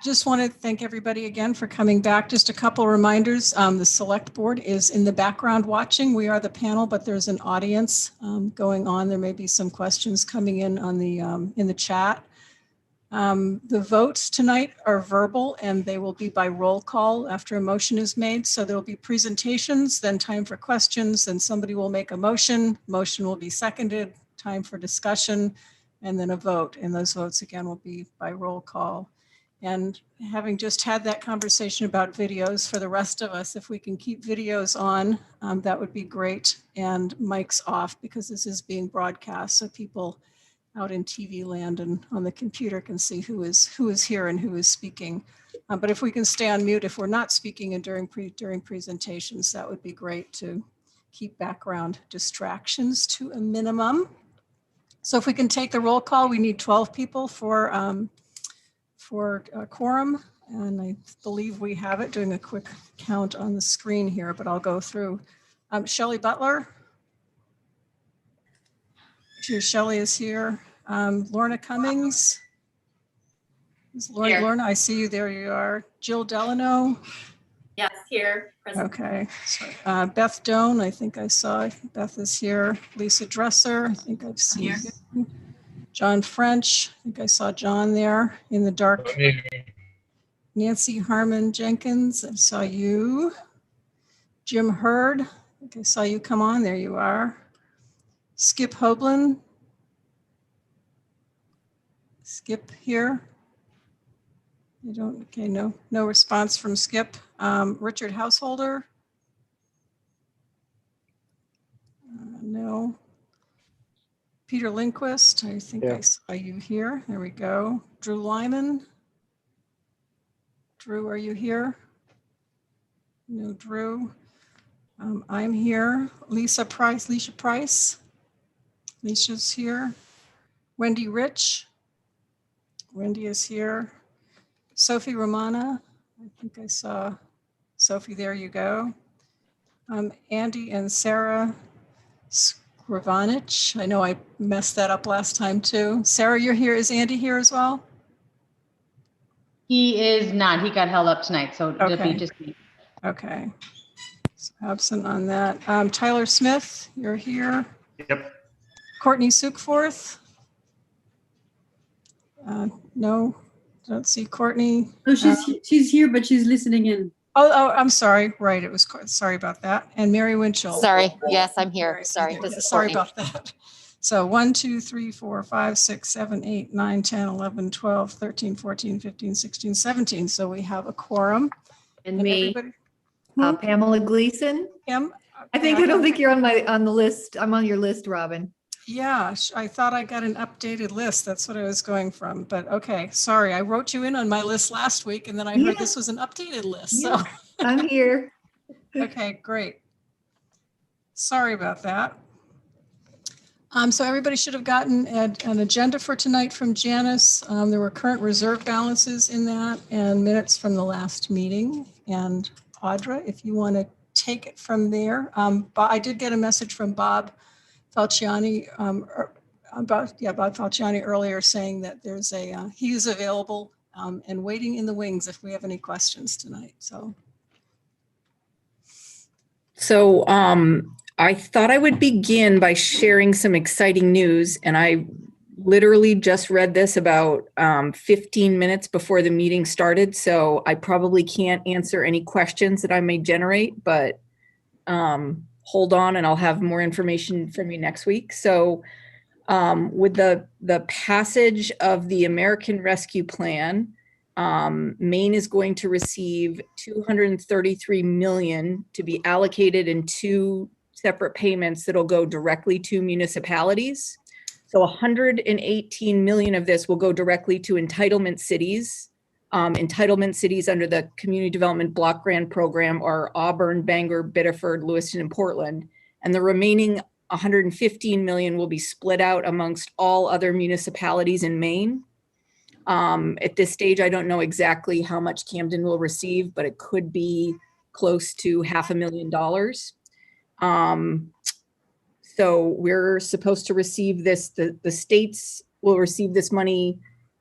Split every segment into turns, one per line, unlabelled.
Just want to thank everybody again for coming back. Just a couple reminders. The select board is in the background watching. We are the panel, but there's an audience going on. There may be some questions coming in on the in the chat. The votes tonight are verbal and they will be by roll call after a motion is made. So there will be presentations, then time for questions, then somebody will make a motion. Motion will be seconded, time for discussion, and then a vote. And those votes again will be by roll call. And having just had that conversation about videos, for the rest of us, if we can keep videos on, that would be great. And mics off, because this is being broadcast, so people out in TV land and on the computer can see who is here and who is speaking. But if we can stay on mute if we're not speaking and during presentations, that would be great to keep background distractions to a minimum. So if we can take the roll call, we need 12 people for a quorum, and I believe we have it. Doing a quick count on the screen here, but I'll go through. Shelley Butler. Shelley is here. Lorna Cummings. Lorna, I see you. There you are. Jill Delano.
Yes, here. Present.
Okay. So, Beth Doan, I think I saw. Beth is here. Lisa Dresser, I think I've seen. John French, I think I saw John there in the dark. Nancy Harmon Jenkins, I saw you. Jim Hurd, I think I saw you come on. There you are. Skip Hoagland. Skip here. You don't, okay, no response from Skip. Richard Householder. No. Peter Lindquist, I think I saw you here. There we go. Drew Lyman. Drew, are you here? No, Drew. I'm here. Lisa Price. Lisa's here. Wendy Rich. Wendy is here. Sophie Romana. I think I saw Sophie. There you go. Andy and Sarah Scrivanich. I know I messed that up last time too. Sarah, you're here. Is Andy here as well?
He is not. He got held up tonight, so it'll be just me.
Okay. So absent on that. Tyler Smith, you're here.
Yep.
Courtney Sukeforth. No, don't see Courtney.
Oh, she's here, but she's listening in.
Oh, I'm sorry. Right, it was. Sorry about that. And Mary Winchell.
Sorry. Yes, I'm here.
Right.
Sorry. This is
sorry
Courtney.
about that. So 1, 2, 3, 4, 5, 6, 7, 8, 9, 10, 11, 12, 13, 14, 15, 16, 17. So we have a quorum.
And me,
everybody...
Pamela Gleason.
Kim?
I don't think you're on the list. I'm on your list, Robin.
Yeah, I thought I got an updated list. That's what I was going from. But okay, sorry. I wrote you in on my list last week, and then I heard this was an updated list.
Yeah,
so
I'm here.
Okay, great. Sorry about that. So everybody should have gotten an agenda for tonight from Janice. There were current reserve balances in that and minutes from the last meeting. And Audra, if you want to take it from there. I did get a message from Bob Falciani Bob Falciani earlier saying that there's he is available and waiting in the wings if we have any questions tonight.
So I thought I would begin by sharing some exciting news, and I literally just read this about 15 minutes before the meeting started, so I probably can't answer any questions that I may generate, but hold on and I'll have more information from you next week. So with the passage of the American Rescue Plan, Maine is going to receive $233 million to be allocated in 2 separate payments that'll go directly to municipalities. So 118 million of this will go directly to entitlement cities. Entitlement cities under the Community Development Block Grant Program are Auburn, Bangor, Biddeford, Lewiston, and Portland. And the remaining 115 million will be split out amongst all other municipalities in Maine. At this stage, I don't know exactly how much Camden will receive, but it could be close to $500,000. So we're supposed to receive this, the states will receive this money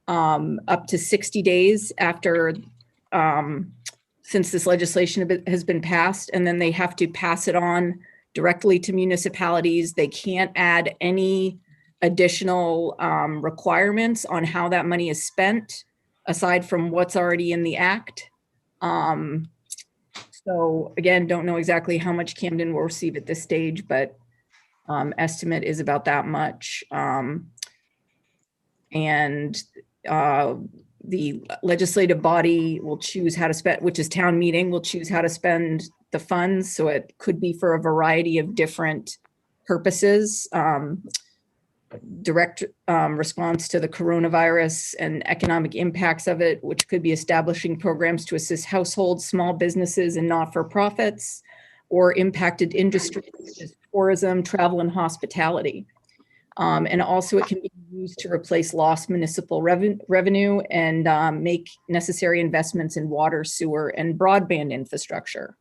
up to 60 days after, since this legislation has been passed, and then they have to pass it on directly to municipalities. They can't add any additional requirements on how that money is spent, aside from what's already in the act. So again, don't know exactly how much Camden will receive at this stage, but estimate is about that much. And the legislative body will choose how to spend, which is town meeting, will choose how to spend the funds. So it could be for a variety of different purposes. Direct response to the coronavirus and economic impacts of it, which could be establishing programs to assist households, small businesses, and not-for-profits, or impacted industries such as tourism, travel, and hospitality. And also it can be used to replace lost municipal revenue and make necessary investments in water, sewer, and broadband infrastructure.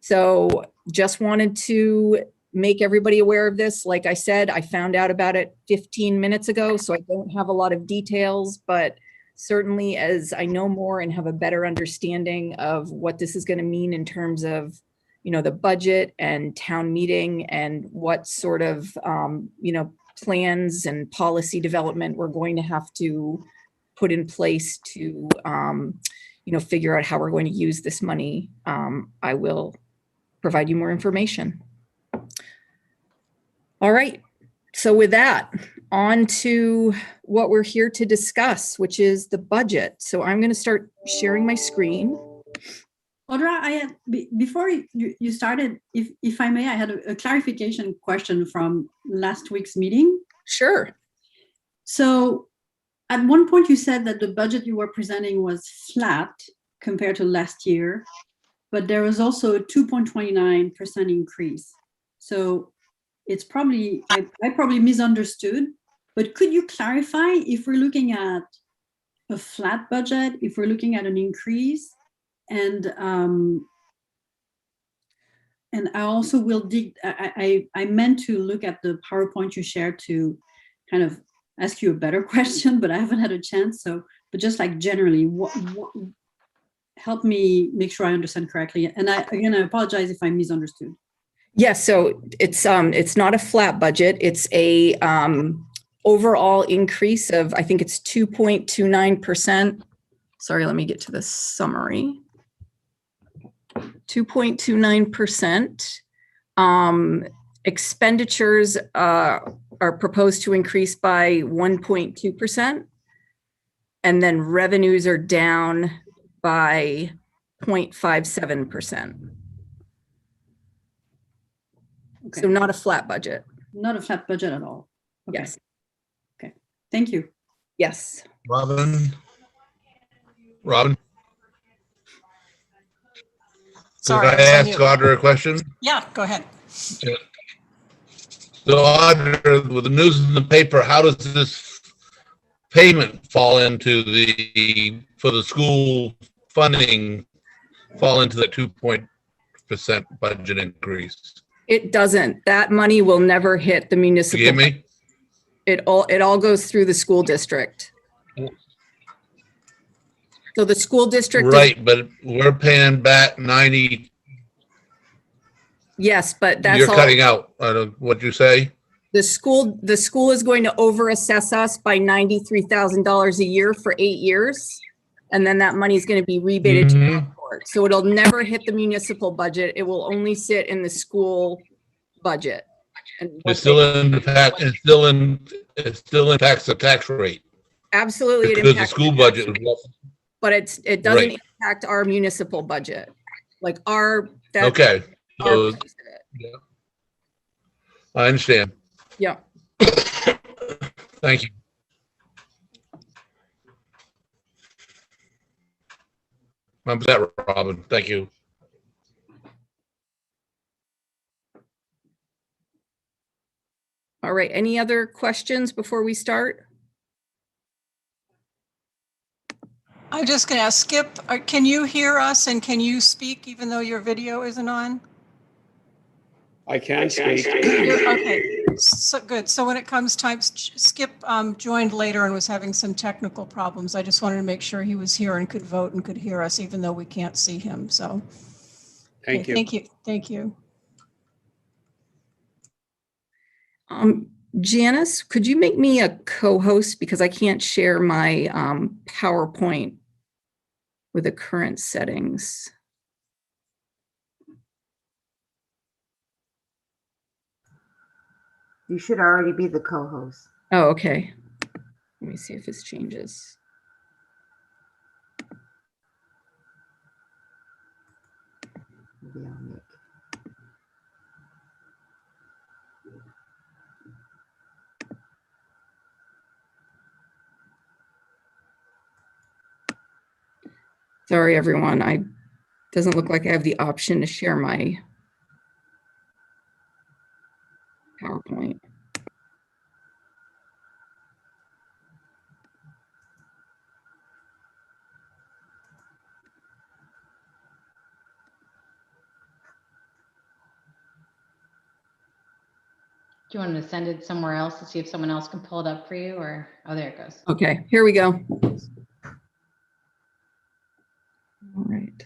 So just wanted to make everybody aware of this. Like I said, I found out about it 15 minutes ago, so I don't have a lot of details, but certainly as I know more and have a better understanding of what this is going to mean in terms of, you know, the budget and town meeting and what sort of, you know, plans and policy development we're going to have to put in place to, you know, figure out how we're going to use this money. I will provide you more information. All right, so with that, on to what we're here to discuss, which is the budget. So I'm going to start sharing my screen.
Audra, I had, before you started, if I may, I had a clarification question from last week's meeting.
Sure.
So at one point you said that the budget you were presenting was flat compared to last year, but there was also a 2.29% increase. So it's probably, I probably misunderstood, but could you clarify if we're looking at a flat budget, if we're looking at an increase? And I also will dig, I meant to look at the PowerPoint you shared to kind of ask you a better question, but I haven't had a chance. So, but just like generally, what help me make sure I understand correctly. And again, I apologize if I misunderstood.
Yes, so it's not a flat budget. It's a overall increase of, I think it's 2.29%. Sorry, let me get to the summary. 2.29%. Expenditures are proposed to increase by 1.2%. And then revenues are down by 0.57%.
Okay.
So not a flat budget.
Not a flat budget at all. Okay.
Yes.
Okay. Thank you.
Yes.
Robin.
Sorry,
Could
I
I
was on
ask
mute.
Audra a question?
Yeah, go ahead.
So Audra, with the news in the paper, how does this payment fall into for the school funding fall into the 2% budget increase?
It doesn't. That money will never hit the municipal.
You get me?
It all goes through the school district. So the school district.
Right, but we're paying back 90.
Yes, but that's
You're
all.
cutting out what you say?
The school is going to overassess us by $93,000 a year for 8 years. And then that money is going to be rebated to the court. So it'll never hit the municipal budget. It will only sit in the school budget. And
It still impacts the tax rate.
Absolutely. It
Because the
impacts
school
the tax
budget is
rate.
less.
But it doesn't
Right.
impact our municipal budget. Like
Okay. So,
our piece of it.
yeah. I understand.
Yeah.
Thank you. I'm set, Robin. Thank you.
All right. Any other questions before we start?
I'm just going to ask Skip, can you hear us and can you speak even though your video isn't on?
I can speak.
Okay. So good. So when it comes time, Skip joined later and was having some technical problems. I just wanted to make sure he was here and could vote and could hear us, even though we can't see him. So
Thank
okay,
you.
thank you. Thank you.
Janice, could you make me a co-host because I can't share my PowerPoint with the current settings?
You should already be the co-host.
Oh, okay. Let me see if this changes.
Maybe I'll make.
Sorry, everyone. Doesn't look like I have the option to share my PowerPoint.
Do you want me to send it somewhere else to see if someone else can pull it up for you, or, oh, there it goes.
Okay, here we go. All right.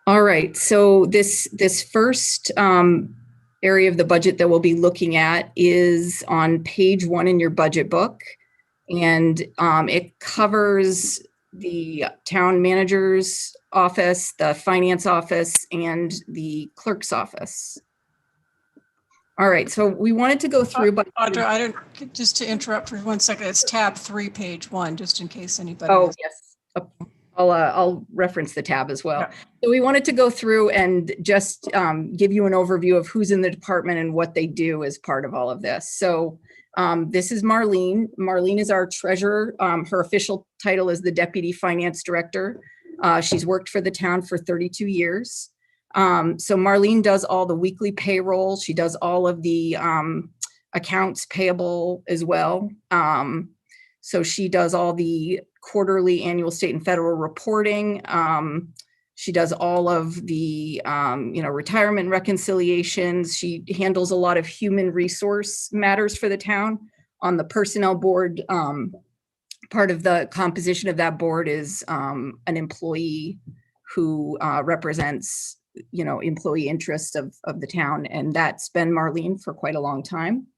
All right, so this first area of the budget that we'll be looking at is on page 1 in your budget book. And it covers the town manager's office, the finance office, and the clerk's office. All right, so we wanted to go through.
Audra, I don't, just to interrupt for 1 second, it's tab 3, page 1, just in case anybody.
Oh, yes. I'll reference the tab as well. Yeah. So we wanted to go through and just give you an overview of who's in the department and what they do as part of all of this. So this is Marlene. Marlene is our treasurer. Her official title is the Deputy Finance Director. She's worked for the town for 32 years. So Marlene does all the weekly payroll. She does all of the accounts payable as well. So she does all the quarterly, annual, state, and federal reporting. She does all of the, retirement reconciliations. She handles a lot of human resource matters for the town. On the personnel board, part of the composition of that board is an employee who represents, employee interests of the town, and that's been Marlene for quite a long time.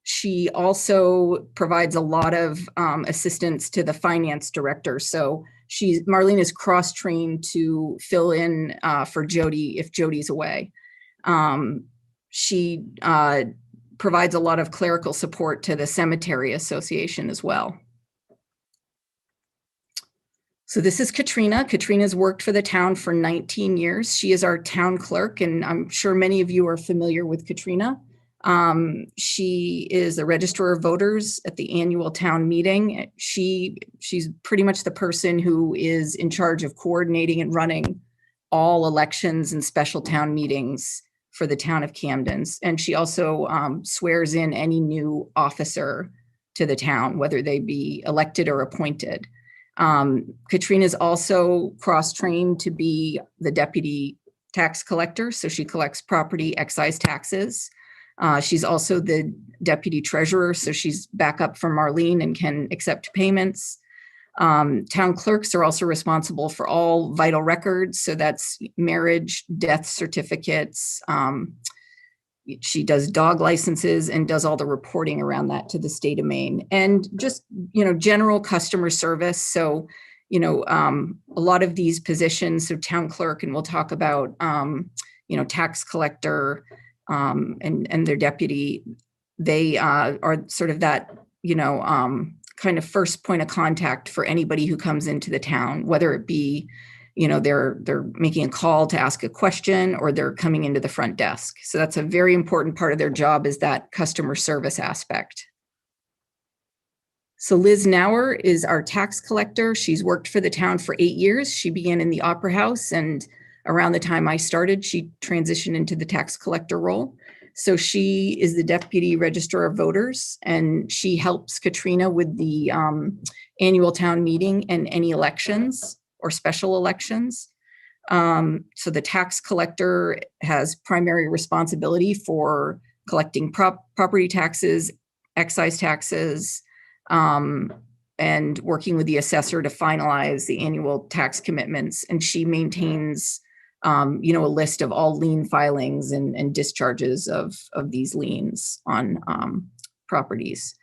She also provides a lot of assistance to the finance director. So Marlene is cross-trained to fill in for Jodi if Jodi's away. She provides a lot of clerical support to the cemetery association as well. So this is Katrina. Katrina's worked for the town for 19 years. She is our town clerk, and I'm sure many of you are familiar with Katrina. She is the registrar of voters at the annual town meeting. She's pretty much the person who is in charge of coordinating and running all elections and special town meetings for the town of Camden. And she also swears in any new officer to the town, whether they be elected or appointed. Katrina is also cross-trained to be the deputy tax collector. So she collects property excise taxes. She's also the deputy treasurer, so she's back up for Marlene and can accept payments. Town clerks are also responsible for all vital records, so that's marriage, death certificates. She does dog licenses and does all the reporting around that to the state of Maine, and just, general customer service. So, a lot of these positions, so town clerk, and we'll talk about, tax collector, and their deputy, they are sort of that, kind of first point of contact for anybody who comes into the town, whether it be, they're making a call to ask a question or they're coming into the front desk. So that's a very important part of their job, is that customer service aspect. So Liz Nauer is our tax collector. She's worked for the town for 8 years. She began in the Opera House, and around the time I started, she transitioned into the tax collector role. So she is the deputy registrar of voters, and she helps Katrina with the annual town meeting and any elections. or special elections. So the tax collector has primary responsibility for collecting property taxes, excise taxes, and working with the assessor to finalize the annual tax commitments. And she maintains, a list of all lien filings and discharges of these liens on properties.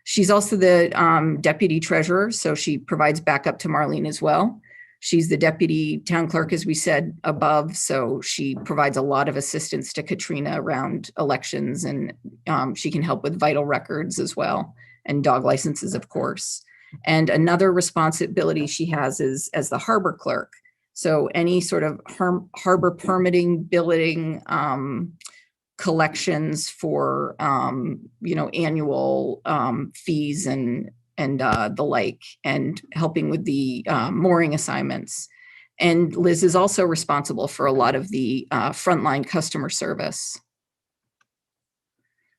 She's also the deputy treasurer, so she provides backup to Marlene as well. She's the deputy town clerk, as we said above, so she provides a lot of assistance to Katrina around elections, and she can help with vital records as well, and dog licenses, of course. And another responsibility she has is as the harbor clerk. So any sort of harbor permitting, billing, collections for annual fees and the like, and helping with the mooring assignments. And Liz is also responsible for a lot of the frontline customer service.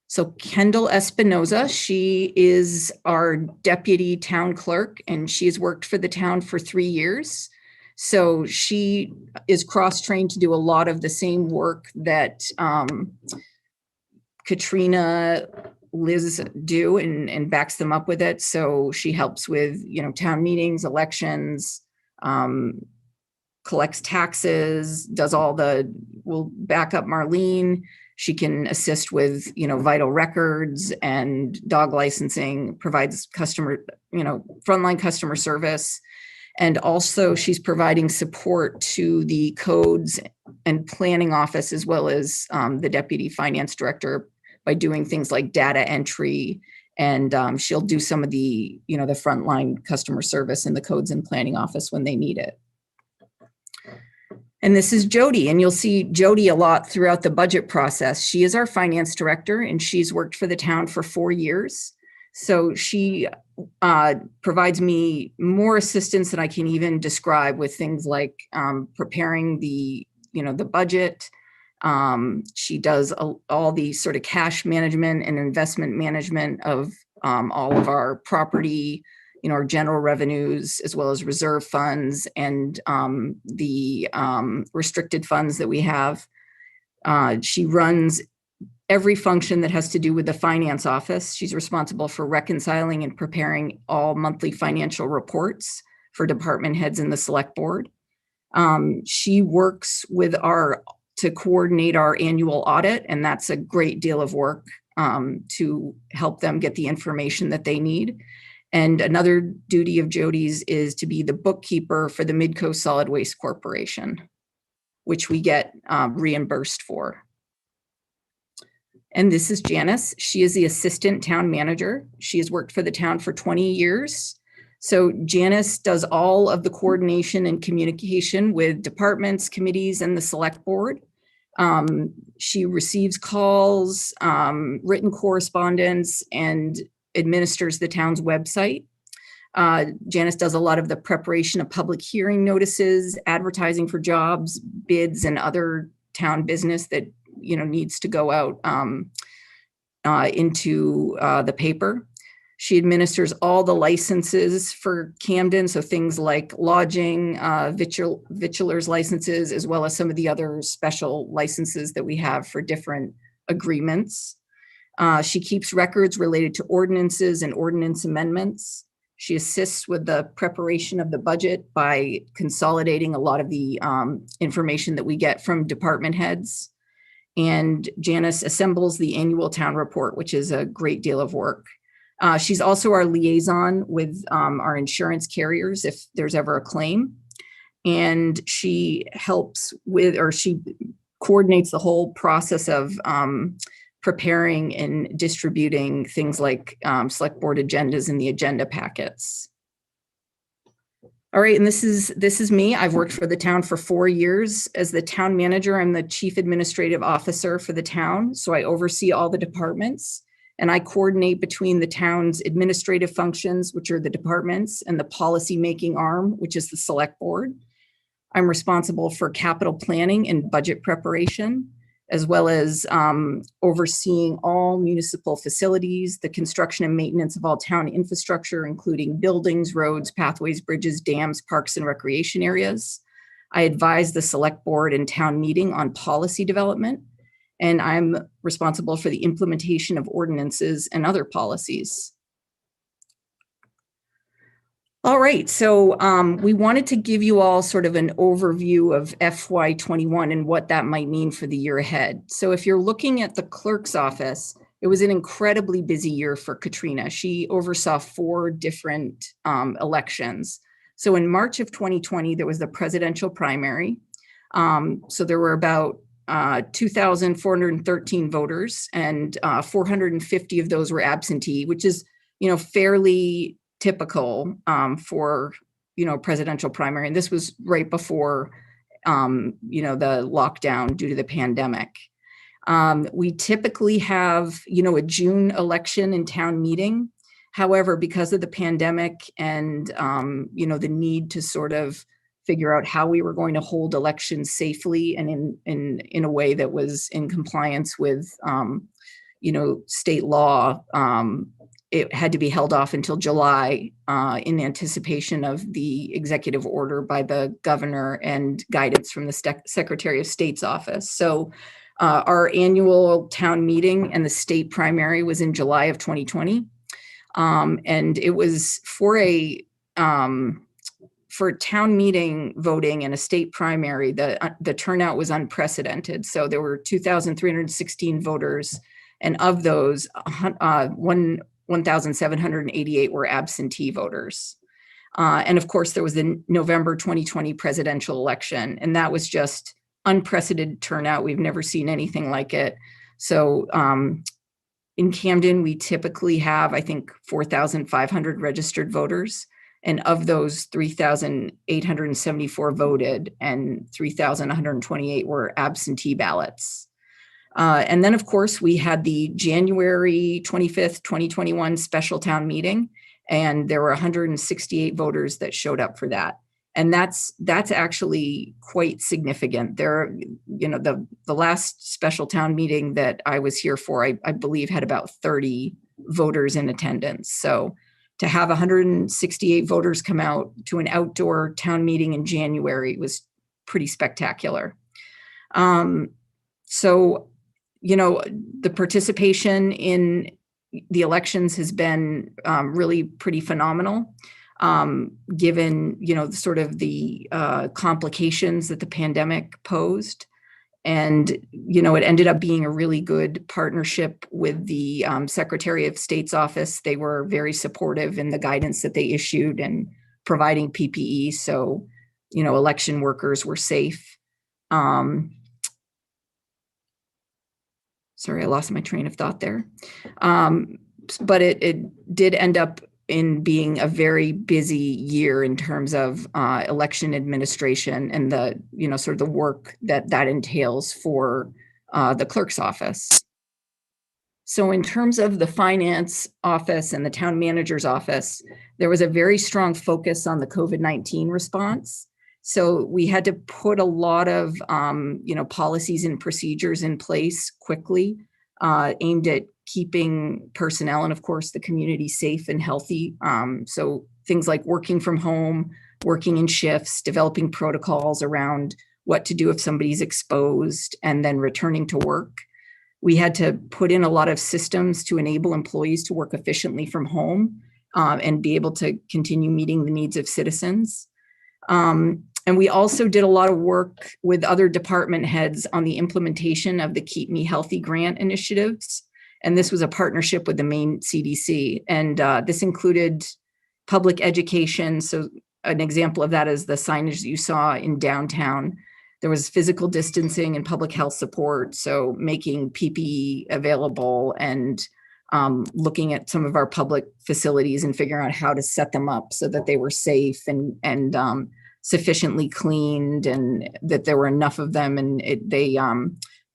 So Kendall Espinoza, she is our deputy town clerk, and she has worked for the town for 3 years. So she is cross-trained to do a lot of the same work that Katrina, Liz do, and backs them up with it. So she helps with, town meetings, elections, collects taxes, will back up Marlene. She can assist with, vital records and dog licensing, provides frontline customer service. And also she's providing support to the codes and planning office, as well as the deputy finance director, by doing things like data entry. And she'll do some of the, the frontline customer service in the codes and planning office when they need it. And this is Jodi, and you'll see Jodi a lot throughout the budget process. She is our finance director, and she's worked for the town for 4 years. So she provides me more assistance than I can even describe, with things like preparing the budget. She does all the sort of cash management and investment management of all of our property, our general revenues, as well as reserve funds and the restricted funds that we have. She runs every function that has to do with the finance office. She's responsible for reconciling and preparing all monthly financial reports for department heads in the select board. She works with to coordinate our annual audit, and that's a great deal of work to help them get the information that they need. And another duty of Jodi's is to be the bookkeeper for the Midcoast Solid Waste Corporation, which we get reimbursed for. And this is Janice. She is the assistant town manager. She has worked for the town for 20 years. So Janice does all of the coordination and communication with departments, committees, and the select board. She receives calls, written correspondence, and administers the town's website. Janice does a lot of the preparation of public hearing notices, advertising for jobs, bids, and other town business that needs to go out into the paper. She administers all the licenses for Camden, so things like lodging, vitulers licenses, as well as some of the other special licenses that we have for different agreements. She keeps records related to ordinances and ordinance amendments. She assists with the preparation of the budget by consolidating a lot of the information that we get from department heads. And Janice assembles the annual town report, which is a great deal of work. She's also our liaison with our insurance carriers if there's ever a claim. And she helps with, or she coordinates the whole process of preparing and distributing things like select board agendas and the agenda packets. All right, and this is me. I've worked for the town for 4 years. As the town manager, I'm the chief administrative officer for the town. So I oversee all the departments, and I coordinate between the town's administrative functions, which are the departments, and the policy-making arm, which is the select board. I'm responsible for capital planning and budget preparation. as well as overseeing all municipal facilities, the construction and maintenance of all town infrastructure, including buildings, roads, pathways, bridges, dams, parks, and recreation areas. I advise the select board and town meeting on policy development, and I'm responsible for the implementation of ordinances and other policies. All right, so we wanted to give you all sort of an overview of FY21 and what that might mean for the year ahead. So if you're looking at the clerk's office, it was an incredibly busy year for Katrina. She oversaw 4 different elections. So in March of 2020, there was the presidential primary. So there were about 2,413 voters, and 450 of those were absentee, which is, fairly typical for, presidential primary. And this was right before, the lockdown due to the pandemic. We typically have, a June election and town meeting. However, because of the pandemic and, the need to sort of figure out how we were going to hold elections safely and in a way that was in compliance with, state law, it had to be held off until July in anticipation of the executive order by the governor and guidance from the Secretary of State's office. So our annual town meeting and the state primary was in July of 2020. And it was for town meeting voting and a state primary, the turnout was unprecedented. So there were 2,316 voters, and of those, 1,788 were absentee voters. And of course, there was the November 2020 presidential election, and that was just unprecedented turnout. We've never seen anything like it. So in Camden, we typically have, I think, 4,500 registered voters. And of those, 3,874 voted and 3,128 were absentee ballots. And then, of course, we had the January 25th, 2021 special town meeting, and there were 168 voters that showed up for that. And that's actually quite significant. There, the last special town meeting that I was here for, I believe, had about 30 voters in attendance. So to have 168 voters come out to an outdoor town meeting in January was pretty spectacular. So, the participation in the elections has been really pretty phenomenal, given, sort of the complications that the pandemic posed. And, it ended up being a really good partnership with the Secretary of State's office. They were very supportive in the guidance that they issued and providing PPE. So, election workers were safe. Sorry, I lost my train of thought there. But it did end up in being a very busy year in terms of election administration and the, sort of the work that entails for the clerk's office. So in terms of the finance office and the town manager's office, there was a very strong focus on the COVID-19 response. So we had to put a lot of, policies and procedures in place quickly, aimed at keeping personnel and, of course, the community safe and healthy. So things like working from home, working in shifts, developing protocols around what to do if somebody's exposed, and then returning to work. We had to put in a lot of systems to enable employees to work efficiently from home and be able to continue meeting the needs of citizens. And we also did a lot of work with other department heads on the implementation of the Keep Me Healthy grant initiatives. And this was a partnership with the Maine CDC. And this included public education. So an example of that is the signage that you saw in downtown. There was physical distancing and public health support. So making PPE available and looking at some of our public facilities and figuring out how to set them up so that they were safe and sufficiently cleaned, and that there were enough of them, and they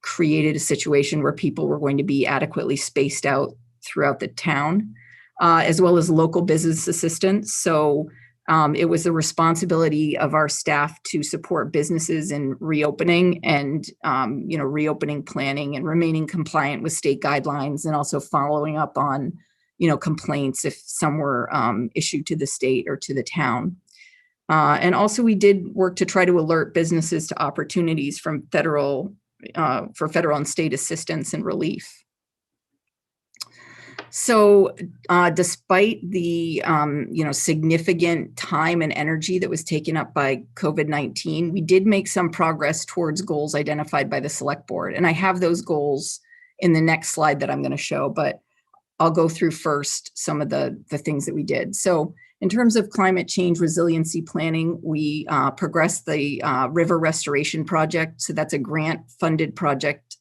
created a situation where people were going to be adequately spaced out throughout the town, as well as local business assistance. So It was the responsibility of our staff to support businesses in reopening and, reopening planning and remaining compliant with state guidelines, and also following up on, complaints if some were issued to the state or to the town. And also we did work to try to alert businesses to opportunities from federal and state assistance and relief. So despite the, significant time and energy that was taken up by COVID-19, we did make some progress towards goals identified by the select board. And I have those goals in the next slide that I'm going to show, but I'll go through first some of the things that we did. So in terms of climate change resiliency planning, we progressed the river restoration project. So that's a grant funded project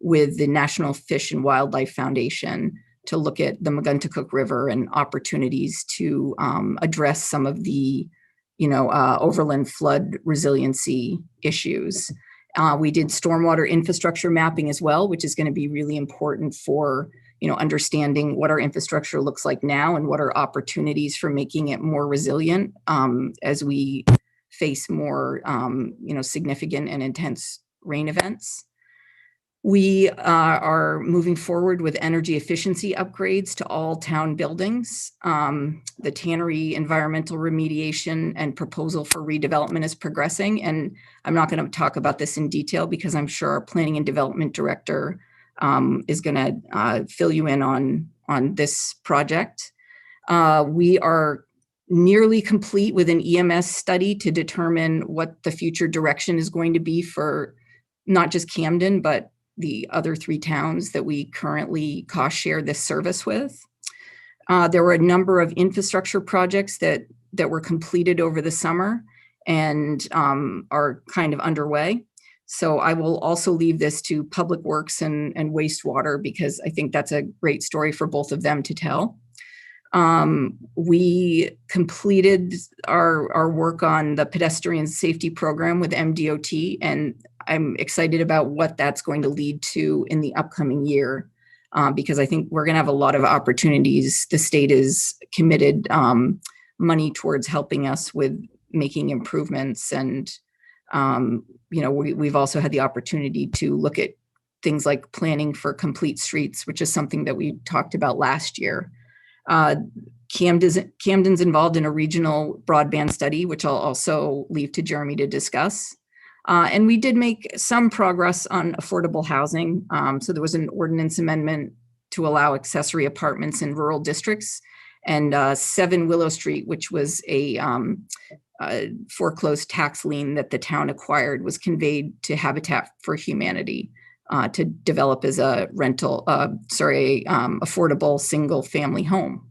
with the National Fish and Wildlife Foundation to look at the Maguntacook River and opportunities to address some of the, overland flood resiliency issues. We did stormwater infrastructure mapping as well, which is going to be really important for, understanding what our infrastructure looks like now and what are opportunities for making it more resilient as we face more, significant and intense rain events. We are moving forward with energy efficiency upgrades to all town buildings. The tannery environmental remediation and proposal for redevelopment is progressing. And I'm not going to talk about this in detail because I'm sure our planning and development director is going to fill you in on this project. We are nearly complete with an EMS study to determine what the future direction is going to be for not just Camden, but the other 3 towns that we currently cost share this service with. There were a number of infrastructure projects that were completed over the summer and are kind of underway. So I will also leave this to Public Works and Wastewater because I think that's a great story for both of them to tell. We completed our work on the pedestrian safety program with MDOT, and I'm excited about what that's going to lead to in the upcoming year, because I think we're going to have a lot of opportunities. The state is committed money towards helping us with making improvements. And, we've also had the opportunity to look at things like planning for complete streets, which is something that we talked about last year. Camden's involved in a regional broadband study, which I'll also leave to Jeremy to discuss. And we did make some progress on affordable housing. So there was an ordinance amendment to allow accessory apartments in rural districts, and 7 Willow Street, which was a foreclosed tax lien that the town acquired, was conveyed to Habitat for Humanity to develop as a affordable single family home.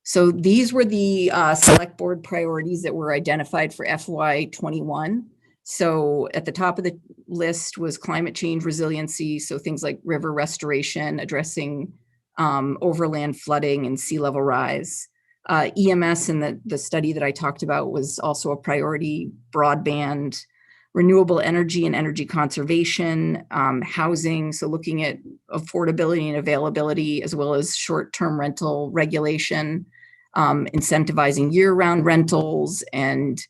So these were the select board priorities that were identified for FY21. So at the top of the list was climate change resiliency. So things like river restoration, addressing overland flooding and sea level rise. EMS and the study that I talked about was also a priority. Broadband, renewable energy and energy conservation, housing. So looking at affordability and availability, as well as short-term rental regulation, incentivizing year-round rentals, and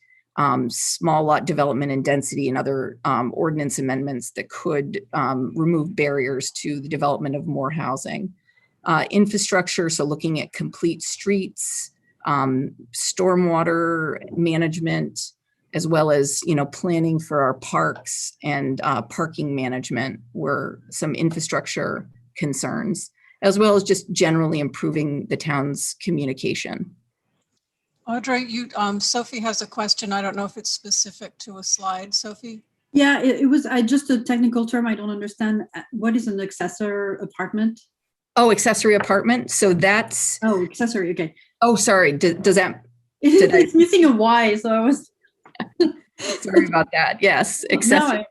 small lot development and density, and other ordinance amendments that could remove barriers to the development of more housing. Infrastructure, so looking at complete streets, stormwater management, as well as, planning for our parks and parking management were some infrastructure concerns, as well as just generally improving the town's communication.
Audrey, Sophie has a question. I don't know if it's specific to a slide. Sophie?
Yeah, it was just a technical term I don't understand. What is an accessory apartment?
Oh, accessory apartment. So that's.
Oh, accessory. Okay.
Oh, sorry. Does that?
It's missing a Y, so I was.
Sorry about that. Yes, accessory.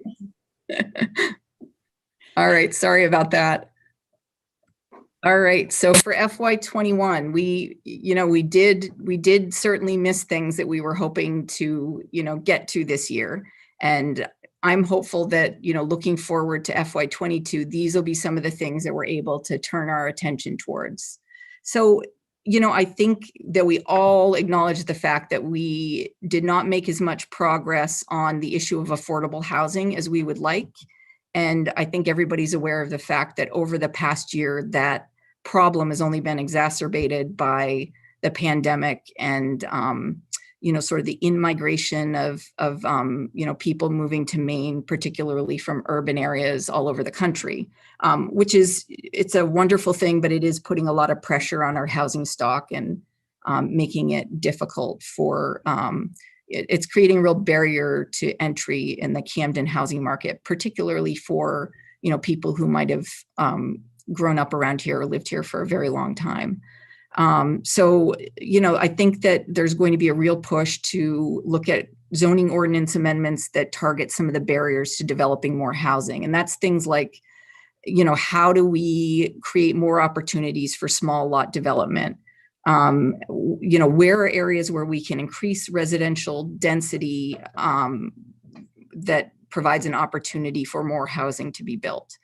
All right. Sorry about that. All right. So for FY21, we did certainly miss things that we were hoping to, get to this year. And I'm hopeful that, looking forward to FY22, these will be some of the things that we're able to turn our attention towards. So I think that we all acknowledge the fact that we did not make as much progress on the issue of affordable housing as we would like. And I think everybody's aware of the fact that over the past year, that problem has only been exacerbated by the pandemic and, sort of the in-migration of people moving to Maine, particularly from urban areas all over the country, it's a wonderful thing, but it is putting a lot of pressure on our housing stock and making it difficult for, it's creating a real barrier to entry in the Camden housing market, particularly for, people who might have grown up around here or lived here for a very long time. I think that there's going to be a real push to look at zoning ordinance amendments that target some of the barriers to developing more housing. And that's things like, how do we create more opportunities for small lot development? Where are areas where we can increase residential density that provides an opportunity for more housing to be built?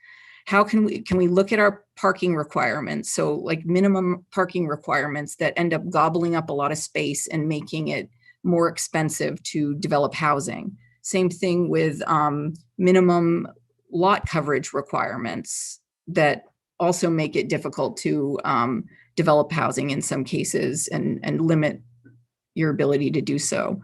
How can we look at our parking requirements? So like minimum parking requirements that end up gobbling up a lot of space and making it more expensive to develop housing. Same thing with minimum lot coverage requirements that also make it difficult to develop housing in some cases and limit your ability to do so.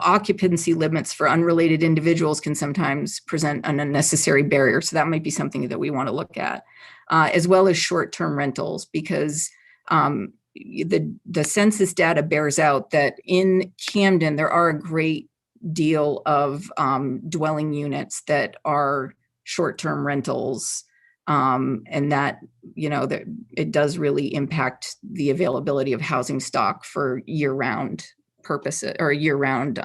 Occupancy limits for unrelated individuals can sometimes present an unnecessary barrier. So that might be something that we want to look at, as well as short-term rentals, because the census data bears out that in Camden, there are a great deal of dwelling units that are short-term rentals. And that, that it does really impact the availability of housing stock for year-round purposes or year-round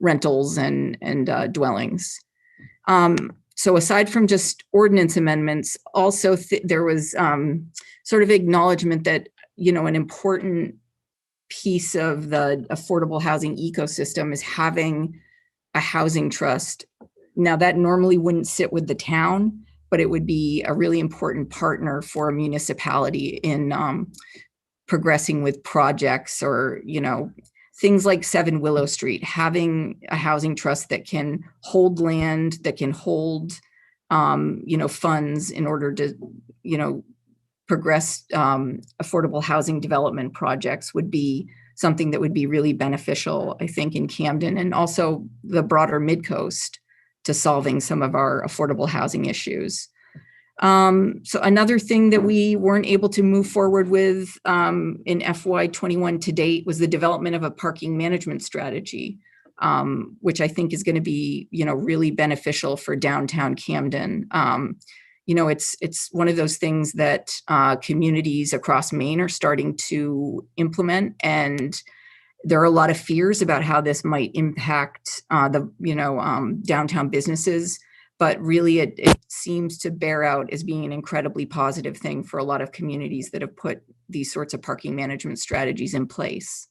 rentals and dwellings. So aside from just ordinance amendments, also there was sort of acknowledgement that, an important piece of the affordable housing ecosystem is having a housing trust. Now that normally wouldn't sit with the town, but it would be a really important partner for a municipality in progressing with projects or, things like 7 Willow Street, having a housing trust that can hold land, that can hold, funds in order to, progress affordable housing development projects would be something that would be really beneficial, I think, in Camden and also the broader Mid-Coast to solving some of our affordable housing issues. So another thing that we weren't able to move forward with in FY21 to date was the development of a parking management strategy, which I think is going to be, really beneficial for downtown Camden. It's one of those things that communities across Maine are starting to implement, and there are a lot of fears about how this might impact downtown businesses. But really, it seems to bear out as being an incredibly positive thing for a lot of communities that have put these sorts of parking management strategies in place.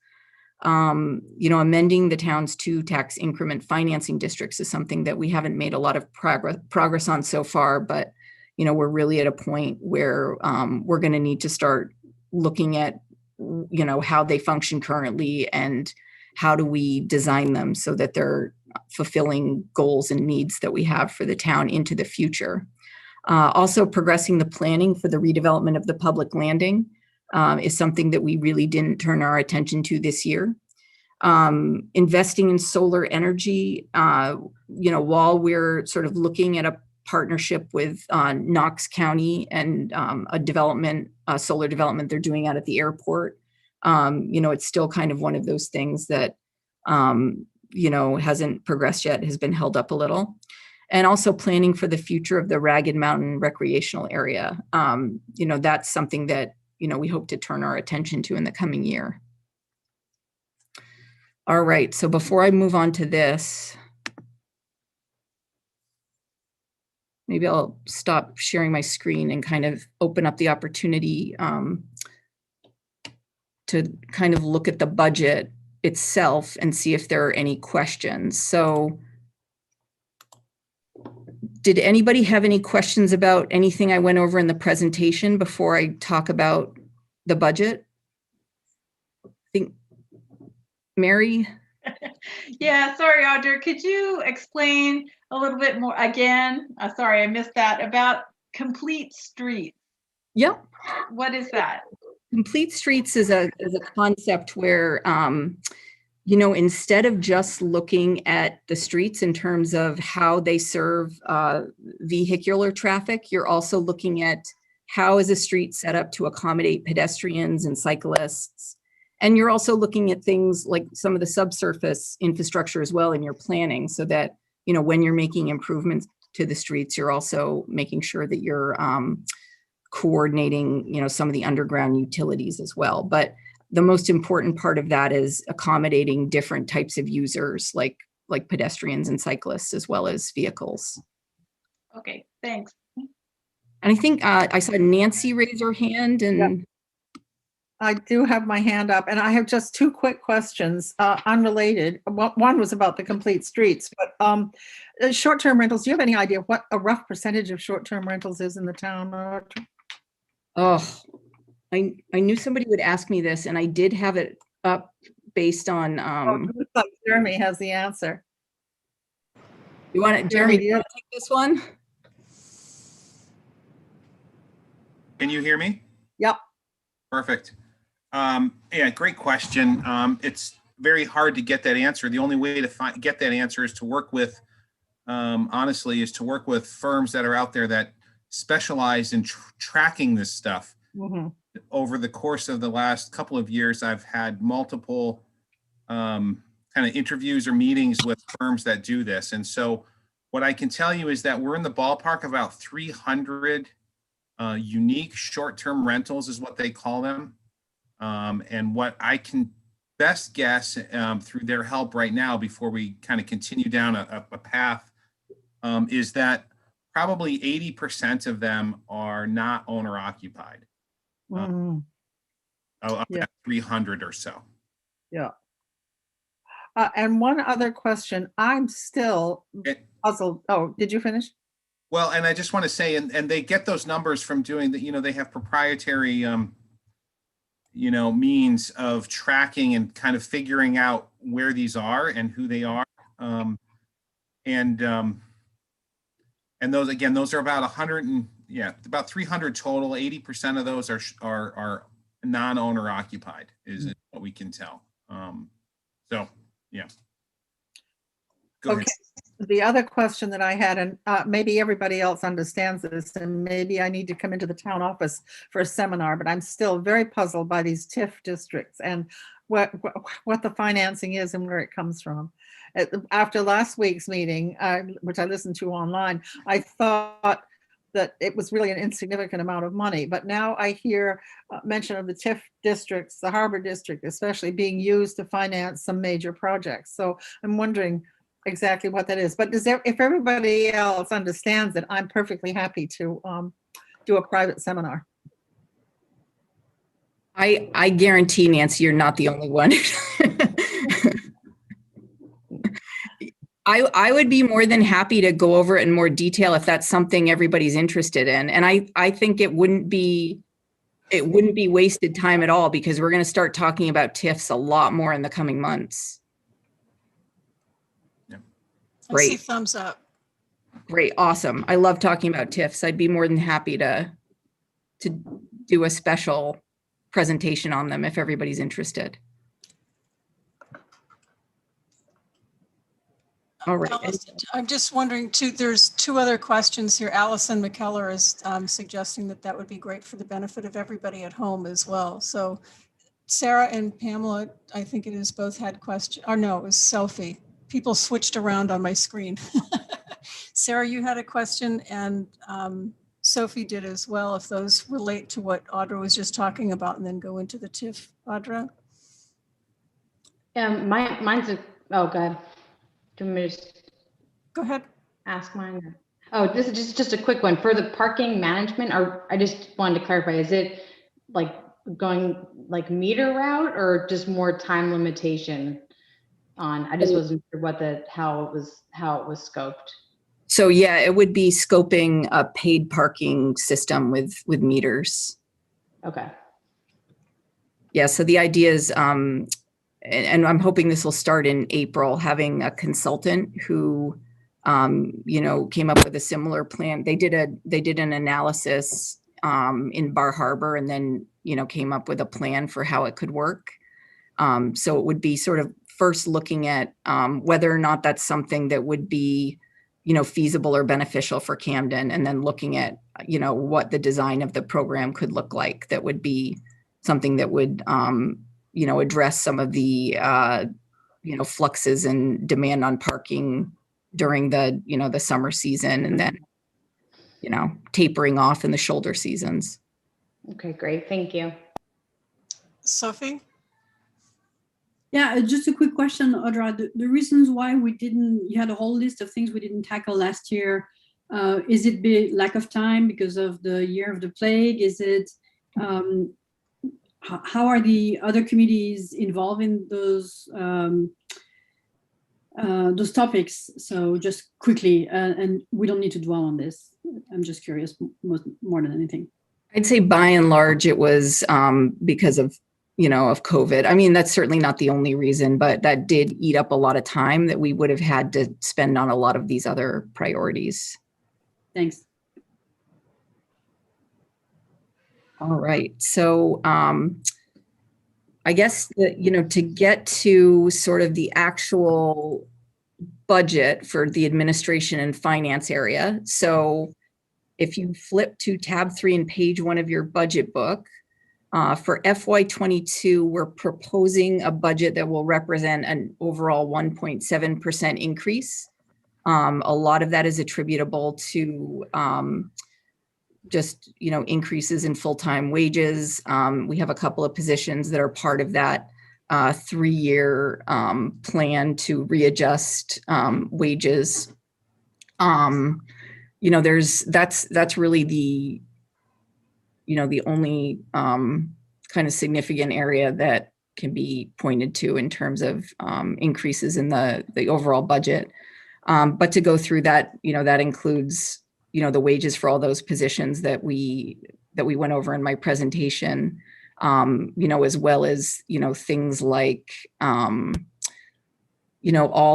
Amending the town's 2 tax increment financing districts is something that we haven't made a lot of progress on so far, but we're really at a point where we're going to need to start looking at how they function currently and how do we design them so that they're fulfilling goals and needs that we have for the town into the future. Also progressing the planning for the redevelopment of the public landing is something that we really didn't turn our attention to this year. Investing in solar energy, while we're sort of looking at a partnership with Knox County and a solar development they're doing out at the airport. It's still kind of one of those things that, hasn't progressed yet, has been held up a little. And also planning for the future of the Ragged Mountain recreational area. That's something that, we hope to turn our attention to in the coming year. All right, so before I move on to this, maybe I'll stop sharing my screen and kind of open up the opportunity to kind of look at the budget itself and see if there are any questions. So did anybody have any questions about anything I went over in the presentation before I talk about the budget. I think, Mary?
Yeah, sorry, Audra. Could you explain a little bit more again? Sorry, I missed that about complete streets.
Yep.
What is that?
Complete streets is a concept where, instead of just looking at the streets in terms of how they serve vehicular traffic, you're also looking at how is a street set up to accommodate pedestrians and cyclists. And you're also looking at things like some of the subsurface infrastructure as well in your planning, so that, when you're making improvements to the streets, you're also making sure that you're coordinating, some of the underground utilities as well. But the most important part of that is accommodating different types of users, like pedestrians and cyclists, as well as vehicles.
Okay, thanks.
And I think I saw Nancy raise her hand, and
I do have my hand up, and I have just two quick questions, unrelated. One was about the complete streets, but short-term rentals, do you have any idea what a rough percentage of short-term rentals is in the town?
oh, I knew somebody would ask me this, and I did have it up based on.
It looks like Jeremy has the answer.
You want it, Jeremy? Do you want to take this one?
Can you hear me?
Yep.
Perfect. Yeah, great question. It's very hard to get that answer. The only way to get that answer is to work with, honestly, is to work with firms that are out there that specialize in tracking this stuff.
Mm-hmm.
Over the course of the last couple of years, I've had multiple kind of interviews or meetings with firms that do this. And so what I can tell you is that we're in the ballpark of about 300 unique short-term rentals is what they call them. And what I can best guess through their help right now, before we kind of continue down a path, is that probably 80% of them are not owner occupied.
Mm-hmm.
Up to 300 or so.
Yeah. And one other question, I'm still puzzled. Oh, did you finish?
Well, and I just want to say, and they get those numbers from doing that, they have proprietary, means of tracking and kind of figuring out where these are and who they are. And those, again, those are about 100 and about 300 total. 80% of those are non-owner occupied is what we can tell. So, yeah. Go ahead.
The other question that I had, and maybe everybody else understands this, and maybe I need to come into the town office for a seminar, but I'm still very puzzled by these TIF districts and what the financing is and where it comes from. After last week's meeting, which I listened to online, I thought that it was really an insignificant amount of money, but now I hear mention of the TIF districts, the Harbor District especially, being used to finance some major projects. So I'm wondering exactly what that is. But if everybody else understands it, I'm perfectly happy to do a private seminar.
I guarantee, Nancy, you're not the only one. I would be more than happy to go over it in more detail if that's something everybody's interested in. And I think it wouldn't be wasted time at all, because we're going to start talking about TIFs a lot more in the coming months.
Great. I see thumbs up.
Great. Awesome. I love talking about TIFs. I'd be more than happy to do a special presentation on them if everybody's interested. All right.
Allison, I'm just wondering too, there's two other questions here. Allison McKellar is suggesting that would be great for the benefit of everybody at home as well. So Sarah and Pamela, I think it is, both had questions, or no, it was Sophie. People switched around on my screen. Sarah, you had a question, and Sophie did as well, if those relate to what Audra was just talking about, and then go into the TIF, Audra.
Yeah, mine's oh, go ahead. Do you want me to
go ahead?
Ask mine. Oh, this is just a quick one for the parking management. Or I just wanted to clarify: is it like going like meter route, or just more time limitation on? I just wasn't sure how it was scoped.
So yeah, it would be scoping a paid parking system with meters.
Okay.
Yeah, so the idea is, and I'm hoping this will start in April, having a consultant who, came up with a similar plan. They did an analysis in Bar Harbor and then, came up with a plan for how it could work. So it would be sort of first looking at whether or not that's something that would be, feasible or beneficial for Camden, and then looking at, what the design of the program could look like that would be something that would, address some of the, fluxes in demand on parking during the, the summer season, and then, tapering off in the shoulder seasons.
Okay, great. Thank you.
Sophie?
Yeah, just a quick question, Audra. The reasons why you had a whole list of things we didn't tackle last year. Is it lack of time because of the year of the plague? Is it, how are the other committees involved in those topics? So just quickly, and we don't need to dwell on this. I'm just curious more than anything.
I'd say by and large, it was because of, of COVID. I mean, that's certainly not the only reason, but that did eat up a lot of time that we would have had to spend on a lot of these other priorities.
Thanks.
All right. So I guess that, to get to sort of the actual budget for the administration and finance area. So if you flip to tab 3 and page 1 of your budget book, for FY22, we're proposing a budget that will represent an overall 1.7% increase. A lot of that is attributable to just, increases in full-time wages. We have a couple of positions that are part of that 3-year plan to readjust wages. That's really the, the only kind of significant area that can be pointed to in terms of increases in the overall budget. But to go through that, that includes, the wages for all those positions that we went over in my presentation, as well as, things like, all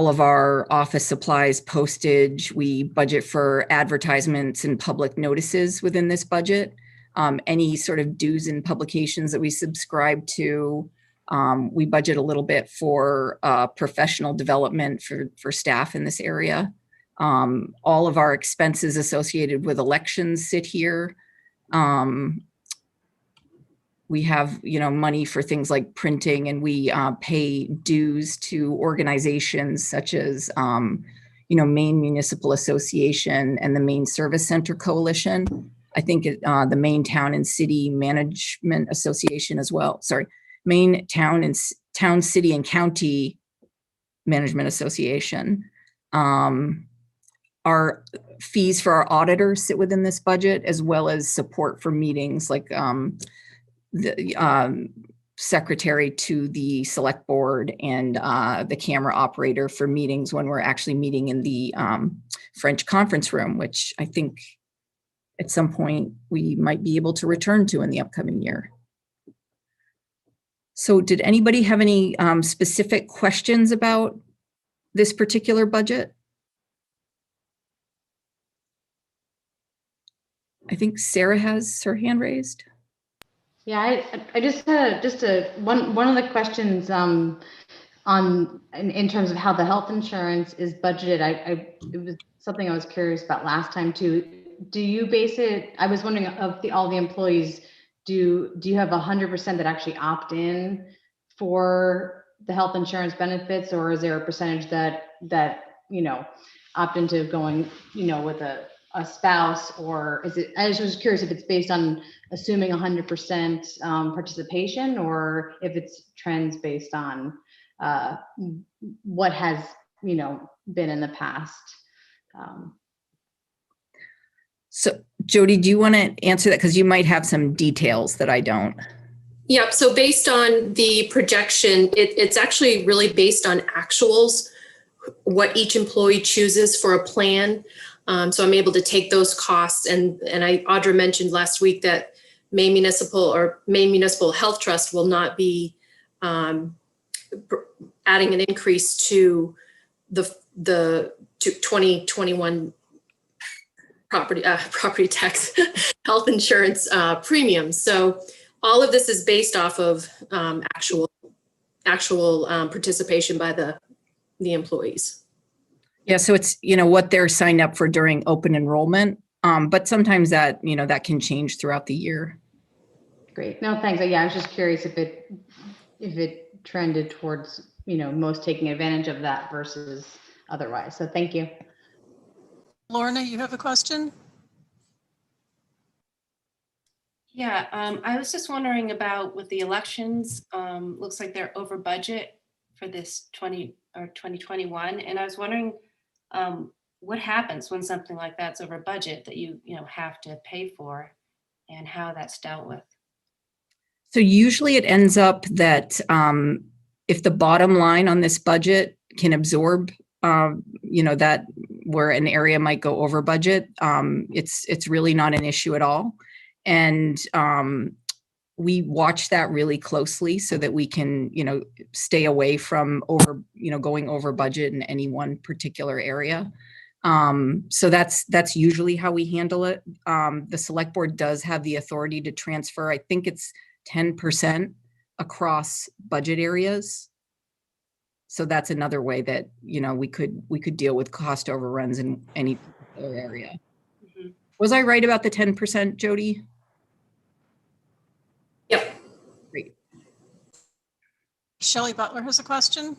of our office supplies, postage. We budget for advertisements and public notices within this budget. Any sort of dues and publications that we subscribe to. We budget a little bit for professional development for staff in this area. All of our expenses associated with elections sit here. We have, money for things like printing, and we pay dues to organizations such as, Maine Municipal Association and the Maine Service Center Coalition. I think the Maine Town and City Management Association as well. Sorry, Maine Town, City, and County Management Association. Our fees for our auditors sit within this budget, as well as support for meetings like the secretary to the select board and the camera operator for meetings when we're actually meeting in the French conference room, which I think at some point we might be able to return to in the upcoming year. So did anybody have any specific questions about this particular budget? I think Sarah has her hand raised.
Yeah, I just had one of the questions in terms of how the health insurance is budgeted. It was something I was curious about last time too. Do you base it? I was wondering of all the employees, do you have 100% that actually opt in for the health insurance benefits, or is there a percentage that opt into going with a spouse, or is it? I just was curious if it's based on assuming 100% participation, or if it's trends based on what has been in the past.
So Jodi, do you want to answer that? Because you might have some details that I don't.
Yep. So based on the projection, it's actually really based on actuals, what each employee chooses for a plan. So I'm able to take those costs, and Audra mentioned last week that Maine Municipal Health Trust will not be adding an increase to the 2021 property tax health insurance premiums. So all of this is based off of actual participation by the employees.
Yeah, so it's, what they're signed up for during open enrollment. But sometimes that, that can change throughout the year.
Great. No, thanks. Yeah, I was just curious if it trended towards, most taking advantage of that versus otherwise. So thank you.
Lorna, you have a question?
Yeah, I was just wondering about with the elections, looks like they're over budget for this 2021. And I was wondering what happens when something like that's over budget that you have to pay for and how that's dealt with.
So usually it ends up that if the bottom line on this budget can absorb, that where an area might go over budget, it's really not an issue at all. And we watch that really closely so that we can, stay away from going over budget in any one particular area. So that's usually how we handle it. The select board does have the authority to transfer, I think it's 10% across budget areas. So that's another way that, we could deal with cost overruns in any particular area. Mm-hmm. Was I right about the 10%, Jodi?
Yep.
Great.
Shelley Butler has a question.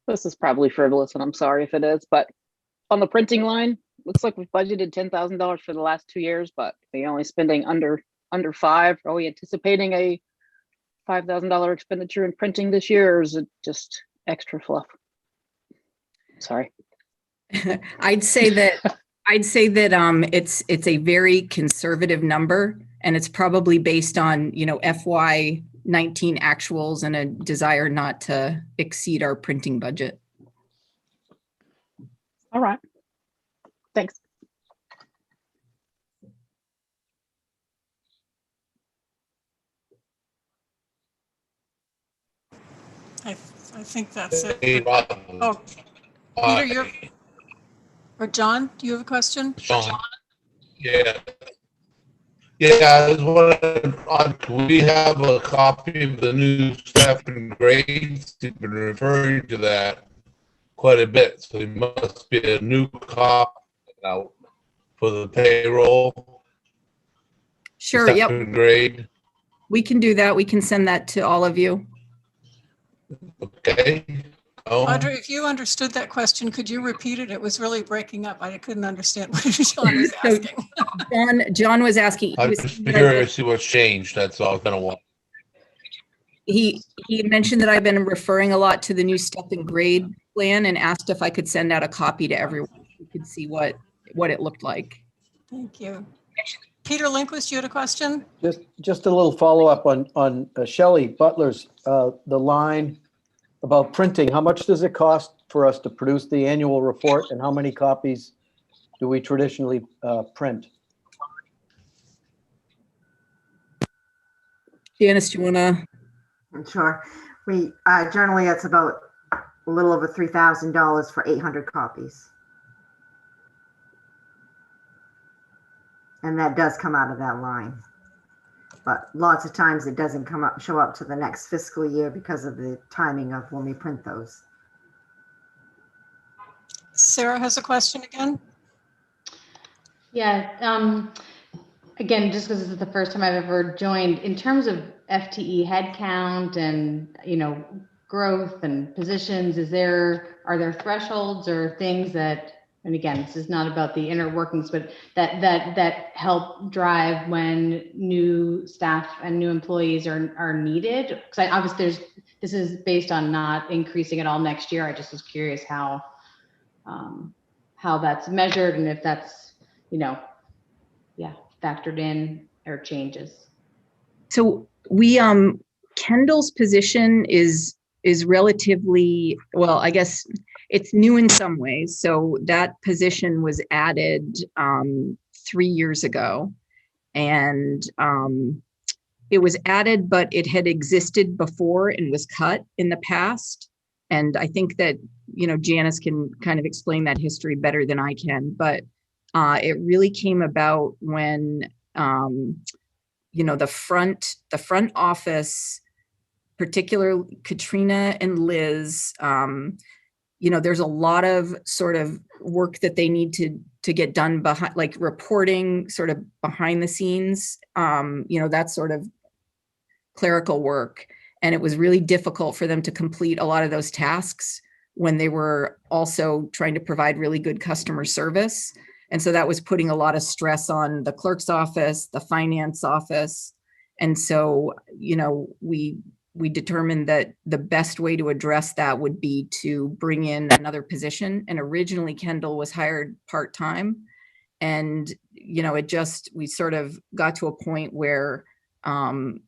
This is probably frivolous, and I'm sorry if it is, but on the printing line, looks like we've budgeted $10,000 for the last 2 years, but we're only spending under $5. Are we anticipating a $5,000 expenditure in printing this year, or is it just extra fluff? Sorry.
I'd say that it's a very conservative number, and it's probably based on FY19 actuals and a desire not to exceed our printing budget.
All right. Thanks.
I think that's it. Oh, Peter, or John, do you have a question?
John. Yeah. Yeah, I was wondering, do we have a copy of the new staff and grades? You've been referring to that quite a bit, so there must be a new copy out for the payroll.
Sure,
staff
yep.
and grade.
We can do that. We can send that to all of you.
Okay.
Audrey, if you understood that question, could you repeat it? It was really breaking up. I couldn't understand what John was asking.
John was asking.
I'm just curious to see what's changed. That's all I'm gonna want.
He mentioned that I've been referring a lot to the new step and grade plan and asked if I could send out a copy to everyone so you could see what it looked like.
Thank you. Peter Lindquist, you had a question?
Just a little follow-up on Shelley Butler's, the line about printing. How much does it cost for us to produce the annual report, and how many copies do we traditionally print?
Janice, do you want to?
Sure. We generally, it's about a little over $3,000 for 800 copies. And that does come out of that line. But lots of times it doesn't show up to the next fiscal year because of the timing of when we print those.
Sarah has a question again.
Yeah. Again, just because this is the first time I've ever joined, in terms of FTE headcount and growth and positions, are there thresholds or things that, and again, this is not about the inner workings, but that help drive when new staff and new employees are needed? Because obviously this is based on not increasing at all next year. I just was curious how that's measured and if that's factored in or changes.
So we Kendall's position is relatively, well, I guess it's new in some ways. So that position was added 3 years ago. And it was added, but it had existed before and was cut in the past. And I think that, Janice can kind of explain that history better than I can, but it really came about when, the front office, particularly Katrina and Liz, there's a lot of sort of work that they need to get done behind, like reporting sort of behind the scenes, that sort of clerical work. And it was really difficult for them to complete a lot of those tasks when they were also trying to provide really good customer service. And so that was putting a lot of stress on the clerk's office, the finance office. And so, we determined that the best way to address that would be to bring in another position. And originally Kendall was hired part-time. And, we sort of got to a point where it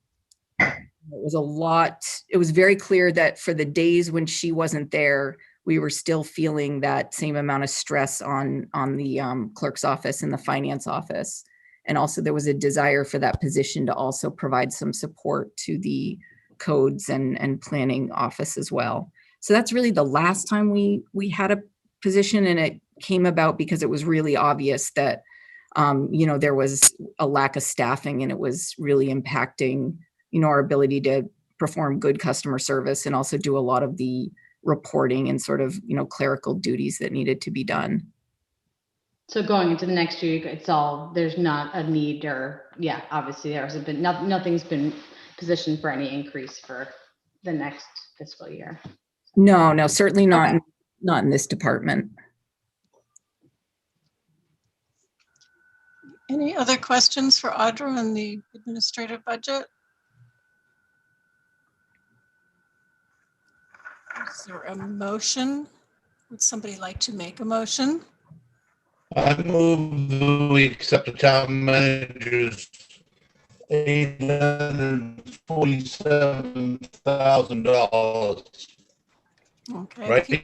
was very clear that for the days when she wasn't there, we were still feeling that same amount of stress on the clerk's office and the finance office. And also there was a desire for that position to also provide some support to the codes and planning office as well. So that's really the last time we had a position, and it came about because it was really obvious that, there was a lack of staffing, and it was really impacting, our ability to perform good customer service and also do a lot of the reporting and sort of, clerical duties that needed to be done.
So going into the next year, there's not a need, or obviously there hasn't been, nothing's been positioned for any increase for the next fiscal year.
No, certainly not,
Okay.
not in this department.
Any other questions for Audra on the administrative budget? Is there a motion? Would somebody like to make a motion?
I move that we accept the town manager's $847,000.
Okay.
Right?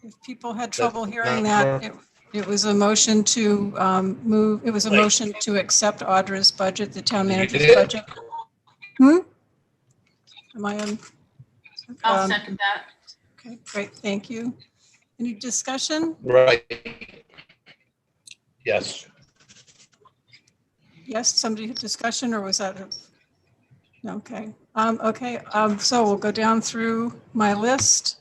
If people had trouble
That's
hearing
not
that, it was a motion to move, it was a motion to accept Audra's budget, the town manager's budget. Am I on?
I'll second that.
Okay, great, thank you. Any discussion?
Right. Yes.
Yes, somebody had discussion, or was that okay. So we'll go down through my list,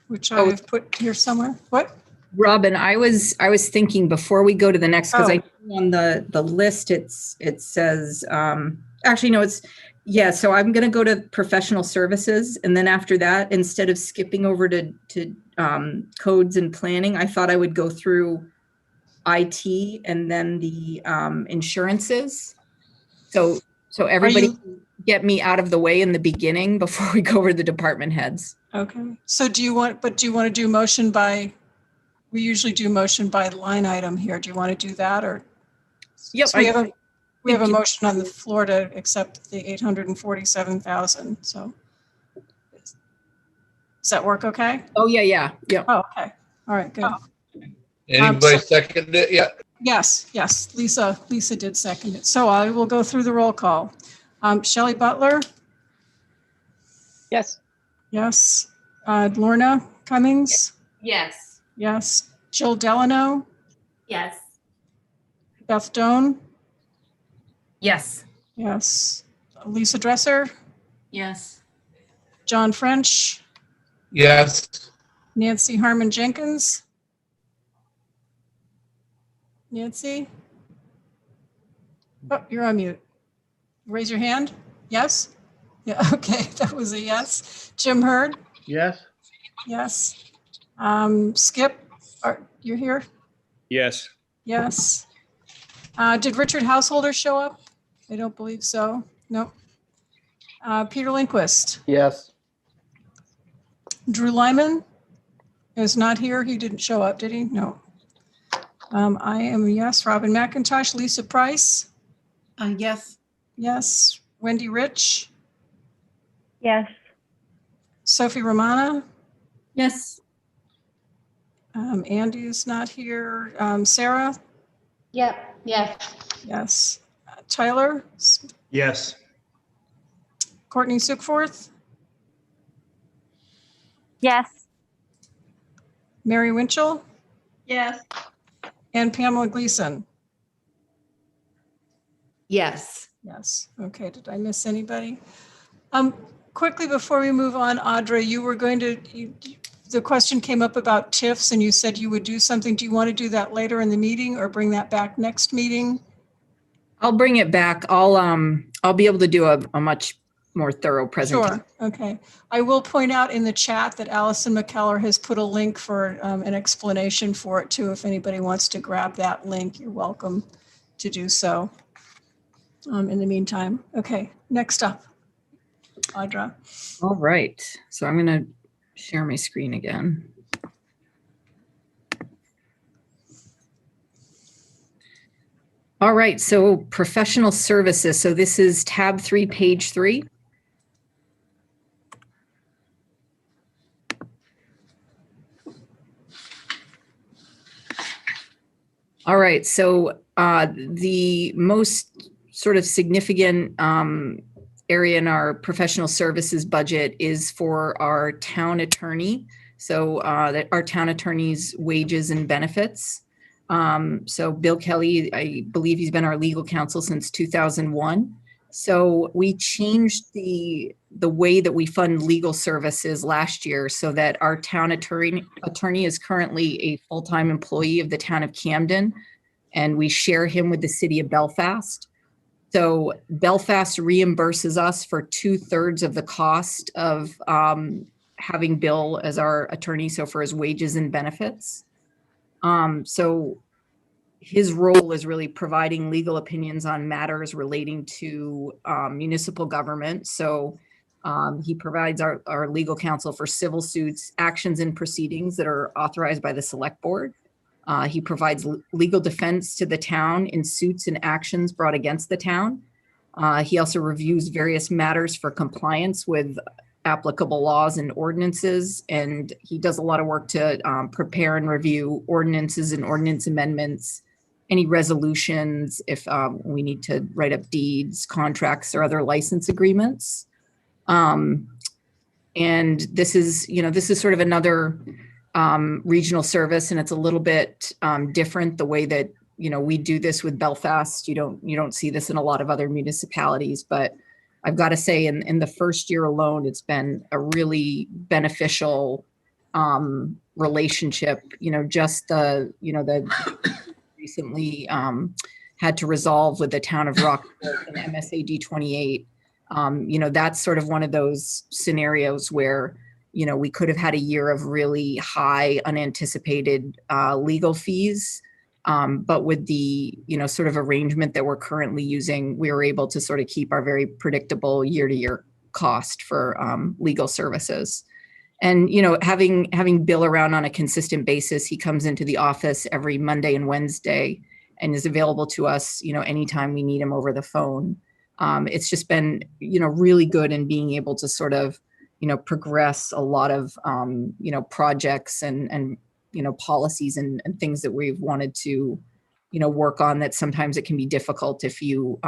which I've put here somewhere. What?
Robin, I was thinking before we go to the next, because I know on the list it says, actually no, so I'm going to go to professional services, and then after that, instead of skipping over to codes and planning, I thought I would go through IT and then the insurances. So everybody get me out of the way in the beginning before we go over the department heads.
Okay. So do you want to do motion by? We usually do motion by line item here. Do you want to do that, or?
Yep.
So we have a motion on the floor to accept the $847,000. So does that work okay?
Oh, yeah.
Oh, okay. All right, good.
Anybody second it yet?
Yes. Lisa did second it. So I will go through the roll call. Shelley Butler?
Yes.
Yes. Lorna Cummings?
Yes.
Yes. Jill Delano?
Yes.
Beth Doan?
Yes.
Yes. Lisa Dresser?
Yes.
John French?
Yes.
Nancy Harmon Jenkins? Nancy? Oh, you're on mute. Raise your hand. Yes? Yeah, okay, that was a yes. Jim Hurd?
Yes.
Yes. Skip, you're here?
Yes.
Yes. Did Richard Householder show up? I don't believe so. No. Peter Lindquist?
Yes.
Drew Lyman is not here. He didn't show up, did he? No. I am a yes. Robin McIntosh. Lisa Price?
Yes.
Yes. Wendy Rich?
Yes.
Sophie Romana?
Yes.
Andy is not here. Sarah?
Yep. Yes.
Yes. Tyler,
Yes.
Courtney Suckforth,
Yes.
Mary Winchell,
Yes.
and Pamela Gleason.
Yes.
Yes. Okay. Did I miss anybody? Quickly before we move on, Audra, you were going to, the question came up about TIFs and you said you would do something. Do you want to do that later in the meeting or bring that back next meeting?
I'll bring it back. I'll be able to do a much more thorough presentation.
Sure. Okay. I will point out in the chat that Allison McKellar has put a link for an explanation for it too. If anybody wants to grab that link, you're welcome to do so. In the meantime. Okay. Next up, Audra.
All right. So I'm going to share my screen again. All right. So professional services. So this is tab 3, page 3. All right, so the most sort of significant area in our professional services budget is for our town attorney. So our town attorney's wages and benefits. So Bill Kelly, I believe he's been our legal counsel since 2001. So we changed the way that we fund legal services last year so that our town attorney is currently a full-time employee of the town of Camden, and we share him with the city of Belfast. So Belfast reimburses us for 2/3 of the cost of having Bill as our attorney, so for his wages and benefits. So his role is really providing legal opinions on matters relating to municipal government. So he provides our legal counsel for civil suits, actions and proceedings that are authorized by the select board. He provides legal defense to the town in suits and actions brought against the town. He also reviews various matters for compliance with applicable laws and ordinances, and he does a lot of work to prepare and review ordinances and ordinance amendments, any resolutions, if we need to write up deeds, contracts, or other license agreements. And this is sort of another regional service, and it's a little bit different the way that we do this with Belfast. You don't see this in a lot of other municipalities, but I've got to say in the first year alone, it's been a really beneficial relationship. Just the recently had to resolve with the town of Rockport and MSAD 28. That's sort of one of those scenarios where we could have had a year of really high unanticipated legal fees. But with the, sort of arrangement that we're currently using, we were able to sort of keep our very predictable year-to-year cost for legal services. And, having Bill around on a consistent basis, he comes into the office every Monday and Wednesday and is available to us, anytime we need him over the phone. It's just been, really good in being able to sort of, progress a lot of, projects and policies and things that we've wanted to, work on, that sometimes it can be difficult if you,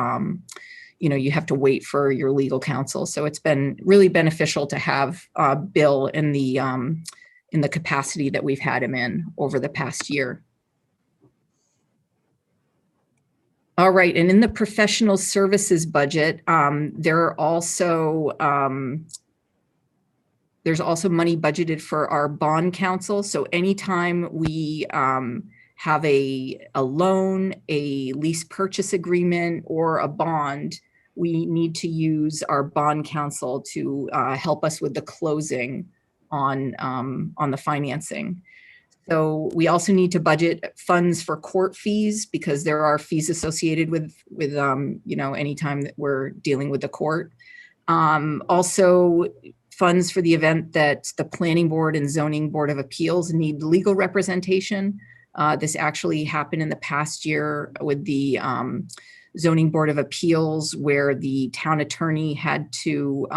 you have to wait for your legal counsel. So it's been really beneficial to have Bill in the capacity that we've had him in over the past year. All right, and in the professional services budget, there's also money budgeted for our bond counsel. So anytime we have a loan, a lease purchase agreement, or a bond, we need to use our bond counsel to help us with the closing on the financing. So we also need to budget funds for court fees, because there are fees associated with anytime that we're dealing with the court. Also, funds for the event that the Planning Board and Zoning Board of Appeals need legal representation. This actually happened in the past year with the Zoning Board of Appeals, where the town attorney had to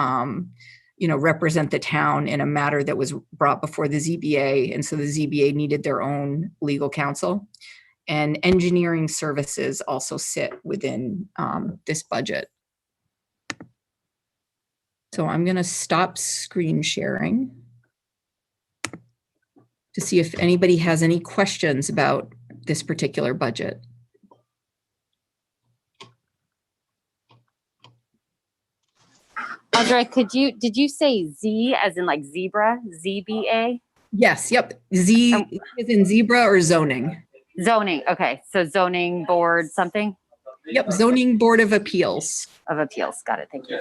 represent the town in a matter that was brought before the ZBA. And so the ZBA needed their own legal counsel. and engineering services also sit within this budget. So I'm going to stop screen sharing to see if anybody has any questions about this particular budget.
Audra, did you say Z as in like zebra, ZBA?
Yes, yep. Z is in zebra or zoning.
Zoning, okay. So zoning board something?
Yep, zoning board of appeals.
Of appeals, got it, thank you.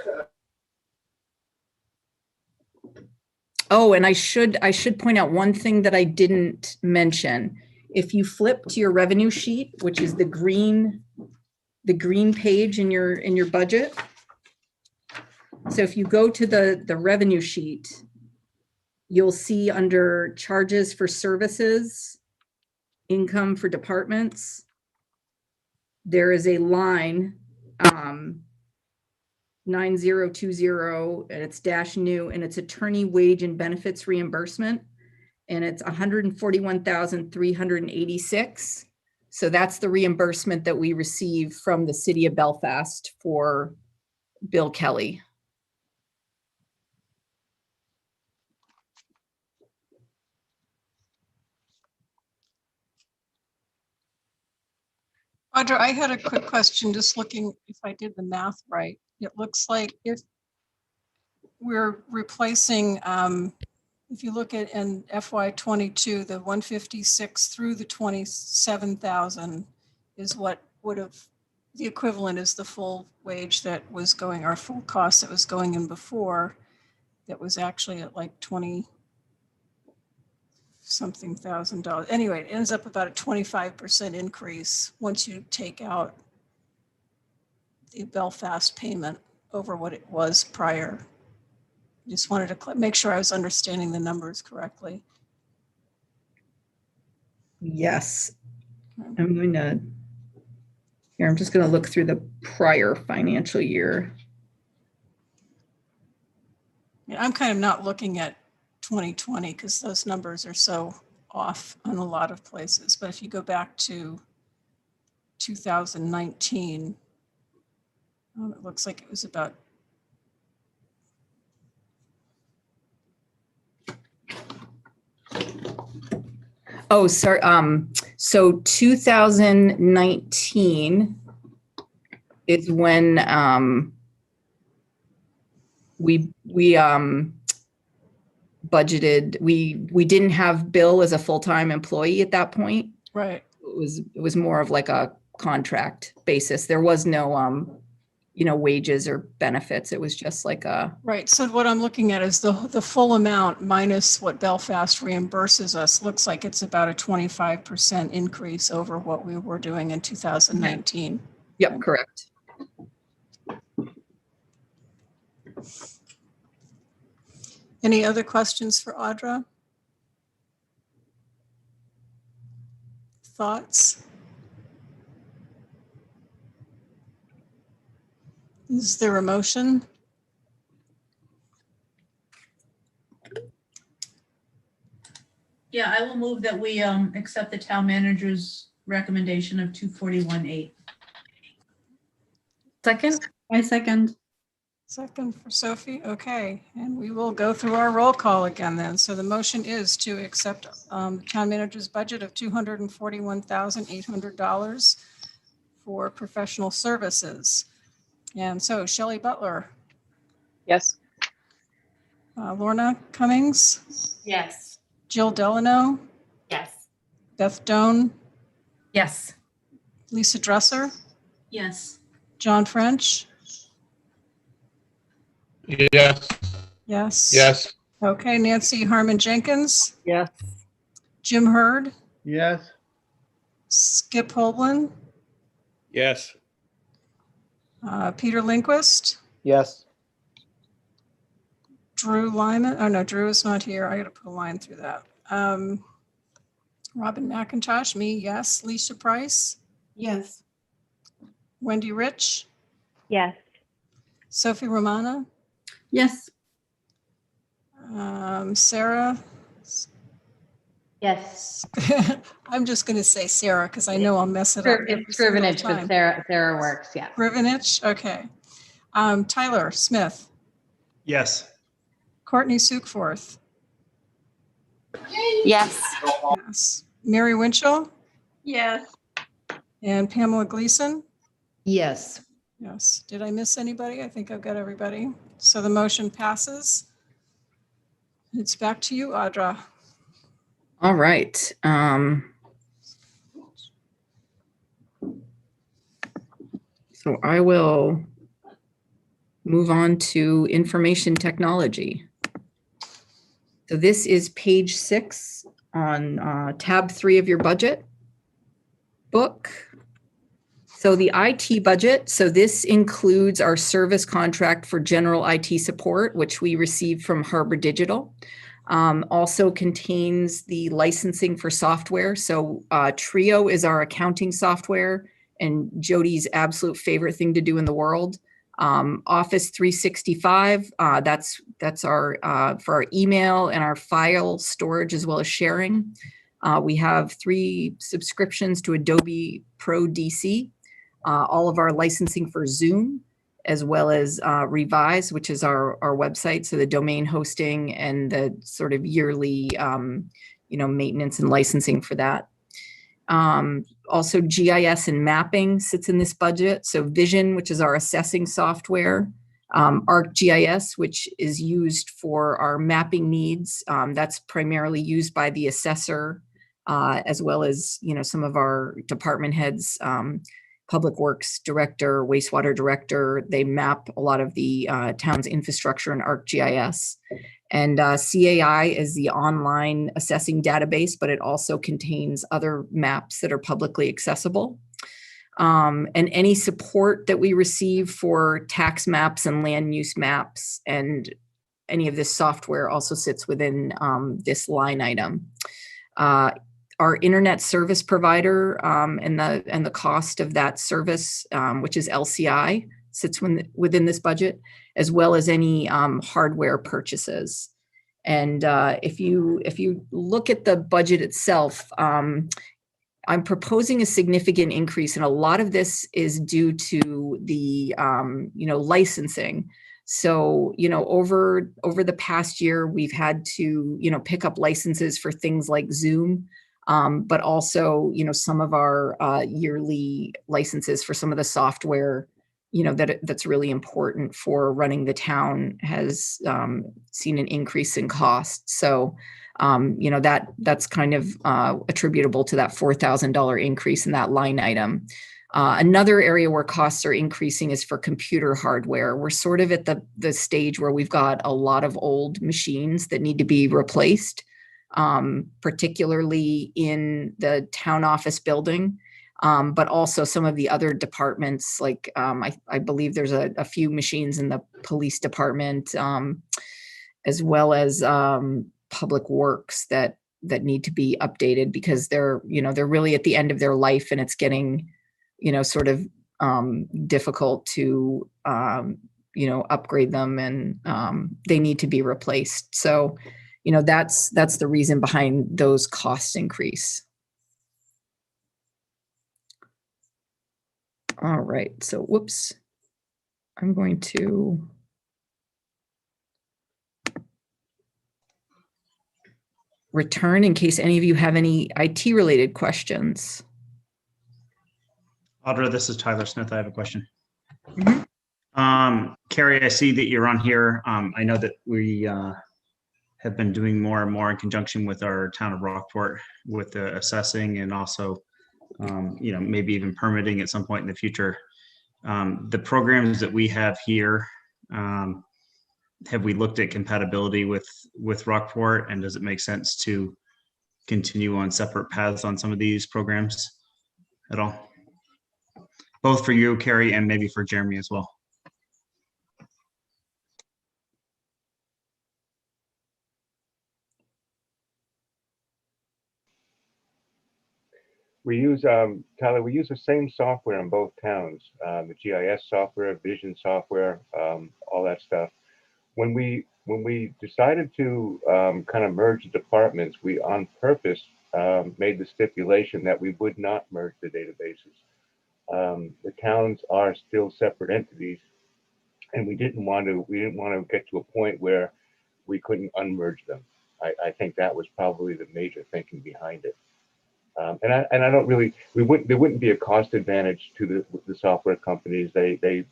Oh, and I should point out one thing that I didn't mention. If you flip to your revenue sheet, which is the green page in your budget. So if you go to the revenue sheet, you'll see under charges for services, income for departments, there is a line 9020, and it's dash new, and it's attorney wage and benefits reimbursement, and it's 141,386. So that's the reimbursement that we receive from the city of Belfast for Bill Kelly.
Audra, I had a quick question, just looking if I did the math right. It looks like if we're replacing, if you look at in FY22, the 156 through the 27,000 is what would have, the equivalent is the full wage that was going, our full cost that was going in before, that was actually at like 20 something $1,000. Anyway, it ends up about a 25% increase once you take out the Belfast payment over what it was prior. Just wanted to make sure I was understanding the numbers correctly.
Yes. I'm just going to look through the prior financial year.
Yeah, I'm kind of not looking at 2020 because those numbers are so off on a lot of places. But if you go back to 2019, it looks like it was about
Oh, sorry. So 2019 is when we budgeted. We didn't have Bill as a full-time employee at that point.
right.
It was more of like a contract basis. There was no wages or benefits. It was just like a
Right. So what I'm looking at is the full amount minus what Belfast reimburses us. Looks like it's about a 25% increase over what we were doing in 2019.
Yep, correct.
Any other questions for Audra? Thoughts? Is there a motion?
Yeah, I will move that we accept the town manager's recommendation of 241.8.
Second? I second.
Second for Sophie. Okay, and we will go through our roll call again then. So the motion is to accept town manager's budget of $241,800 for professional services. And so Shelley Butler.
Yes.
Lorna Cummings.
Yes.
Jill Delano.
Yes.
Beth Doan.
Yes.
Lisa Dresser.
Yes.
John French.
Yes.
Yes.
Yes.
Okay, Nancy Harmon Jenkins.
Yes.
Jim Hurd.
Yes.
Skip Holbland.
Yes.
Peter Lindquist.
Yes.
Drew Lyman. Oh no, Drew is not here. I got to put a line through that. Robin McIntosh, me, yes. Lisa Price.
Yes.
Wendy Rich.
Yes.
Sophie Romana.
Yes.
Sarah.
Yes.
I'm just going to say Sarah because I know I'll mess it up.
It's Scrivenage, but Sarah works, yeah.
Scrivenage, okay. Tyler Smith,
Yes.
Courtney Sukforth.
Yes.
Yes. Mary Winchell
Yes.
and Pamela Gleason.
Yes.
Yes. Did I miss anybody? I think I've got everybody. So the motion passes. It's back to you, Audra.
All right. So I will move on to information technology. So this is page 6 on tab 3 of your budget book. So the IT budget, so this includes our service contract for general IT support, which we received from Harbor Digital. Also contains the licensing for software. So Trio is our accounting software and Jodi's absolute favorite thing to do in the world. Office 365, that's our for our email and our file storage as well as sharing. We have 3 subscriptions to Adobe Pro DC, all of our licensing for Zoom, as well as Revise, which is our website. So the domain hosting and the sort of yearly, maintenance and licensing for that. Also GIS and mapping sits in this budget. So Vision, which is our assessing software, ArcGIS, which is used for our mapping needs. That's primarily used by the assessor, as well as, some of our department heads, Public Works Director, Wastewater Director. They map a lot of the town's infrastructure in ArcGIS. And CAI is the online assessing database, but it also contains other maps that are publicly accessible. And any support that we receive for tax maps and land use maps and any of this software also sits within this line item. Our internet service provider and the cost of that service, which is LCI, sits within this budget, as well as any hardware purchases. And if you look at the budget itself, I'm proposing a significant increase, and a lot of this is due to the licensing. So over the past year, we've had to pick up licenses for things like Zoom. But also, some of our yearly licenses for some of the software, that's really important for running the town has seen an increase in cost. So, that's kind of attributable to that $4,000 increase in that line item. Another area where costs are increasing is for computer hardware. We're sort of at the stage where we've got a lot of old machines that need to be replaced. Particularly in the town office building, but also some of the other departments, like I believe there's a few machines in the police department, as well as Public Works that need to be updated because they're really at the end of their life and it's getting, sort of difficult to, upgrade them and they need to be replaced. So, that's the reason behind those cost increase. All right, so whoops. I'm going to return in case any of you have any IT related questions.
Audra, this is Tyler Smith. I have a question. Carrie, I see that you're on here. I know that we have been doing more and more in conjunction with our town of Rockport with the assessing and also, maybe even permitting at some point in the future. The programs that we have here, have we looked at compatibility with Rockport, and does it make sense to continue on separate paths on some of these programs at all? Both for you, Carrie, and maybe for Jeremy as well.
We use, Tyler, we use the same software in both towns, the GIS software, Vision software, all that stuff. When we when we decided to kind of merge the departments, we on purpose made the stipulation that we would not merge the databases. The towns are still separate entities, and we didn't want to get to a point where we couldn't unmerge them. I think that was probably the major thinking behind it. And I don't really, there wouldn't be a cost advantage to the software companies. They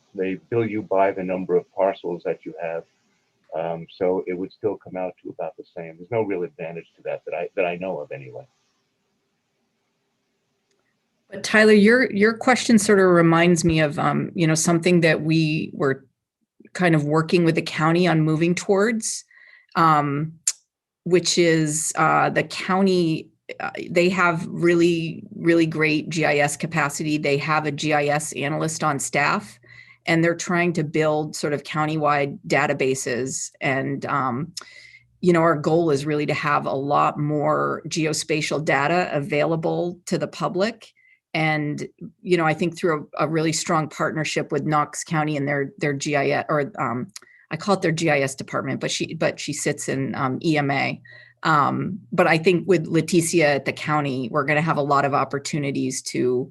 bill you by the number of parcels that you have. So it would still come out to about the same. There's no real advantage to that I know of anyway.
But Tyler, your question sort of reminds me of something that we were kind of working with the county on moving towards, which is the county. They have really, really great GIS capacity. They have a GIS analyst on staff, and they're trying to build sort of countywide databases. And, our goal is really to have a lot more geospatial data available to the public. And, I think through a really strong partnership with Knox County and their GIS, or I call it their GIS department, but she sits in EMA. But I think with Leticia at the county, we're going to have a lot of opportunities to,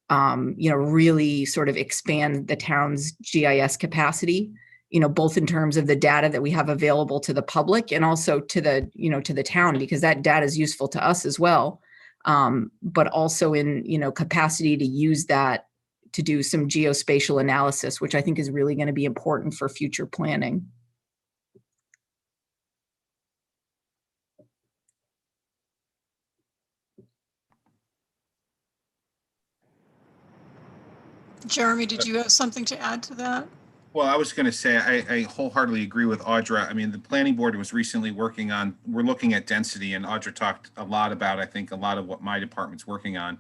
really sort of expand the town's GIS capacity, both in terms of the data that we have available to the public and also to the town, because that data is useful to us as well. But also in, capacity to use that to do some geospatial analysis, which I think is really going to be important for future planning.
Jeremy, did you have something to add to that?
Well, I was going to say, I wholeheartedly agree with Audra. I mean, the planning board was recently we're looking at density, and Audra talked a lot about, I think, a lot of what my department's working on,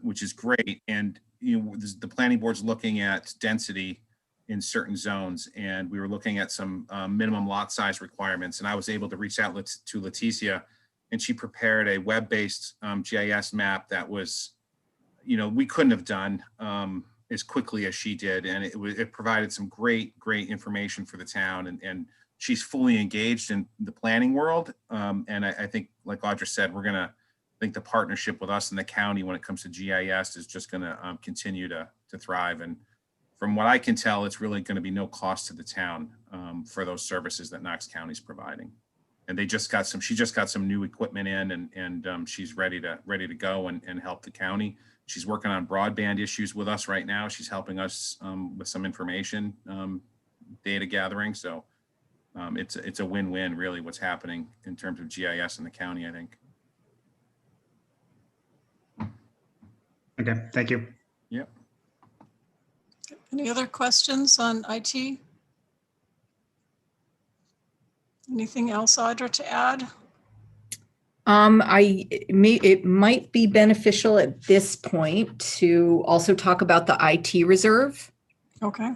which is great. And, the planning board's looking at density in certain zones, and we were looking at some minimum lot size requirements. And I was able to reach out to Leticia, and she prepared a web-based GIS map that was, we couldn't have done as quickly as she did. And it provided some great information for the town. And she's fully engaged in the planning world. And I think, like Audra said, I think the partnership with us and the county when it comes to GIS is just going to continue to thrive. And from what I can tell, it's really going to be no cost to the town for those services that Knox County is providing. And she just got some new equipment in, and she's ready to go and help the county. She's working on broadband issues with us right now. She's helping us with some information, data gathering. So it's a win-win, really, what's happening in terms of GIS in the county, I think.
Okay, thank you.
Yep.
Any other questions on IT? Anything else, Audra, to add?
It might be beneficial at this point to also talk about the IT reserve.
Okay.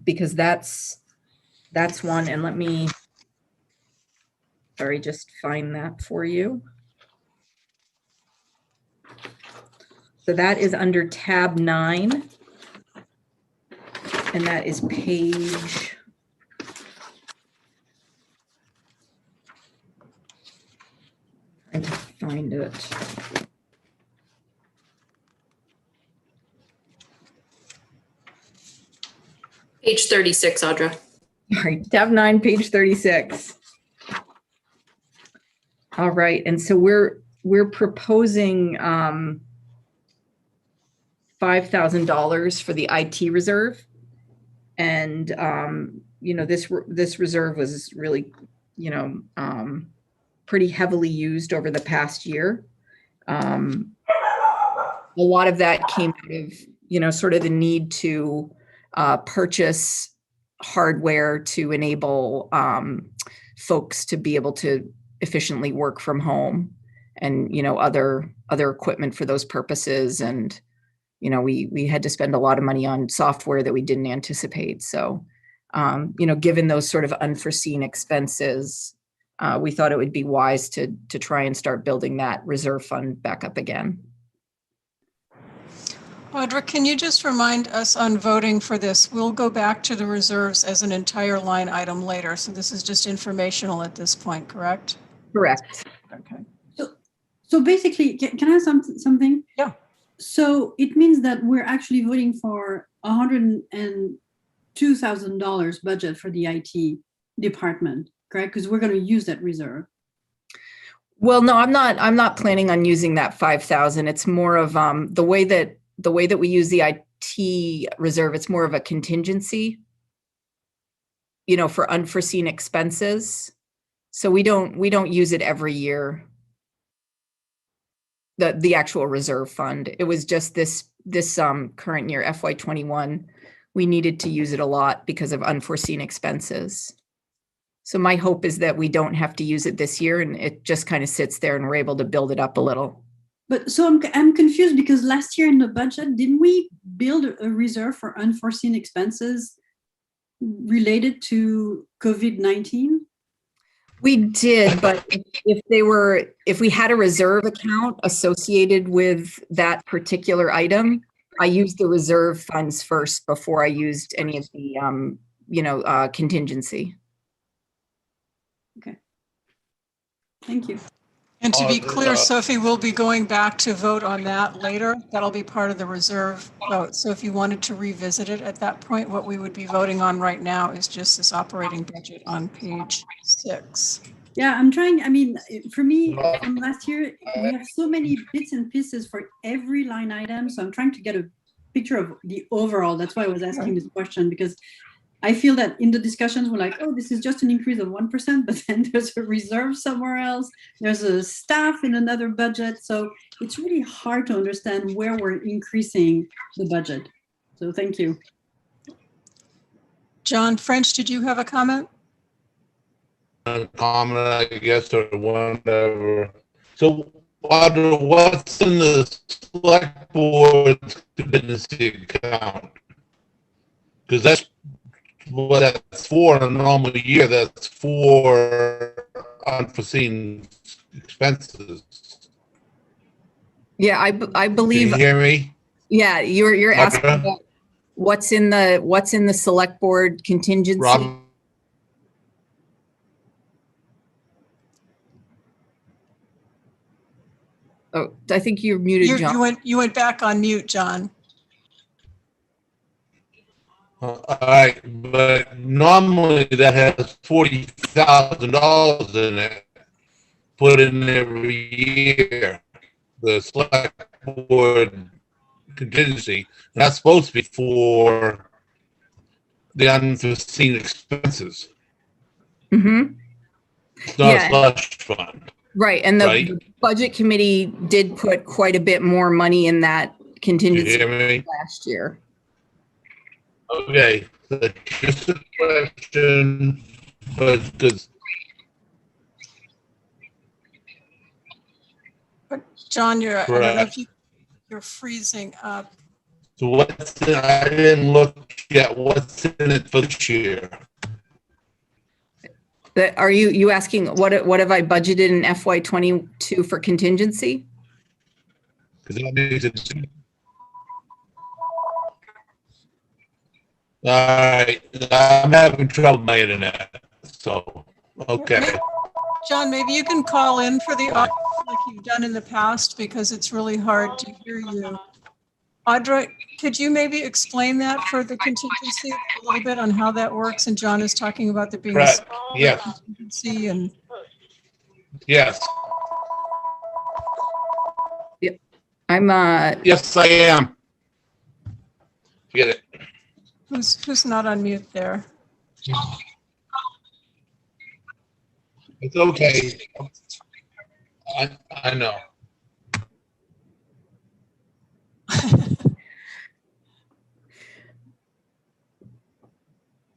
Because that's one, and let me, just find that for you. So that is under tab 9, and that is page, trying to find it.
Page 36, Audra.
All right, tab 9, page 36. All right, and so we're proposing $5,000 for the IT reserve, and this reserve was really pretty heavily used over the past year. A lot of that came out of sort of the need to purchase hardware to enable folks to be able to efficiently work from home, and other equipment for those purposes. And we had to spend a lot of money on software that we didn't anticipate. So given those sort of unforeseen expenses, we thought it would be wise to try and start building that reserve fund back up again.
Audra, can you just remind us on voting for this? We'll go back to the reserves as an entire line item later. So this is just informational at this point, correct?
Correct.
Okay.
So basically, can I ask something?
Yeah.
So it means that we're actually voting for $102,000 budget for the IT department, correct? Because we're going to use that reserve.
Well, no, I'm not planning on using that 5,000. It's more of the way that we use the IT reserve, it's more of a contingency, for unforeseen expenses. So we don't use it every year. The actual reserve fund. It was just this current year, FY21, we needed to use it a lot because of unforeseen expenses. So my hope is that we don't have to use it this year and it just kind of sits there and we're able to build it up a little.
But so I'm confused because last year in the budget, didn't we build a reserve for unforeseen expenses related to COVID-19?
We did, but if we had a reserve account associated with that particular item, I used the reserve funds first before I used any of the, contingency.
Okay. Thank you.
And to be clear, Sophie, we'll be going back to vote on that later. That'll be part of the reserve vote. So if you wanted to revisit it at that point, what we would be voting on right now is just this operating budget on page 6.
Yeah, I'm trying. I mean, for me, from last year, we have so many bits and pieces for every line item. So I'm trying to get a picture of the overall. That's why I was asking this question, because I feel that in the discussions, we're like, oh, this is just an increase of 1%, but then there's a reserve somewhere else. There's a staff in another budget. So it's really hard to understand where we're increasing the budget. So thank you.
John French, did you have a comment?
Comment, I guess, or whatever. So, Audra, what's in the select board contingency account? Because that's what that's for in a normal year. That's for unforeseen expenses.
Yeah, I believe.
Can you hear me?
Yeah, you're asking about what's in the select board contingency.
Rob?
Oh, I think you're muted, John.
You went back on mute, John.
All right, but normally that has $40,000 in it, put in every year. The select board contingency, and that's supposed to be for the unforeseen expenses.
Mm-hmm.
It's not a slush fund.
Right, and the budget committee did put quite a bit more money in that contingency last year.
Okay, so just a question, but
John, I don't know if you're freezing up.
So what's in, I didn't look yet. What's in it for this year?
Are you asking what have I budgeted in FY22 for contingency?
Because that makes it. All right, I'm having trouble with my internet, so okay.
John, maybe you can call in for the audio like you've done in the past, because it's really hard to hear you. Audra, could you maybe explain that for the contingency a little bit on how that works? And John is talking about there being a contingency and.
Yes.
Yep. I'm
Yes, I am. Get it.
Who's not on mute there?
It's okay. I know.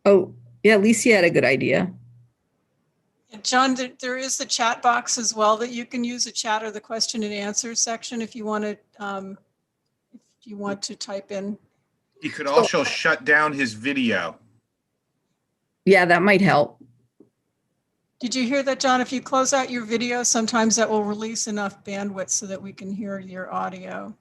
Oh, yeah, Lisa had a good idea.
John, there is the chat box as well that you can use, a chat or the question and answer section if you want to type in.
He could also shut down his video.
Yeah, that might help.
Did you hear that, John? If you close out your video, sometimes that will release enough bandwidth so that we can hear your audio.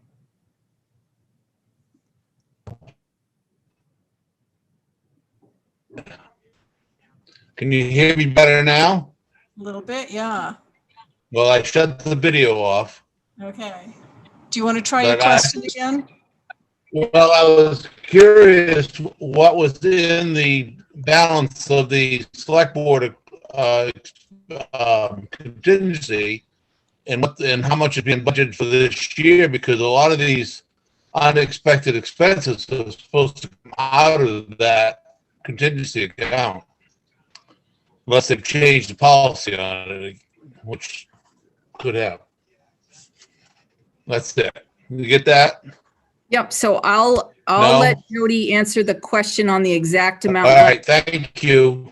Can you hear me better now?
A little bit, yeah.
Well, I shut the video off.
Okay. Do you want to try your
But
question again?
Well, I was curious what was in the balance of the select board contingency and how much has been budgeted for this year, because a lot of these unexpected expenses are supposed to come out of that contingency account. Unless they've changed the policy on it, which could have. That's it. You get that?
Yep, so I'll
No?
let Jodi answer the question on the exact
All
amount.
right, thank you.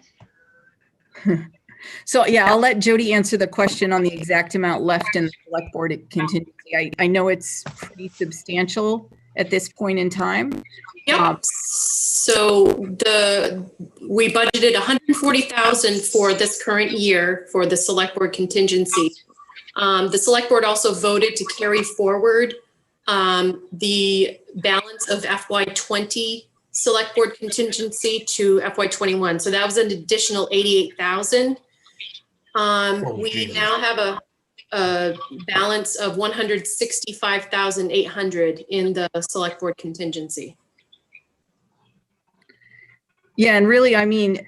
So yeah, I'll let Jodi answer the question on the exact amount left in the select board contingency. I know it's pretty substantial at this point in time.
Yep. So we budgeted 140,000 for this current year for the select board contingency. The select board also voted to carry forward the balance of FY20 select board contingency to FY21. So that was an additional 88,000. We now have a balance of 165,800 in the select board contingency.
Yeah, and really, I mean,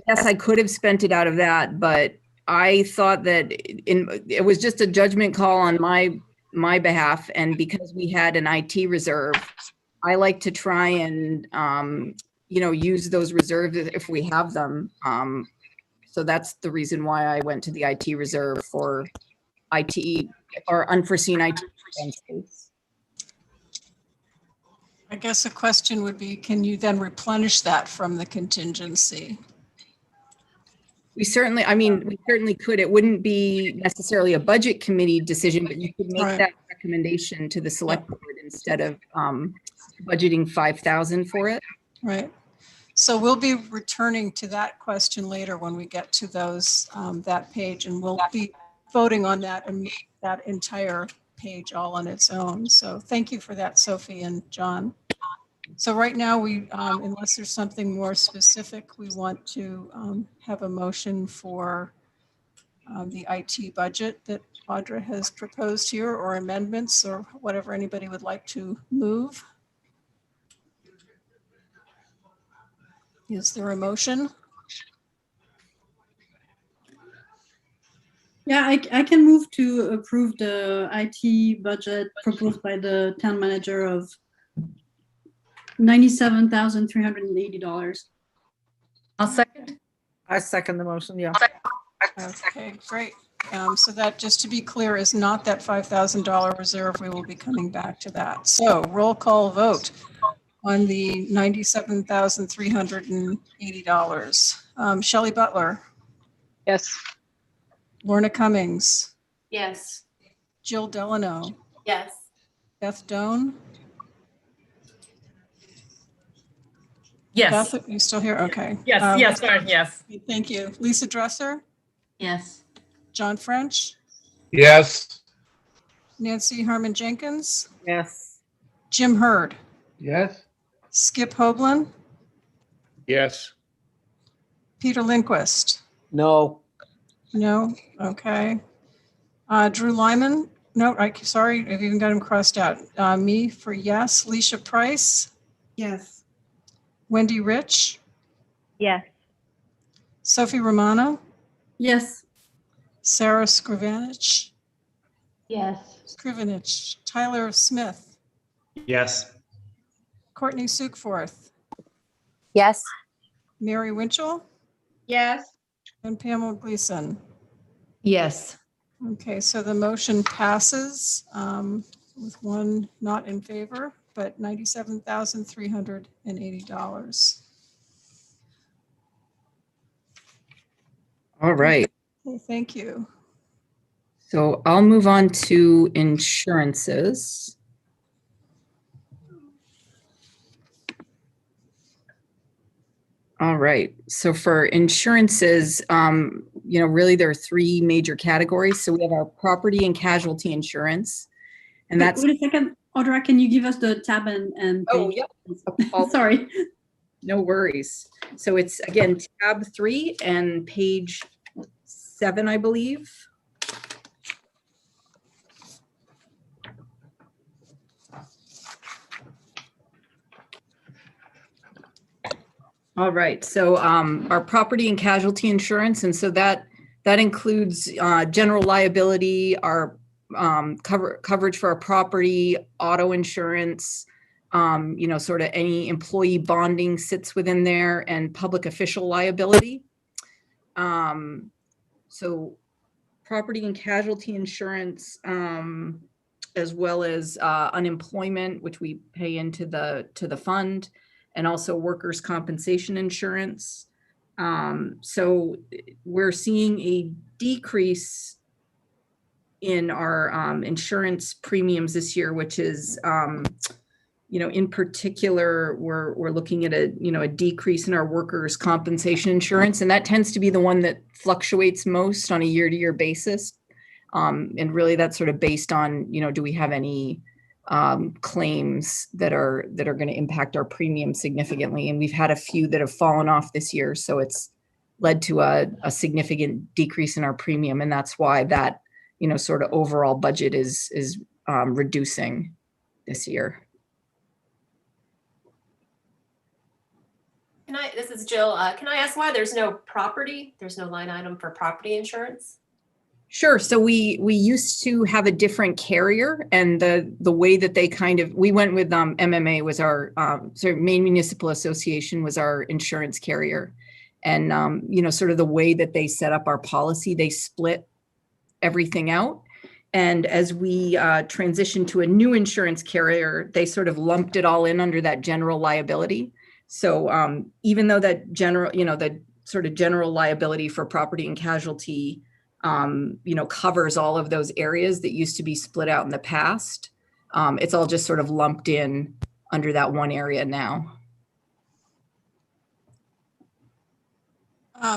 yes, I could have spent it out of that, but I thought that it was just a judgment call on my behalf, and because we had an IT reserve, I like to try and use those reserves if we have them. So that's the reason why I went to the IT reserve for IT or unforeseen IT expenses.
I guess a question would be, can you then replenish that from the contingency?
We certainly could. It wouldn't be necessarily a budget committee decision, but you could make
Right.
that recommendation to the select board instead of budgeting 5,000 for it.
Right. So we'll be returning to that question later when we get to those, that page, and we'll be voting on that and that entire page all on its own. So thank you for that, Sophie and John. So right now we, unless there's something more specific, we want to have a motion for the IT budget that Audra has proposed here, or amendments, or whatever anybody would like to move. Is there a motion?
Yeah, I can move to approve the IT budget proposed by the town manager of $97,380.
I'll second. I second the motion, yeah.
Okay, great. So that, just to be clear, is not that $5,000 reserve. We will be coming back to that. So roll call vote on the $97,380. Shelley Butler.
Yes.
Lorna Cummings.
Yes.
Jill Delano.
Yes.
Beth Doan.
Yes.
Beth, you still here? Okay.
Yes, yes, sorry, yes.
Thank you. Lisa Dresser.
Yes.
John French.
Yes.
Nancy Harmon Jenkins.
Yes.
Jim Hurd.
Yes.
Skip Hoagland.
Yes.
Peter Lindquist.
No.
No. Okay. Drew Lyman. No, sorry, I've even got him crossed out. Me for yes. Leisha Price.
Yes.
Wendy Rich.
Yes.
Sophie Romano.
Yes.
Sarah Skrivanich.
Yes.
Skrivanich. Tyler Smith.
Yes.
Courtney Sukforth.
Yes.
Mary Winchell.
Yes.
And Pamela Gleason.
Yes.
Okay, so the motion passes with one not in favor, but $97,380.
All right.
Okay, thank you.
So I'll move on to insurances. All right. So for insurances, really there are three major categories. So we have our property and casualty insurance, and that's
Wait a second. Audra, can you give us the tab and
Oh,
page?
yep.
Sorry.
No worries. So it's again, tab 3 and page 7, I believe. All right, so our property and casualty insurance, and so that includes general liability, our coverage for our property, auto insurance, sort of any employee bonding sits within there, and public official liability. So property and casualty insurance, as well as unemployment, which we pay into the fund, and also workers' compensation insurance. So we're seeing a decrease in our insurance premiums this year, which is, in particular, we're looking at a decrease in our workers' compensation insurance, and that tends to be the one that fluctuates most on a year-to-year basis. And really, that's sort of based on, do we have any claims that are going to impact our premium significantly? And we've had a few that have fallen off this year, so it's led to a significant decrease in our premium, and that's why that sort of overall budget is reducing this year.
This is Jill. Can I ask why there's no line item for property insurance?
Sure. So we used to have a different carrier, and the way that they we went with MMA was our Maine Municipal Association was our insurance carrier, and sort of the way that they set up our policy, they split everything out. And as we transitioned to a new insurance carrier, they sort of lumped it all in under that general liability. So even though that the sort of general liability for property and casualty covers all of those areas that used to be split out in the past, it's all just sort of lumped in under that one area now.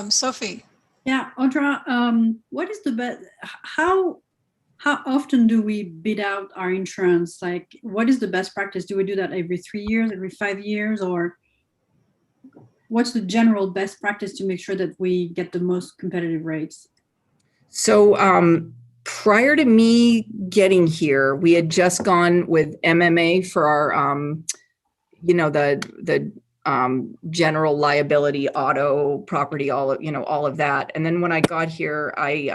Sophie.
Yeah, Audra, what is the best, how often do we bid out our insurance? Like, what is the best practice? Do we do that every 3 years, every 5 years, or what's the general best practice to make sure that we get the most competitive rates?
So prior to me getting here, we had just gone with MMA for our, the general liability, auto, property, all of that. And then when I got here, I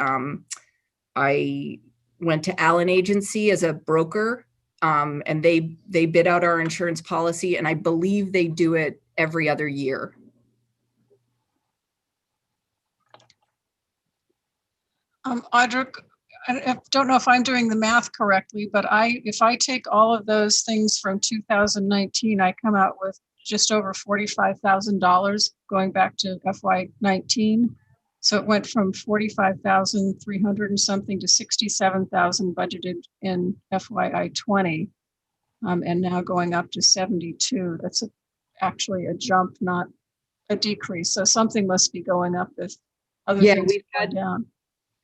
went to Allen Agency as a broker, and they bid out our insurance policy, and I believe they do it every other year.
Audra, I don't know if I'm doing the math correctly, but if I take all of those things from 2019, I come out with just over $45,000 going back to FY19. So it went from 45,300 and something to 67,000 budgeted in FY20, and now going up to 72. That's actually a jump, not a decrease. So something must be going up if other things
we've
go
had
down.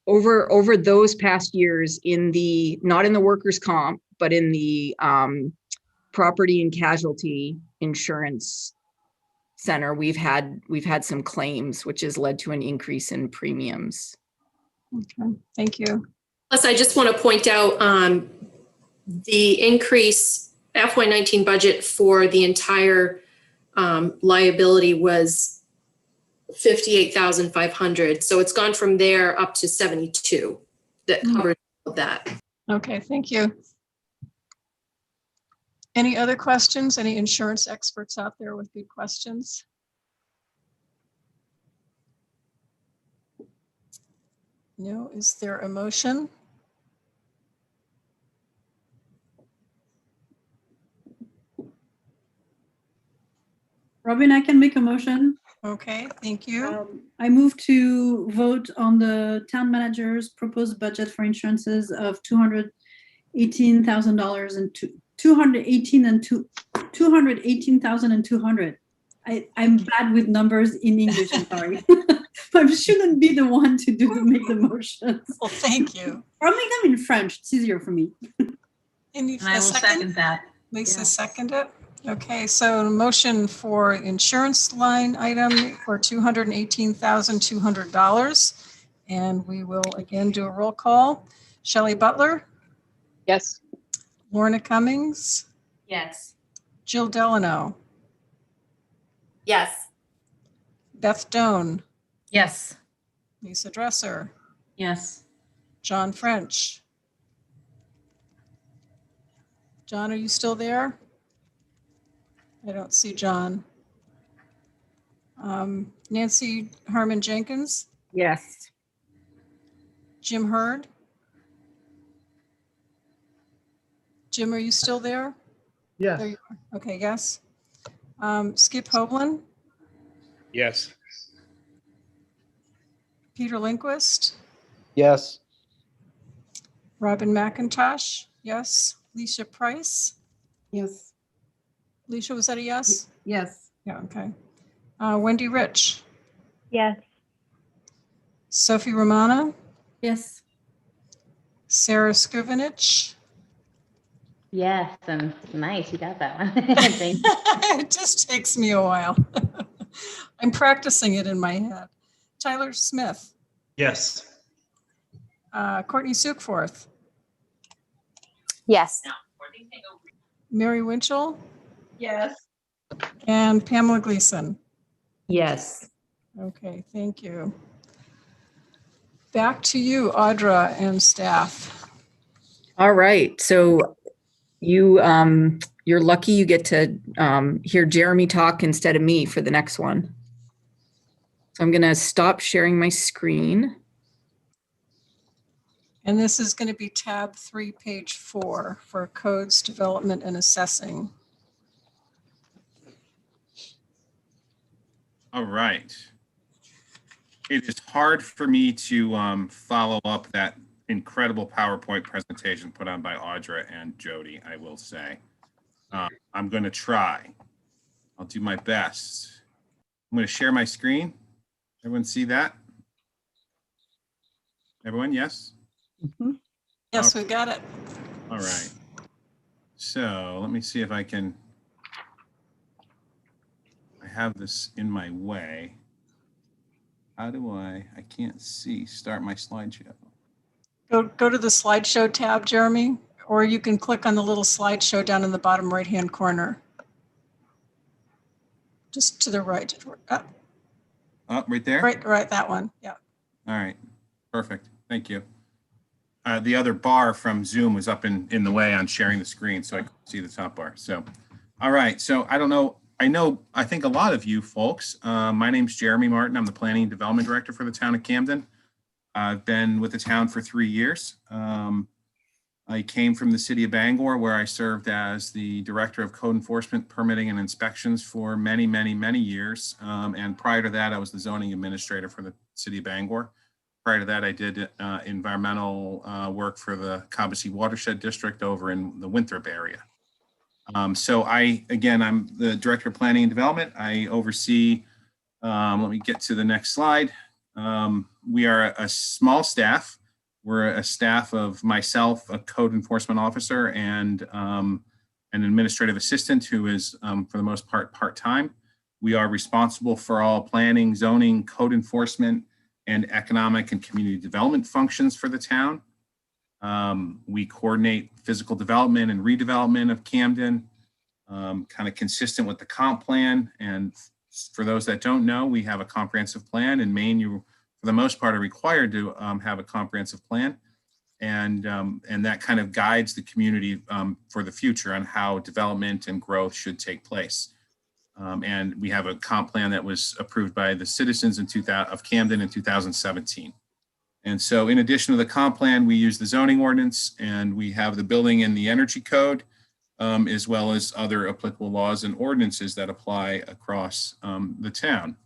Over those past years, not in the workers' comp, but in the property and casualty insurance center, we've had some claims, which has led to an increase in premiums.
Okay, thank you.
Plus, I just want to point out the increase FY19 budget for the entire liability was 58,500. So it's gone from there up to 72 that covers all of that.
Okay, thank you. Any other questions? Any insurance experts out there with good questions? No, is there a motion?
Robin, I can make a motion.
Okay, thank you.
I move to vote on the town manager's proposed budget for insurances of $218,000 and $218,200. I'm bad with numbers in English, I'm sorry. I shouldn't be the one to make the motions.
Well, thank you.
I'll make them in French. It's easier for me.
Any
And I will second that.
Lisa
Yeah.
seconded. Okay, so motion for insurance line item for $218,200. And we will again do a roll call. Shelley Butler,
Yes.
Lorna Cummings,
Yes.
Jill Delano,
Yes.
Beth Doan,
Yes.
Lisa Dresser,
Yes.
John French. John, are you still there? I don't see John. Nancy Harmon Jenkins,
Yes.
Jim Hurd. Jim, are you still there?
Yes.
There you are. Okay, yes. Skip Hoagland,
Yes.
Peter Lindquist,
Yes.
Robin McIntosh, yes. Leisha Price.
Yes.
Leisha, was that a yes?
Yes.
Yeah, okay. Wendy Rich,
Yes.
Sophie Romana,
Yes.
Sarah Skrivenich.
Yes, and nice, you got that one. Thank you.
It just takes me a while. I'm practicing it in my head. Tyler Smith,
Yes.
Courtney Sukeforth,
Yes.
Mary Winchell,
Yes.
and Pamela Gleason.
Yes.
Okay, thank you. Back to you, Audra and staff.
All right, so you're lucky you get to hear Jeremy talk instead of me for the next one. So I'm gonna stop sharing my screen.
And this is going to be tab 3, page 4 for codes development and assessing.
All right. It is hard for me to follow up that incredible PowerPoint presentation put on by Audra and Jodi, I will say. I'm going to try. I'll do my best. I'm going to share my screen. Everyone see that? Everyone, yes?
Yes, we got it.
All right. So let me see if I can. I have this in my way. How do I can't see, start my slideshow.
Go to the slideshow tab, Jeremy, or you can click on the little slideshow down in the bottom right-hand corner. Just to the right.
Oh, right there?
Right, that one. Yeah.
All right, perfect. Thank you. The other bar from Zoom was up in the way on sharing the screen, so I couldn't see the top bar. So, all right. So I don't know. I think a lot of you folks. My name's Jeremy Martin. I'm the Planning and Development Director for the town of Camden. I've been with the town for 3 years. I came from the city of Bangor, where I served as the Director of Code Enforcement, Permitting, and Inspections for many, many, many years. And prior to that, I was the zoning administrator for the city of Bangor. Prior to that, I did environmental work for the Cobbessy Watershed District over in the Winthrop area. So I'm the Director of Planning and Development. I oversee, let me get to the next slide. We are a small staff. We're a staff of myself, a code enforcement officer, and an administrative assistant who is, for the most part, part-time. We are responsible for all planning, zoning, code enforcement, and economic and community development functions for the town. We coordinate physical development and redevelopment of Camden, kind of consistent with the comp plan. And for those that don't know, we have a comprehensive plan. In Maine, you, for the most part, are required to have a comprehensive plan. And that kind of guides the community for the future on how development and growth should take place. And we have a comp plan that was approved by the citizens of Camden in 2017. And so in addition to the comp plan, we use the zoning ordinance, and we have the building and the energy code, as well as other applicable laws and ordinances that apply across the town.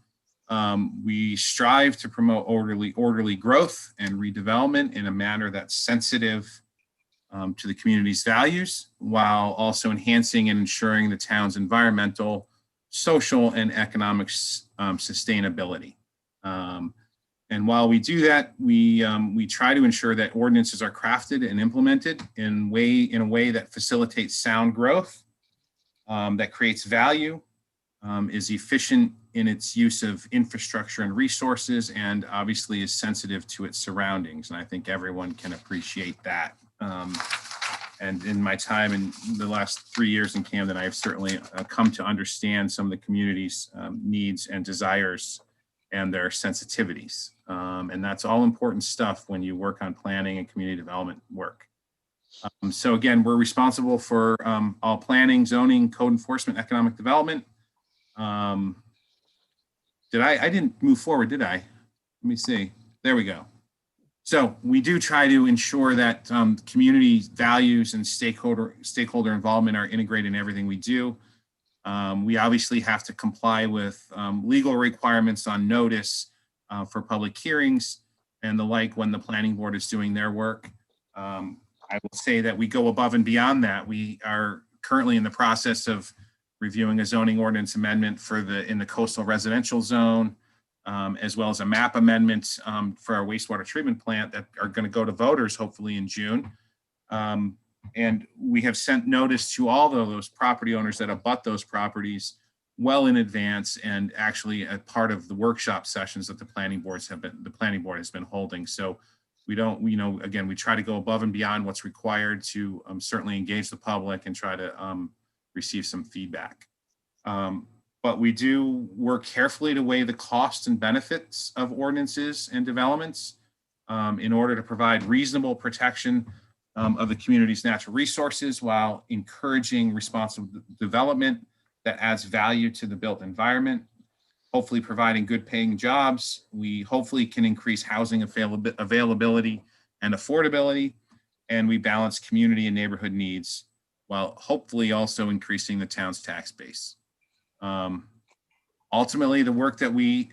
We strive to promote orderly growth and redevelopment in a manner that's sensitive to the community's values, while also enhancing and ensuring the town's environmental, social, and economic sustainability. And And while we do that, we try to ensure that ordinances are crafted and implemented in a way that facilitates sound growth, that creates value, is efficient in its use of infrastructure and resources, and obviously is sensitive to its surroundings. And I think everyone can appreciate that. And in my time in the last 3 years in Camden, I have certainly come to understand some of the community's needs and desires and their sensitivities. And that's all important stuff when you work on planning and community development work. So again, we're responsible for all planning, zoning, code enforcement, economic development. I didn't move forward, did I? Let me see. There we go. So we do try to ensure that community values and stakeholder involvement are integrated in everything we do. We obviously have to comply with legal requirements on notice for public hearings and the like when the planning board is doing their work. I will say that we go above and beyond that. We are currently in the process of reviewing a zoning ordinance amendment in the coastal residential zone, as well as a map amendment for our wastewater treatment plant that are going to go to voters hopefully in June. And we have sent notice to all of those property owners that abut those properties well in advance, and actually a part of the workshop sessions that the planning board has been holding. So we don't, again, we try to go above and beyond what's required to certainly engage the public and try to receive some feedback. But we do work carefully to weigh the costs and benefits of ordinances and developments in order to provide reasonable protection of the community's natural resources while encouraging responsible development that adds value to the built environment, hopefully providing good paying jobs. We hopefully can increase housing availability and affordability, and we balance community and neighborhood needs while hopefully also increasing the town's tax base. Ultimately, the work that we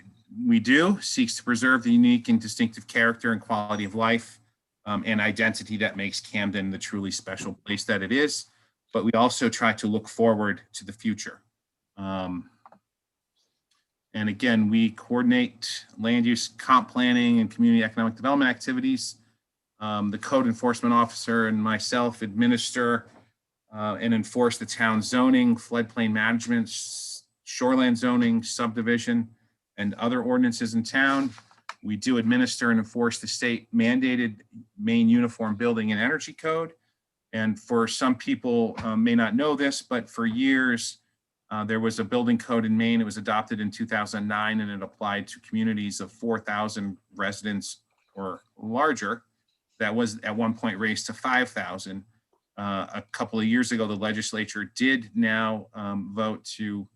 do seeks to preserve the unique and distinctive character and quality of life and identity that makes Camden the truly special place that it is. But we also try to look forward to the future. And again, we coordinate land use, comp planning, and community economic development activities. The code enforcement officer and myself administer and enforce the town zoning, floodplain management, shoreland zoning, subdivision, and other ordinances in town. We do administer and enforce the state mandated Maine Uniform Building and Energy Code. And for some people may not know this, but for years, there was a building code in Maine. It was adopted in 2009, and it applied to communities of 4,000 residents or larger. That was at one point raised to 5,000. A couple of years ago, the legislature did now vote to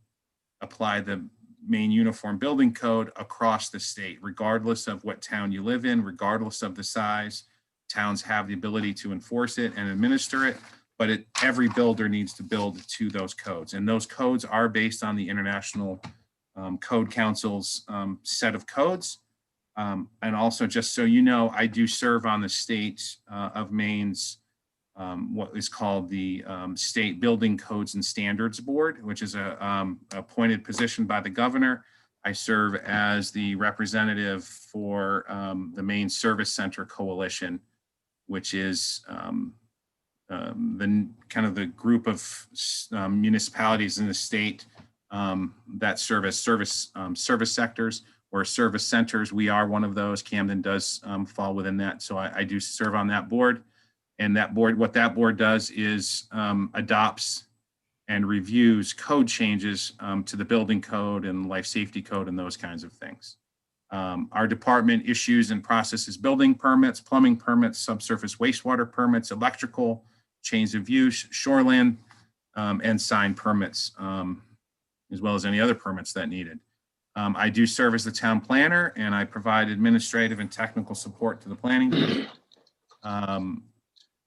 apply the Maine Uniform Building Code across the state, regardless of what town you live in, regardless of the size. Towns have the ability to enforce it and administer it, but every builder needs to build to those codes. And those codes are based on the International Code Council's set of codes. And also, just so you know, I do serve on the state of Maine's what is called the State Building Codes and Standards Board, which is a appointed position by the governor. I serve as the representative for the Maine Service Center Coalition, which is the kind of the group of municipalities in the state that serve as service sectors or service centers. We are one of those. Camden does fall within that. So I do serve on that board. And that board, what that board does is adopts and reviews code changes to the building code and life safety code and those kinds of things. Our department issues and processes building permits, plumbing permits, subsurface wastewater permits, electrical, change of use, shoreland, and sign permits, as well as any other permits that needed. I do serve as the town planner, and I provide administrative and technical support to the planning board.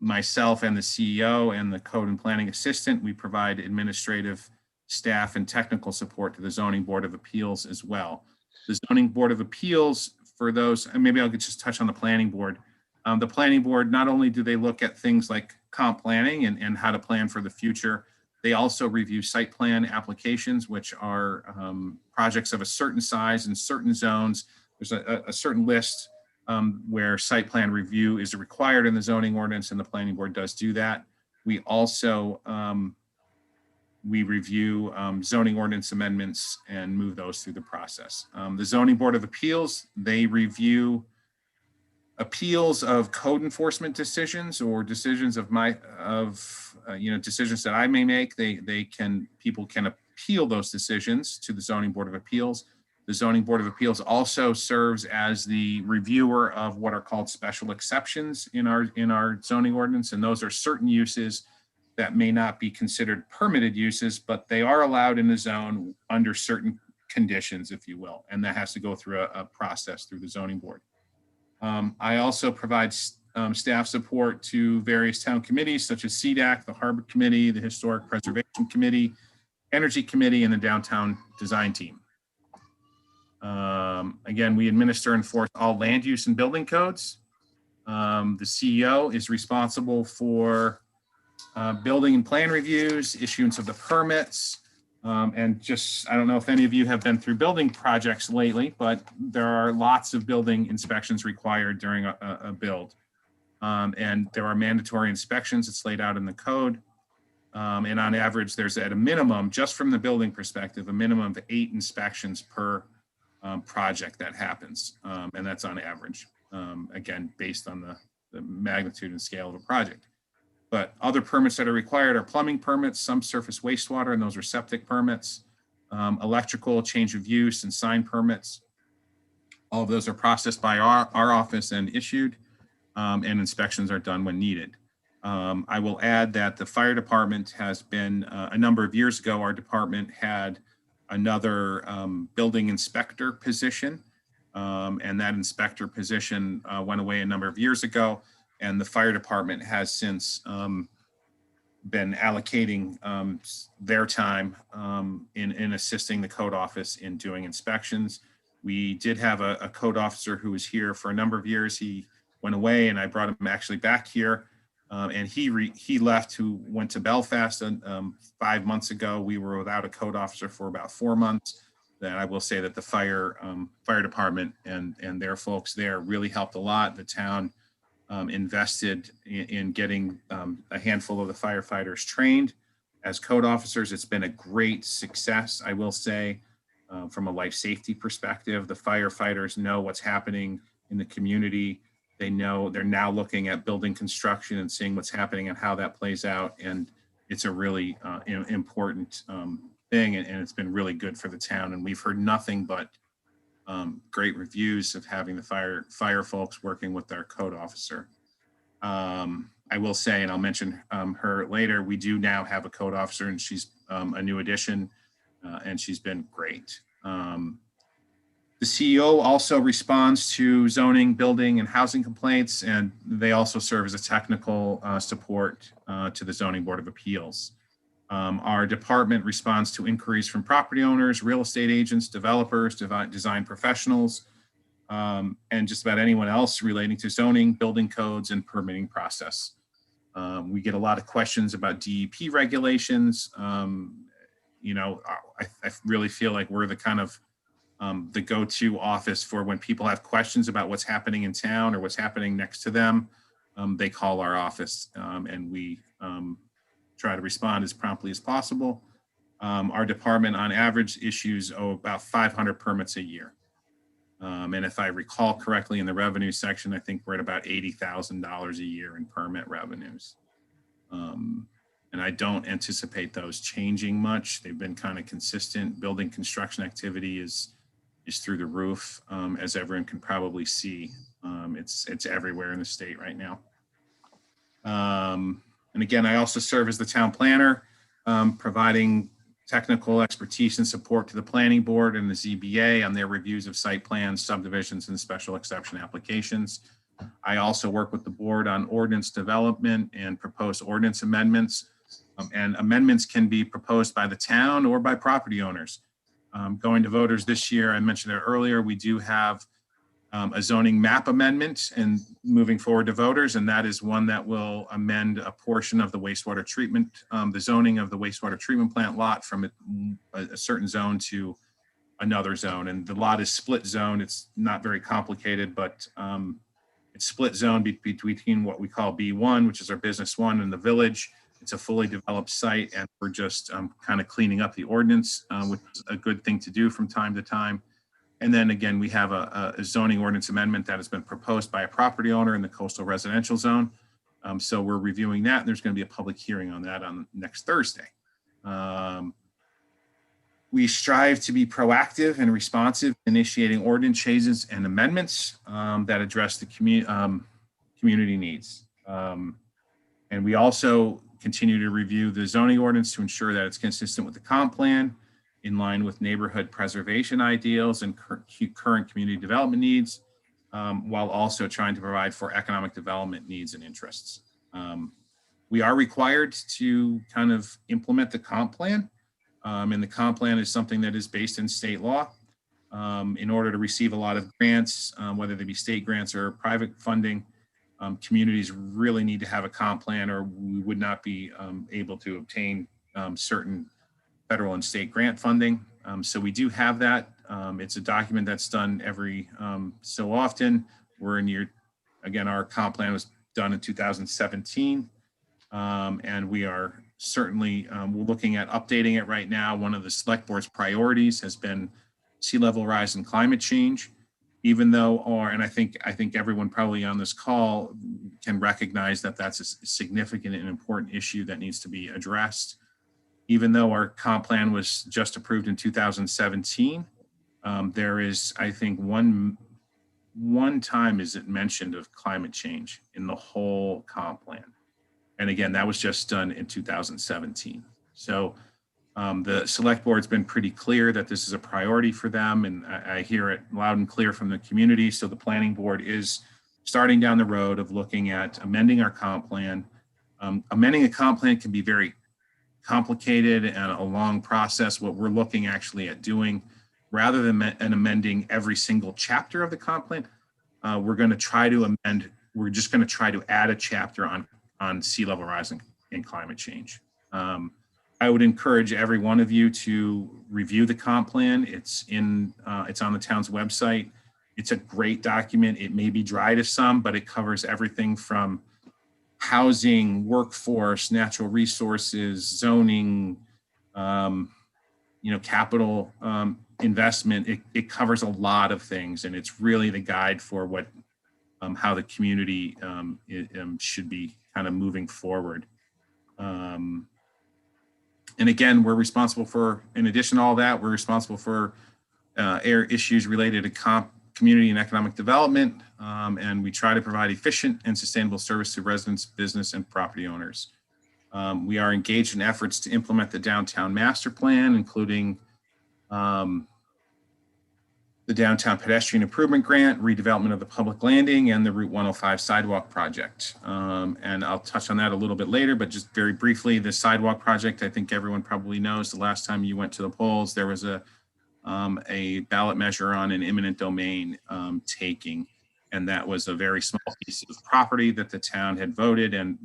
Myself and the CEO and the code and planning assistant, we provide administrative staff and technical support to the Zoning Board of Appeals as well. The Zoning Board of Appeals, for those, and maybe I'll just touch on the planning board. The planning board, not only do they look at things like comp planning and how to plan for the future, they also review site plan applications, which are projects of a certain size in certain zones there's a certain list where site plan review is required in the zoning ordinance, and the planning board does do that. We also we review zoning ordinance amendments and move those through the process. The Zoning Board of Appeals, they review appeals of code enforcement decisions or decisions of decisions that I may make. People can appeal those decisions to the Zoning Board of Appeals. The Zoning Board of Appeals also serves as the reviewer of what are called special exceptions in our zoning ordinance, and those are certain uses that may not be considered permitted uses, but they are allowed in the zone under certain conditions, if you will, and that has to go through a process through the zoning board. I also provide staff support to various town committees such as CDAC, the Harbor Committee, the Historic Preservation Committee, Energy Committee, and the Downtown Design Team. Again, we administer and enforce all land use and building codes. The CEO is responsible for building and plan reviews, issuance of the permits, and just, I don't know if any of you have been through building projects lately, but there are lots of building inspections required during a build. And there are mandatory inspections. It's laid out in the code. And on average, there's at a minimum, just from the building perspective, a minimum of 8 inspections per project that happens. And that's on average, again, based on the magnitude and scale of a project. But other permits that are required are plumbing permits, some surface wastewater, and those are septic permits, electrical, change of use, and sign permits. All of those are processed by our office and issued, and inspections are done when needed. I will add that the fire department has been, a number of years ago, our department had another building inspector position, and that inspector position went away a number of years ago. And the fire department has since been allocating their time in assisting the code office in doing inspections. We did have a code officer who was here for a number of years. He went away, and I brought him actually back here. And he left, who went to Belfast 5 months ago. We were without a code officer for about 4 months. That I will say that the fire department and their folks there really helped a lot. The town invested in getting a handful of the firefighters trained as code officers. It's been a great success, I will say, from a life safety perspective. The firefighters know what's happening in the community. They know they're now looking at building construction and seeing what's happening and how that plays out. And it's a really important thing, and it's been really good for the town. And we've heard nothing but great reviews of having the fire folks working with our code officer. I will say, and I'll mention her later, we do now have a code officer, and she's a new addition, and she's been great. The CEO also responds to zoning, building, and housing complaints, and they also serve as a technical support to the Zoning Board of Appeals. Our department responds to inquiries from property owners, real estate agents, developers, design professionals, and just about anyone else relating to zoning, building codes, and permitting process. We get a lot of questions about DEP regulations. You know, I really feel like we're the kind of the go-to office for when people have questions about what's happening in town or what's happening next to them. They call our office, and we try to respond as promptly as possible. Our department on average issues about 500 permits a year. And if I recall correctly in the revenue section, I think we're at about $80,000 a year in permit revenues. And I don't anticipate those changing much. They've been kind of consistent. Building construction activity is through the roof, as everyone can probably see. It's everywhere in the state right now. And again, I also serve as the town planner, providing technical expertise and support to the planning board and the ZBA on their reviews of site plans, subdivisions, and special exception applications. I also work with the board on ordinance development and propose ordinance amendments. And amendments can be proposed by the town or by property owners. Going to voters this year, I mentioned it earlier, we do have a zoning map amendment and moving forward to voters, and that is one that will amend a portion of the wastewater treatment, the zoning of the wastewater treatment plant lot from a certain zone to another zone. And the lot is split zone. It's not very complicated, but it's split zone between what we call B1, which is our business one, and the village. It's a fully developed site, and we're just kind of cleaning up the ordinance, which is a good thing to do from time to time. And then again, we have a zoning ordinance amendment that has been proposed by a property owner in the coastal residential zone. So we're reviewing that, and there's going to be a public hearing on that on next Thursday. We strive to be proactive and responsive, initiating ordinance changes and amendments that address the community needs. And we also continue to review the zoning ordinance to ensure that it's consistent with the comp plan, in line with neighborhood preservation ideals and current community development needs, while also trying to provide for economic development needs and interests. We are required to kind of implement the comp plan. And the comp plan is something that is based in state law. In order to receive a lot of grants, whether they be state grants or private funding, communities really need to have a comp plan, or we would not be able to obtain certain federal and state grant funding. So we do have that. It's a document that's done every so often. We're in year, again, our comp plan was done in 2017. And we are certainly we're looking at updating it right now. One of the select board's priorities has been sea level rise and climate change, even though, and I think everyone probably on this call can recognize that that's a significant and important issue that needs to be addressed. Even though our comp plan was just approved in 2017, there is, I think, one time is it mentioned of climate change in the whole comp plan. And again, that was just done in 2017. So the select board's been pretty clear that this is a priority for them, and I hear it loud and clear from the community. So the planning board is starting down the road of looking at amending our comp plan. Amending a comp plan can be very complicated and a long process. What we're looking actually at doing, rather than amending every single chapter of the comp plan, we're going to try to amend. We're just going to try to add a chapter on sea level rise and climate change. I would encourage every one of you to review the comp plan. It's on the town's website. It's a great document. It may be dry to some, but it covers everything from housing, workforce, natural resources, zoning, capital investment. It covers a lot of things, and it's really the guide for what how the community should be kind of moving forward. And again, we're responsible for, in addition to all that, we're responsible for issues related to community and economic development, and we try to provide efficient and sustainable service to residents, business, and property owners. We are engaged in efforts to implement the downtown master plan, including the downtown pedestrian improvement grant, redevelopment of the public landing, and the Route 105 sidewalk project. And I'll touch on that a little bit later, but just very briefly, the sidewalk project, I think everyone probably knows, the last time you went to the polls, there was a ballot measure on an eminent domain taking, and that was a very small piece of property that the town had voted and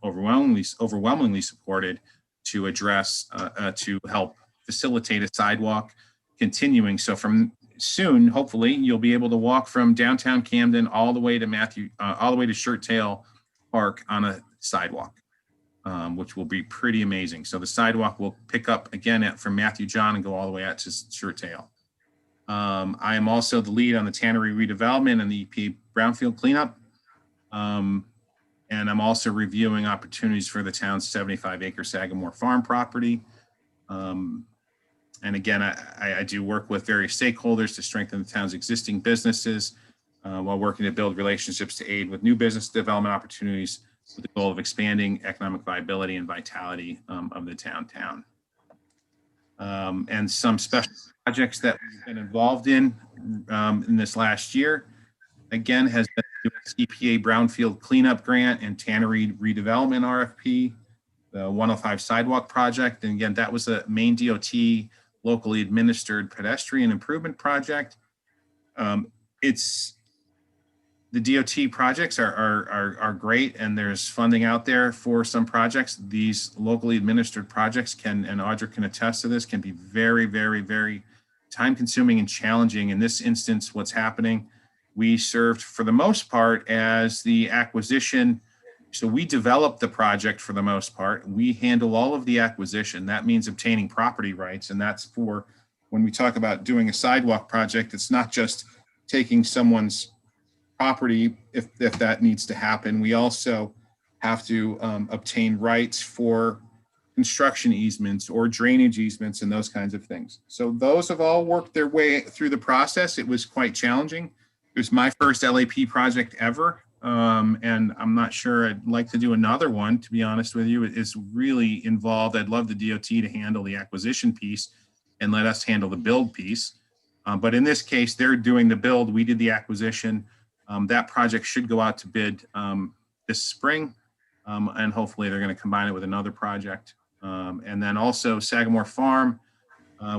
overwhelmingly supported to address, to help facilitate a sidewalk continuing. So from soon, hopefully, you'll be able to walk from downtown Camden all the way to Shirt Tail Park on a sidewalk, which will be pretty amazing. So the sidewalk will pick up again from Matthew John and go all the way out to Shirt Tail. I am also the lead on the tannery redevelopment and the EP brownfield cleanup. And I'm also reviewing opportunities for the town's 75-acre Sagamore Farm property. And again, I do work with various stakeholders to strengthen the town's existing businesses while working to build relationships to aid with new business development opportunities with the goal of expanding economic viability and vitality of the town. And some special projects that we've been involved in this last year, again, has been the EPA brownfield cleanup grant and tannery redevelopment RFP, the 105 sidewalk project. And again, that was a Maine DOT locally administered pedestrian improvement project. The DOT projects are great, and there's funding out there for some projects. These locally administered projects can, and Audra can attest to this, can be very, very, very time consuming and challenging. In this instance, what's happening, we served for the most part as the acquisition. So we develop the project for the most part. We handle all of the acquisition. That means obtaining property rights. And that's for when we talk about doing a sidewalk project, it's not just taking someone's property if that needs to happen. We also have to obtain rights for construction easements or drainage easements and those kinds of things. So those have all worked their way through the process. It was quite challenging. It was my first LAP project ever. And I'm not sure I'd like to do another one, to be honest with you. It is really involved. I'd love the DOT to handle the acquisition piece and let us handle the build piece. But in this case, they're doing the build. We did the acquisition. That project should go out to bid this spring. And hopefully they're going to combine it with another project. And then also Sagamore Farm,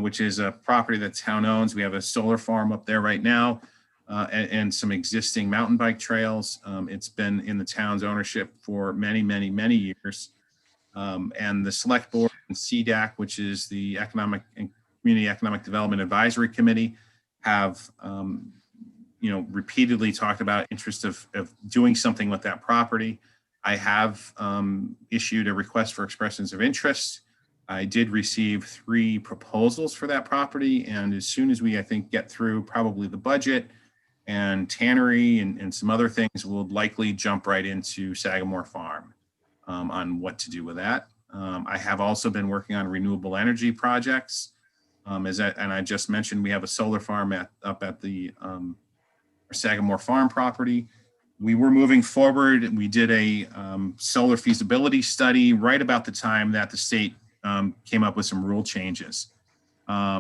which is a property that town owns. We have a solar farm up there right now and some existing mountain bike trails. It's been in the town's ownership for many, many, many years. And the Select Board and CDAC, which is the Economic and Community Economic Development Advisory Committee, have repeatedly talked about interest of doing something with that property. I have issued a request for expressions of interest. I did receive 3 proposals for that property. And as soon as we, I think, get through probably the budget and tannery and some other things, we'll likely jump right into Sagamore Farm on what to do with that. I have also been working on renewable energy projects. And I just mentioned, we have a solar farm up at the Sagamore Farm property. We were moving forward. We did a solar feasibility study right about the time that the state came up with some rule changes,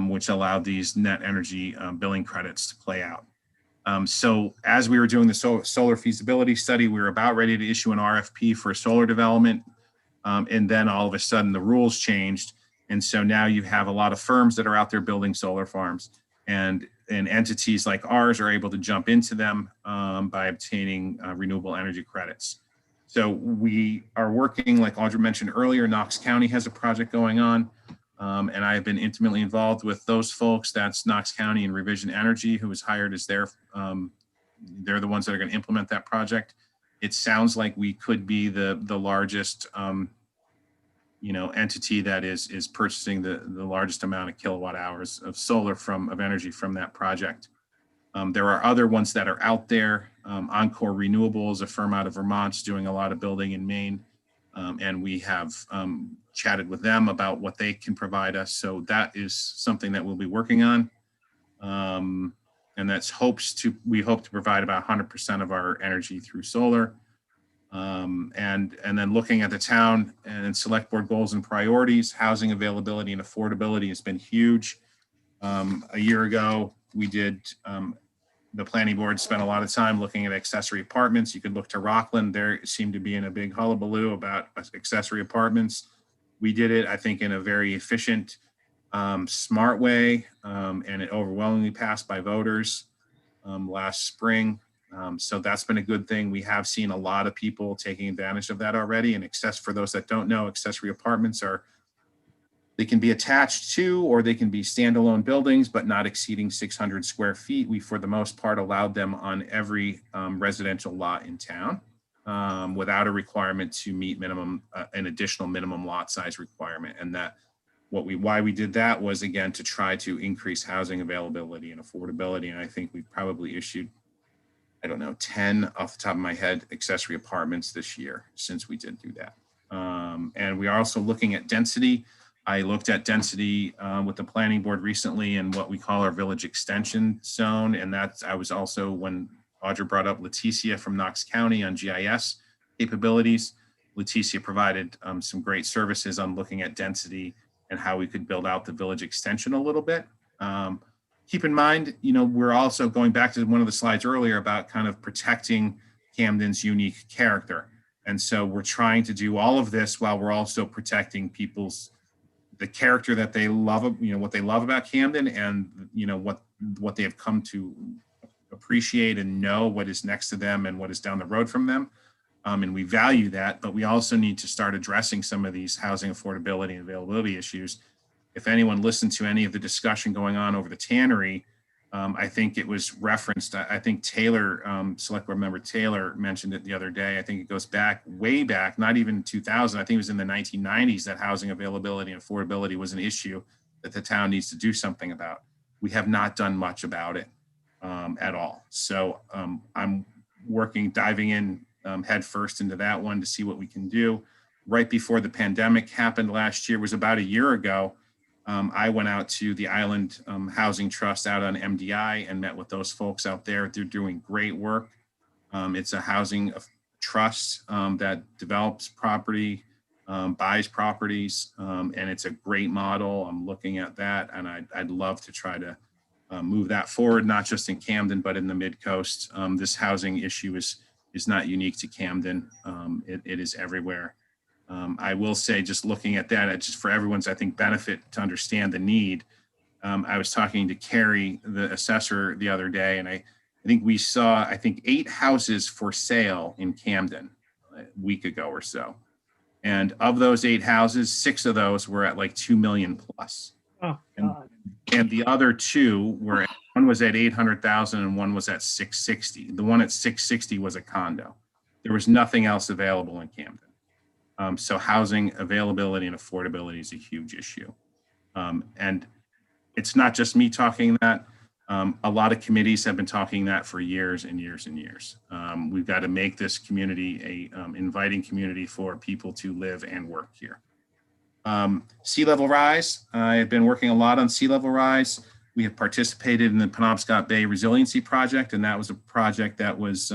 which allowed these net energy billing credits to play out. So as we were doing the solar feasibility study, we were about ready to issue an RFP for solar development. And then all of a sudden the rules changed. And so now you have a lot of firms that are out there building solar farms, and entities like ours are able to jump into them by obtaining renewable energy credits. So we are working, like Audra mentioned earlier, Knox County has a project going on. And I have been intimately involved with those folks. That's Knox County and Revision Energy, who was hired as they're the ones that are going to implement that project. It sounds like we could be the largest entity that is purchasing the largest amount of kilowatt hours of solar of energy from that project. There are other ones that are out there. Encore Renewables, a firm out of Vermont, doing a lot of building in Maine. And we have chatted with them about what they can provide us. So that is something that we'll be working on. And we hope to provide about 100% of our energy through solar. And then looking at the town and select board goals and priorities, housing availability and affordability has been huge. A year ago, we did, the planning board spent a lot of time looking at accessory apartments. You could look to Rockland. There seemed to be in a big hullabaloo about accessory apartments. We did it, I think, in a very efficient, smart way, and it overwhelmingly passed by voters last spring. So that's been a good thing. We have seen a lot of people taking advantage of that already. And for those that don't know, accessory apartments they can be attached to, or they can be standalone buildings, but not exceeding 600 square feet. We, for the most part, allowed them on every residential lot in town without a requirement to meet an additional minimum lot size requirement. And why we did that was, again, to try to increase housing availability and affordability. And I think we've probably issued, 10 off the top of my head, accessory apartments this year since we did do that. And we are also looking at density. I looked at density with the planning board recently in what we call our village extension zone. And I was also, when Audra brought up Leticia from Knox County on GIS capabilities, Leticia provided some great services on looking at density and how we could build out the village extension a little bit. Keep in mind, we're also going back to one of the slides earlier about kind of protecting Camden's unique character. And so we're trying to do all of this while we're also protecting the character that they love, what they love about Camden, and, what they have come to appreciate and know what is next to them and what is down the road from them. And we value that, but we also need to start addressing some of these housing affordability and availability issues. if anyone listened to any of the discussion going on over the tannery, I think it was referenced. I think Taylor, Select Board Member Taylor mentioned it the other day. I think it goes back, way back, not even 2000. I think it was in the 1990s that housing availability and affordability was an issue that the town needs to do something about. We have not done much about it at all. So I'm diving in head first into that one to see what we can do. Right before the pandemic happened last year, was about a year ago. I went out to the Island Housing Trust out on MDI and met with those folks out there. They're doing great work. It's a housing trust that develops property, buys properties, and it's a great model. I'm looking at that, and I'd love to try to move that forward, not just in Camden, but in the Mid-Coast. This housing issue is not unique to Camden. It is everywhere. I will say, just looking at that, just for everyone's, I think, benefit to understand the need. I was talking to Carrie, the assessor, the other day, and I think we saw, 8 houses for sale in Camden a week ago or so. And of those 8 houses, 6 of those were at like 2 million plus.
Oh, God.
And the other 2 were, one was at 800,000 and one was at 660. The one at 660 was a condo. There was nothing else available in Camden. So housing availability and affordability is a huge issue. And it's not just me talking that. A lot of committees have been talking that for years and years and years. We've got to make this community a inviting community for people to live and work here. Sea level rise. I've been working a lot on sea level rise. We have participated in the Penobscot Bay Resiliency Project, and that was a project that was,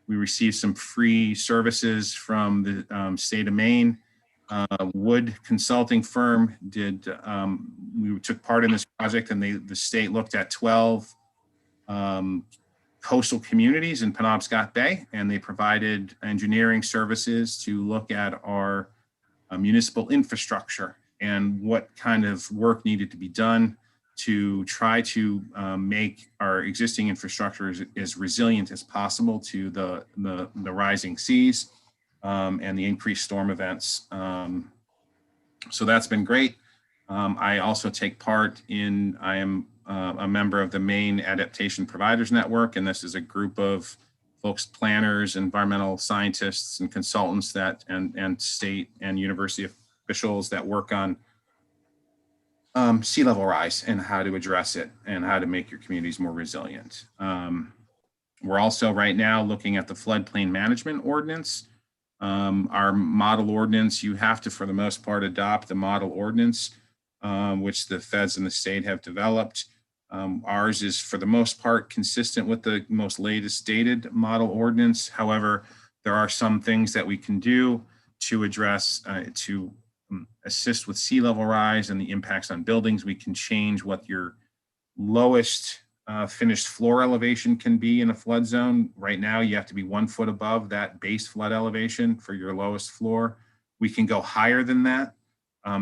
we received some free services from the state of Maine. Wood consulting firm did, we took part in this project, and the state looked at 12 coastal communities in Penobscot Bay, and they provided engineering services to look at our municipal infrastructure and what kind of work needed to be done to try to make our existing infrastructure as resilient as possible to the rising seas and the increased storm events. So that's been great. I also take part in, I am a member of the Maine Adaptation Providers Network, and this is a group of folks, planners, environmental scientists, and consultants that, and state and university officials that work on sea level rise and how to address it and how to make your communities more resilient. We're also right now looking at the floodplain management ordinance. Our model ordinance, you have to, for the most part, adopt the model ordinance, which the feds and the state have developed. Ours is, for the most part, consistent with the most latest dated model ordinance. However, there are some things that we can do to address, to assist with sea level rise and the impacts on buildings. We can change what your lowest finished floor elevation can be in a flood zone. Right now, you have to be 1 foot above that base flood elevation for your lowest floor. We can go higher than that.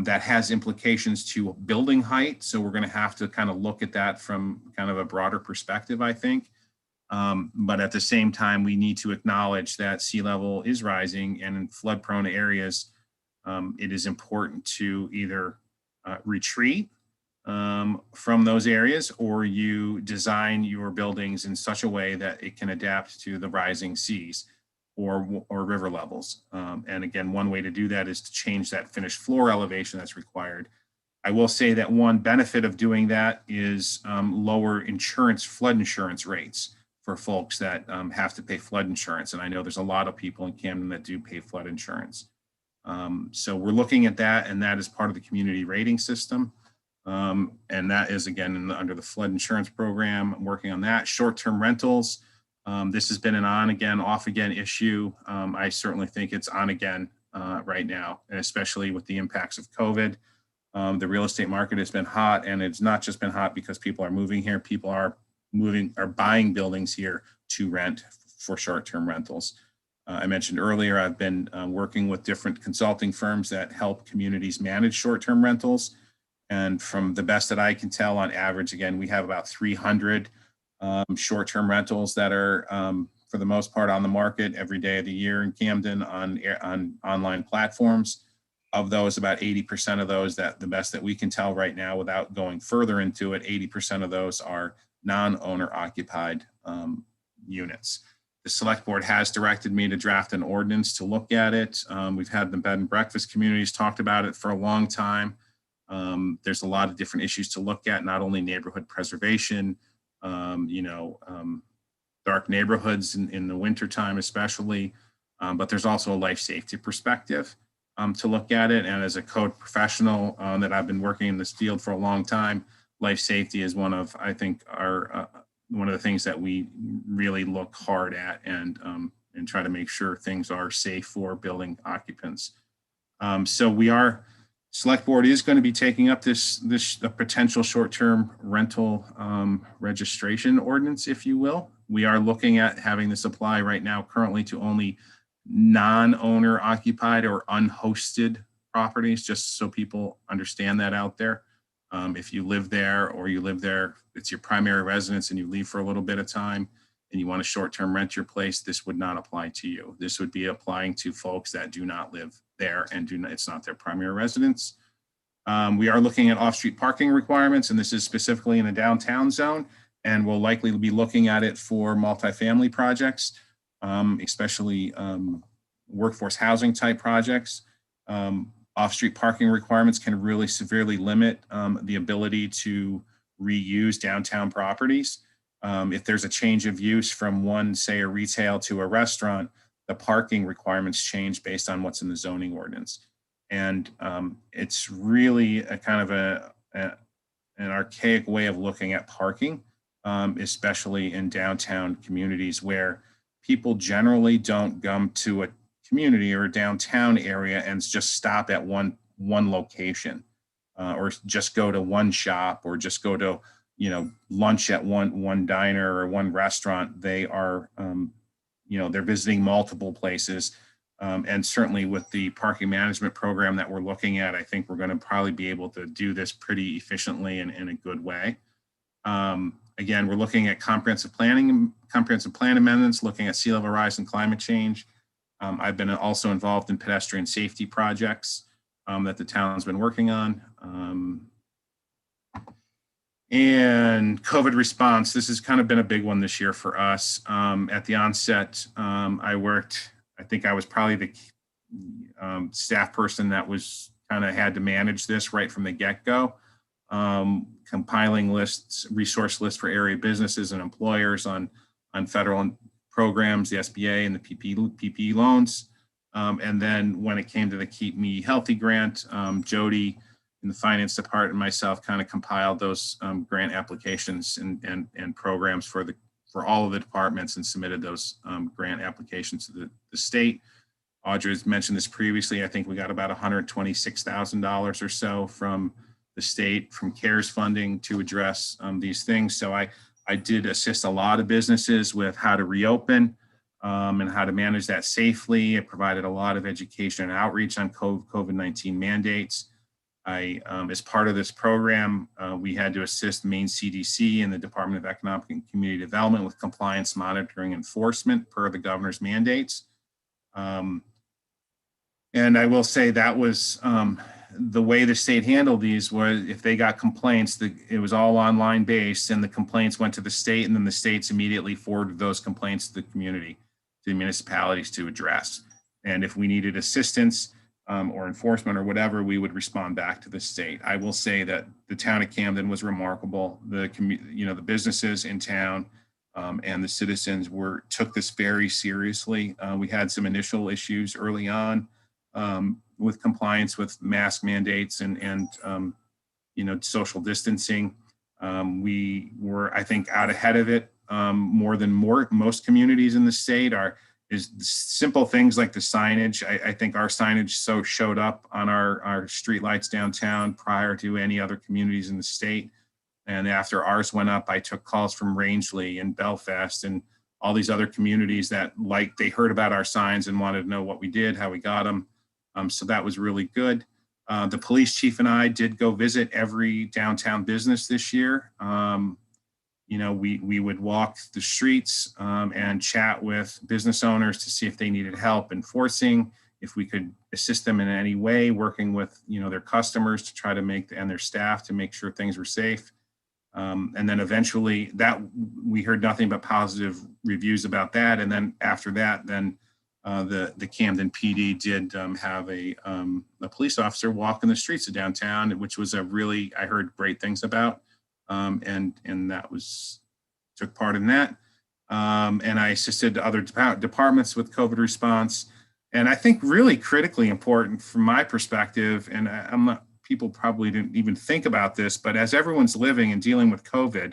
That has implications to building height. So we're going to have to kind of look at that from kind of a broader perspective, I think. But at the same time, we need to acknowledge that sea level is rising, and in flood prone areas, it is important to either retreat from those areas, or you design your buildings in such a way that it can adapt to the rising seas or river levels. And again, one way to do that is to change that finished floor elevation that's required. I will say that one benefit of doing that is lower flood insurance rates for folks that have to pay flood insurance. And I know there's a lot of people in Camden that do pay flood insurance. So we're looking at that, and that is part of the community rating system. And that is, again, under the flood insurance program. I'm working on that. Short-term rentals. This has been an on again, off again issue. I certainly think it's on again right now, and especially with the impacts of COVID. The real estate market has been hot, and it's not just been hot because people are moving here. People are buying buildings here to rent for short-term rentals. I mentioned earlier, I've been working with different consulting firms that help communities manage short-term rentals. And from the best that I can tell, on average, again, we have about 300 short-term rentals that are, for the most part, on the market every day of the year in Camden on online platforms. Of those, about 80% of those, that the best that we can tell right now without going further into it, 80% of those are non-owner occupied units. The select board has directed me to draft an ordinance to look at it. We've had the bed and breakfast communities talked about it for a long time. There's a lot of different issues to look at, not only neighborhood preservation, dark neighborhoods in the wintertime especially, but there's also a life safety perspective to look at it. And as a code professional that I've been working in this field for a long time, life safety is one of, I think, one of the things that we really look hard at and try to make sure things are safe for building occupants. So select board is going to be taking up this potential short-term rental registration ordinance, if you will. We are looking at having this apply right now currently to only non-owner occupied or unhosted properties, just so people understand that out there. If you live there or you live there, it's your primary residence and you leave for a little bit of time and you want to short-term rent your place, this would not apply to you. This would be applying to folks that do not live there and it's not their primary residence. We are looking at off-street parking requirements, and this is specifically in the downtown zone, and we'll likely be looking at it for multifamily projects, especially workforce housing type projects. Off-street parking requirements can really severely limit the ability to reuse downtown properties. If there's a change of use from one, say, a retail to a restaurant, the parking requirements change based on what's in the zoning ordinance. And it's really a kind of an archaic way of looking at parking, especially in downtown communities where people generally don't come to a community or a downtown area and just stop at one location, or just go to one shop, or just go to lunch at one diner or one restaurant. They are they're visiting multiple places, and certainly with the parking management program that we're looking at, I think we're going to probably be able to do this pretty efficiently and in a good way. Again, we're looking at comprehensive plan amendments, looking at sea level rise and climate change. I've been also involved in pedestrian safety projects that the town's been working on. And COVID response, this has kind of been a big one this year for us. At the onset, I think I was probably the staff person that was kind of had to manage this right from the get-go. Compiling lists, resource lists for area businesses and employers on federal programs, the SBA and the PPE loans. And then when it came to the Keep Me Healthy grant, Jodi in the finance department and myself kind of compiled those grant applications and programs for all of the departments and submitted those grant applications to the state. Audrey has mentioned this previously. I think we got about $126,000 or so from the state from CARES funding to address these things. So I did assist a lot of businesses with how to reopen and how to manage that safely. I provided a lot of education and outreach on COVID-19 mandates. As part of this program, we had to assist Maine CDC and the Department of Economic and Community Development with compliance monitoring enforcement per the governor's mandates. And I will say that was the way the state handled these was if they got complaints, it was all online based, and the complaints went to the state, and then the states immediately forwarded those complaints to the community, to the municipalities to address. And if we needed assistance or enforcement or whatever, we would respond back to the state. I will say that the town of Camden was remarkable. The businesses in town and the citizens took this very seriously. We had some initial issues early on with compliance with mask mandates and social distancing. We were, I think, out ahead of it more than most communities in the state. Is simple things like the signage. I think our signage showed up on our streetlights downtown prior to any other communities in the state. And after ours went up, I took calls from Rangeley and Belfast and all these other communities that they heard about our signs and wanted to know what we did, how we got them. So that was really good. The police chief and I did go visit every downtown business this year. We would walk the streets and chat with business owners to see if they needed help enforcing, if we could assist them in any way, working with, their customers to try to and their staff to make sure things were safe. And then eventually we heard nothing but positive reviews about that. And then after that, the Camden PD did have a police officer walk in the streets of downtown, which was I heard great things about, and that took part in that. And I assisted other departments with COVID response. And I think really critically important from my perspective, and people probably didn't even think about this, but as everyone's living and dealing with COVID,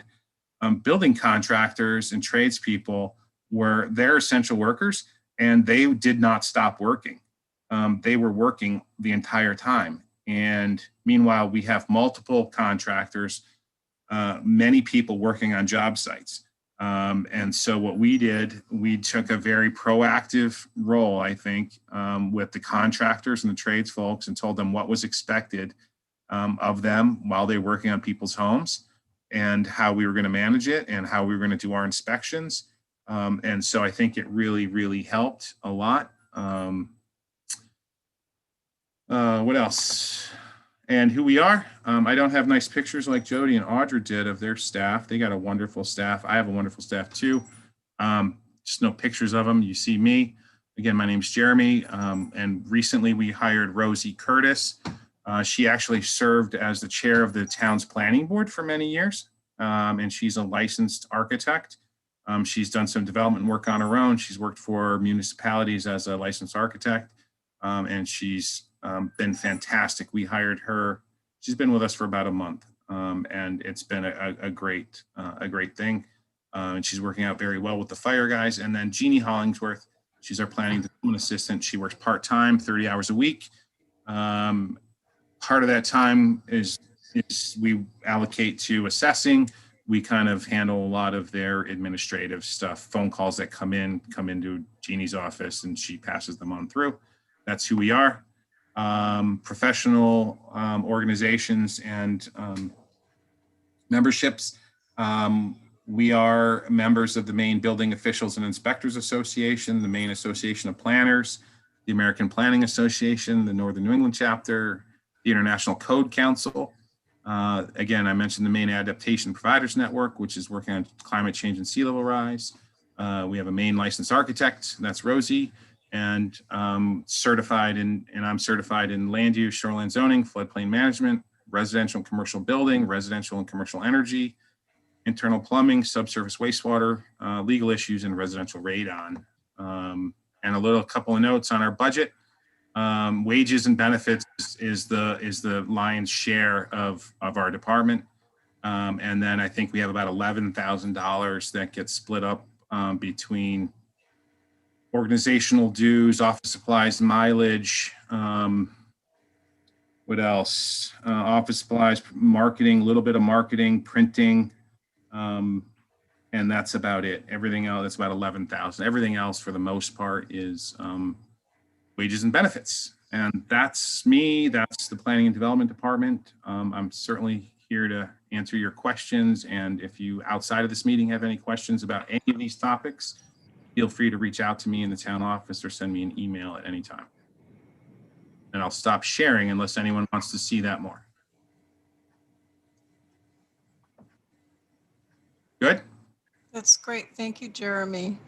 building contractors and tradespeople they're essential workers, and they did not stop working. They were working the entire time. And meanwhile, we have multiple contractors, many people working on job sites. And so what we did, we took a very proactive role, I think, with the contractors and the trades folks, and told them what was expected of them while they were working on people's homes, and how we were going to manage it, and how we were going to do our inspections. And so I think it really, really helped a lot. What else? And who we are. I don't have nice pictures like Jodi and Audra did of their staff. They got a wonderful staff. I have a wonderful staff too. Just no pictures of them. You see me. Again, my name's Jeremy. And recently we hired Rosie Curtis. She actually served as the chair of the town's planning board for many years. And she's a licensed architect. She's done some development work on her own. She's worked for municipalities as a licensed architect. And she's been fantastic. We hired her. She's been with us for about a month, and it's been a great thing. And she's working out very well with the fire guys. And then Jeannie Hollingsworth, she's our planning development assistant. She works part-time, 30 hours a week. Part of that time is we allocate to assessing. We kind of handle a lot of their administrative stuff, phone calls that come into Jeannie's office, and she passes them on through. That's who we are. Professional organizations and memberships. We are members of the Maine Building Officials and Inspectors Association, the Maine Association of Planners, the American Planning Association, the Northern New England Chapter, the International Code Council. Again, I mentioned the Maine Adaptation Providers Network, which is working on climate change and sea level rise. We have a Maine licensed architect, that's Rosie, and I'm certified in land use, shoreline zoning, floodplain management, residential and commercial building, residential and commercial energy, internal plumbing, subsurface wastewater, legal issues, and residential radon. And a couple of notes on our budget. Wages and benefits is the lion's share of our department. And then I think we have about $11,000 that gets split up between organizational dues, office supplies, mileage, what else? Office supplies, marketing, a little bit of marketing, printing, and that's about it. Everything else, that's about $11,000. Everything else, for the most part, is wages and benefits. And that's me. That's the Planning and Development Department. I'm certainly here to answer your questions. And if you, outside of this meeting, have any questions about any of these topics, feel free to reach out to me in the town office or send me an email at any time. And I'll stop sharing unless anyone wants to see that more. Good?
That's great. Thank you, Jeremy.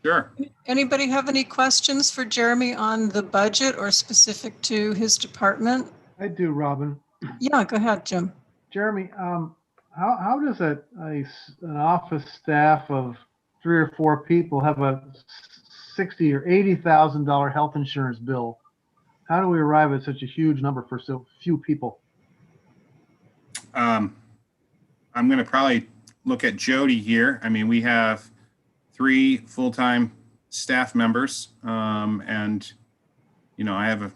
Sure.
Anybody have any questions for Jeremy on the budget or specific to his department?
I do, Robin.
Yeah, go ahead, Jim.
Jeremy, how does an office staff of 3 or 4 people have a $60,000 or $80,000 health insurance bill? How do we arrive at such a huge number for so few people?
I'm going to probably look at Jodi here. I mean, we have 3 full-time staff members, and I have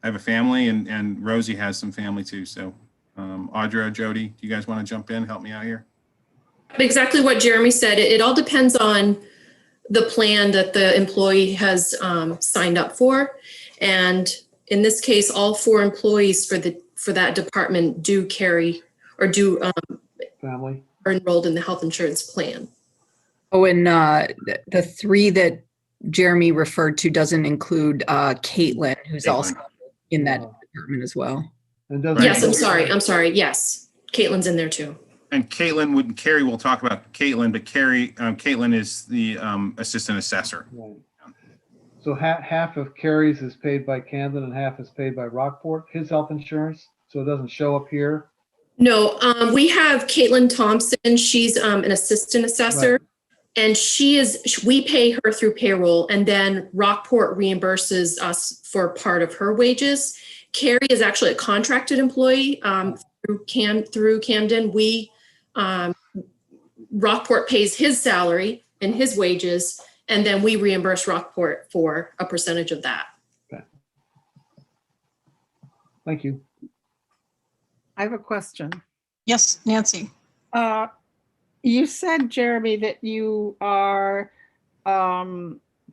a family, and Rosie has some family too. So, Audra, Jodi, do you guys want to jump in, help me out here?
Exactly what Jeremy said. It all depends on the plan that the employee has signed up for. And in this case, all 4 employees for that department do carry or do
family
are enrolled in the health insurance plan.
Oh, and the 3 that Jeremy referred to doesn't include Caitlin, who's also in that department as well.
And doesn't
Yes, I'm
show-
sorry. I'm sorry. Yes. Caitlin's in there too.
And Carrie will talk about Caitlin, but Caitlin is the assistant assessor.
Right. So half of Carrie's is paid by Camden and half is paid by Rockport, his health insurance, so it doesn't show up here.
No, we have Caitlin Thompson. She's an assistant assessor.
Right.
And we pay her through payroll, and then Rockport reimburses us for part of her wages. Carrie is actually a contracted employee through Camden. Rockport pays his salary and his wages, and then we reimburse Rockport for a percentage of that.
Okay. Thank you.
I have a question.
Yes, Nancy.
You said, Jeremy, that you are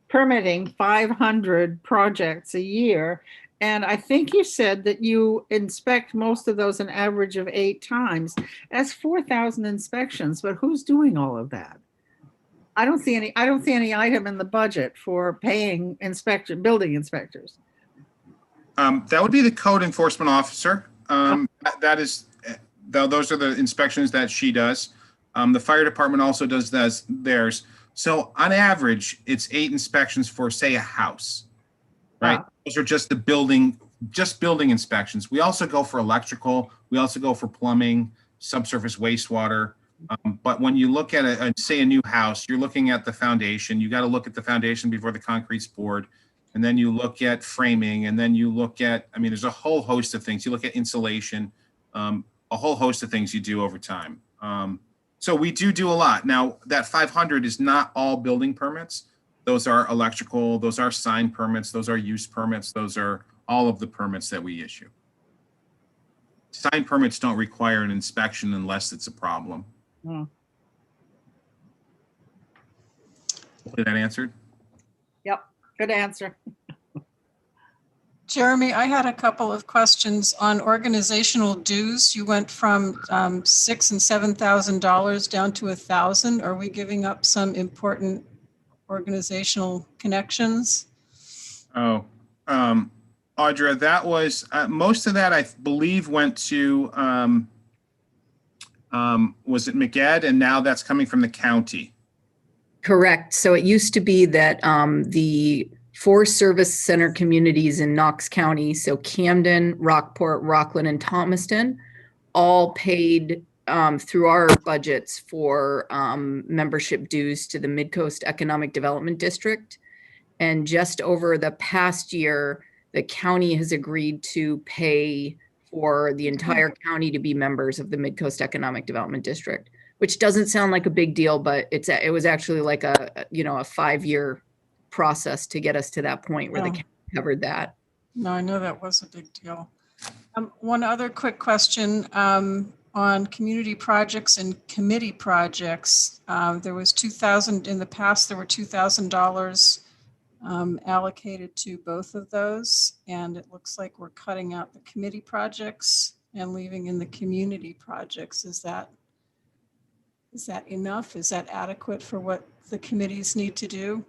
permitting 500 projects a year. And I think you said that you inspect most of those an average of 8 times. That's 4,000 inspections, but who's doing all of that? I don't see any item in the budget for paying building inspectors.
That would be the code enforcement officer. Those are the inspections that she does. The fire department also does theirs. So on average, it's 8 inspections for, say, a house, right? Those are just building inspections. We also go for electrical. We also go for plumbing, subsurface wastewater. But when you look at say a new house, you're looking at the foundation. You got to look at the foundation before the concrete's poured. And then you look at framing, and then you look at, there's a whole host of things. You look at insulation, a whole host of things you do over time. So we do a lot. Now, that 500 is not all building permits. Those are electrical, those are sign permits, those are use permits, those are all of the permits that we issue. Sign permits don't require an inspection unless it's a problem. Hopefully that answered?
Yep, good answer.
Jeremy, I had a couple of questions on organizational dues. You went from $6,000 and $7,000 down to $1,000. Are we giving up some important organizational connections?
Oh, Audra, that was most of that, I believe, went to was it McEd, and now that's coming from the county.
Correct. So it used to be that the 4 service center communities in Knox County, so Camden, Rockport, Rockland, and Thomaston, all paid through our budgets for membership dues to the Midcoast Economic Development District. And just over the past year, the county has agreed to pay for the entire county to be members of the Midcoast Economic Development District, which doesn't sound like a big deal, but it was actually like a 5-year process to get us to that point where the county covered that.
No, I know that was a big deal. One other quick question on community projects and committee projects. There was $2,000 in the past. There were $2,000 allocated to both of those, and it looks like we're cutting out the committee projects and leaving in the community projects. Is that enough? Is that adequate for what the committees need to do?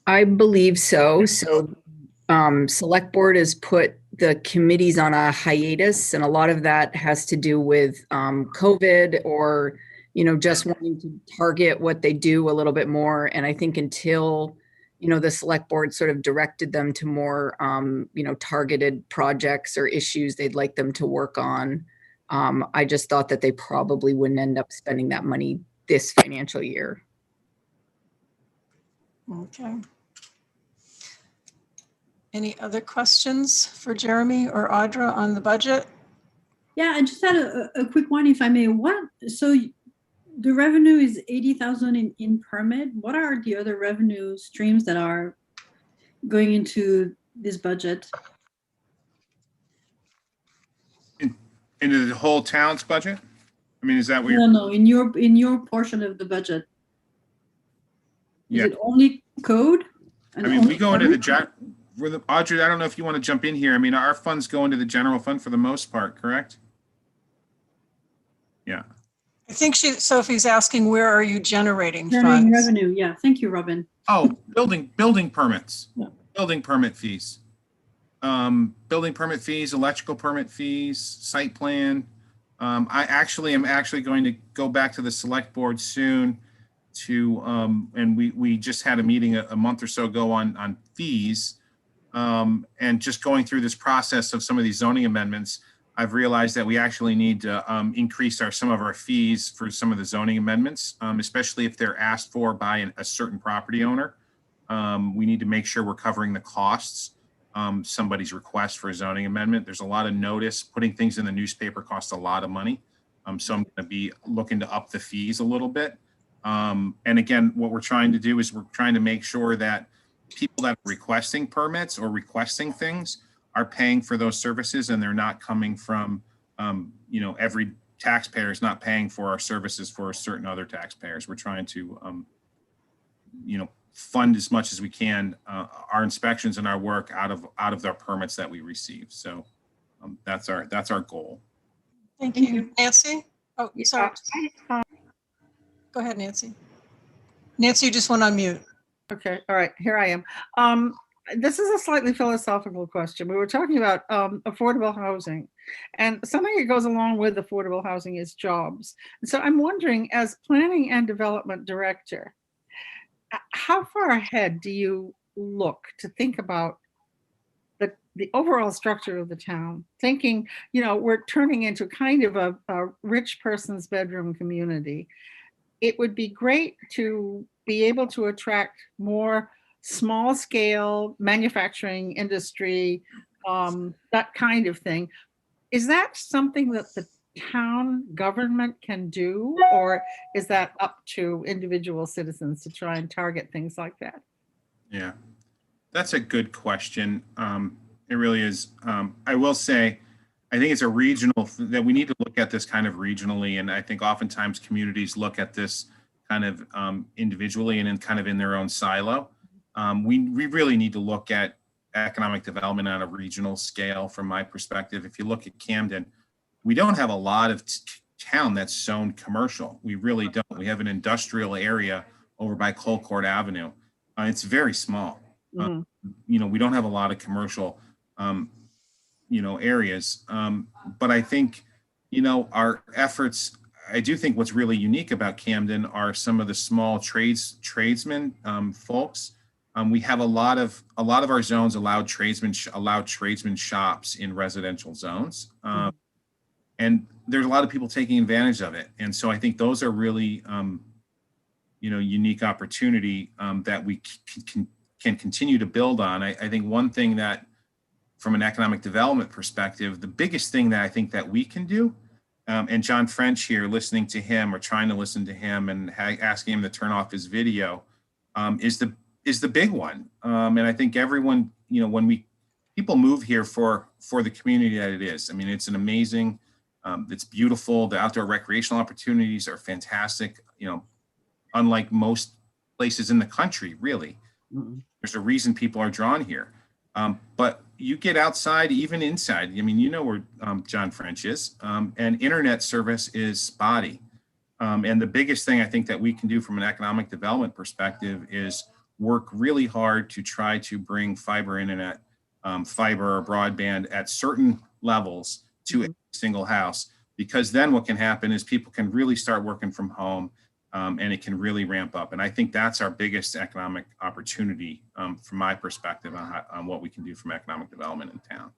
I believe so. So select board has put the committees on a hiatus, and a lot of that has to do with COVID or just wanting to target what they do a little bit more. And I think until the select board sort of directed them to more targeted projects or issues they'd like them to work on, I just thought that they probably wouldn't end up spending that money this financial year.
Okay. Any other questions for Jeremy or Audra on the budget?
Yeah, I just had a quick one, if I may. So the revenue is 80,000 in permit. What are the other revenue streams that are going into this budget?
Into the whole town's budget? Is that what you're?
No, in your portion of the budget. Is it only code?
We go into Audrey, I don't know if you want to jump in here. Our funds go into the general fund for the most part, correct? Yeah.
I think Sophie's asking, where are you generating
Generating
funds?
revenue, yeah. Thank you, Robin.
Oh, building permits, building permit fees. building permit fees, electrical permit fees, site plan. I actually am going to go back to the select board soon to, and we just had a meeting a month or so ago on fees. And just going through this process of some of these zoning amendments, I've realized that we actually need to increase some of our fees for some of the zoning amendments, especially if they're asked for by a certain property owner. We need to make sure we're covering the costs. Somebody's request for a zoning amendment. There's a lot of notice. Putting things in the newspaper costs a lot of money. So I'm going to be looking to up the fees a little bit. And again, what we're trying to do is we're trying to make sure that people that are requesting permits or requesting things are paying for those services, and they're not coming from, every taxpayer is not paying for our services for certain other taxpayers. We're trying to, fund as much as we can our inspections and our work out of their permits that we receive. So that's our goal.
Thank you. Nancy? Oh, sorry. Go ahead, Nancy. Nancy, you just went on mute.
Okay, all right, here I am. This is a slightly philosophical question. We were talking about affordable housing, and something that goes along with affordable housing is jobs. And so I'm wondering, as planning and development director, how far ahead do you look to think about the overall structure of the town? Thinking, we're turning into kind of a rich person's bedroom community. It would be great to be able to attract more small scale manufacturing industry, that kind of thing. Is that something that the town government can do, or is that up to individual citizens to try and target things like that?
Yeah, that's a good question. It really is. I will say, I think it's a regional, that we need to look at this kind of regionally. And I think oftentimes communities look at this kind of individually and in their own silo. We really need to look at economic development on a regional scale from my perspective. If you look at Camden, we don't have a lot of town that's zoned commercial. We really don't. We have an industrial area over by Colcourt Avenue. It's very small. We don't have a lot of commercial, areas. But I think, our efforts, I do think what's really unique about Camden are some of the small tradesmen folks. We have a lot of our zones allowed tradesmen shops in residential zones. And there's a lot of people taking advantage of it. And so I think those are really, unique opportunity that we can continue to build on. I think one thing that, from an economic development perspective, the biggest thing that I think that we can do, and John French here, listening to him or trying to listen to him and asking him to turn off his video, is the big one. And I think everyone, when people move here for the community that it is. I mean, it's an amazing, it's beautiful. The outdoor recreational opportunities are fantastic. Unlike most places in the country, really. There's a reason people are drawn here. But you get outside, even inside. I mean, where John French is, and internet service is spotty. And the biggest thing I think that we can do from an economic development perspective is work really hard to try to bring fiber internet, fiber or broadband at certain levels to a single house, because then what can happen is people can really start working from home, and it can really ramp up. And I think that's our biggest economic opportunity from my perspective on what we can do from economic development in town.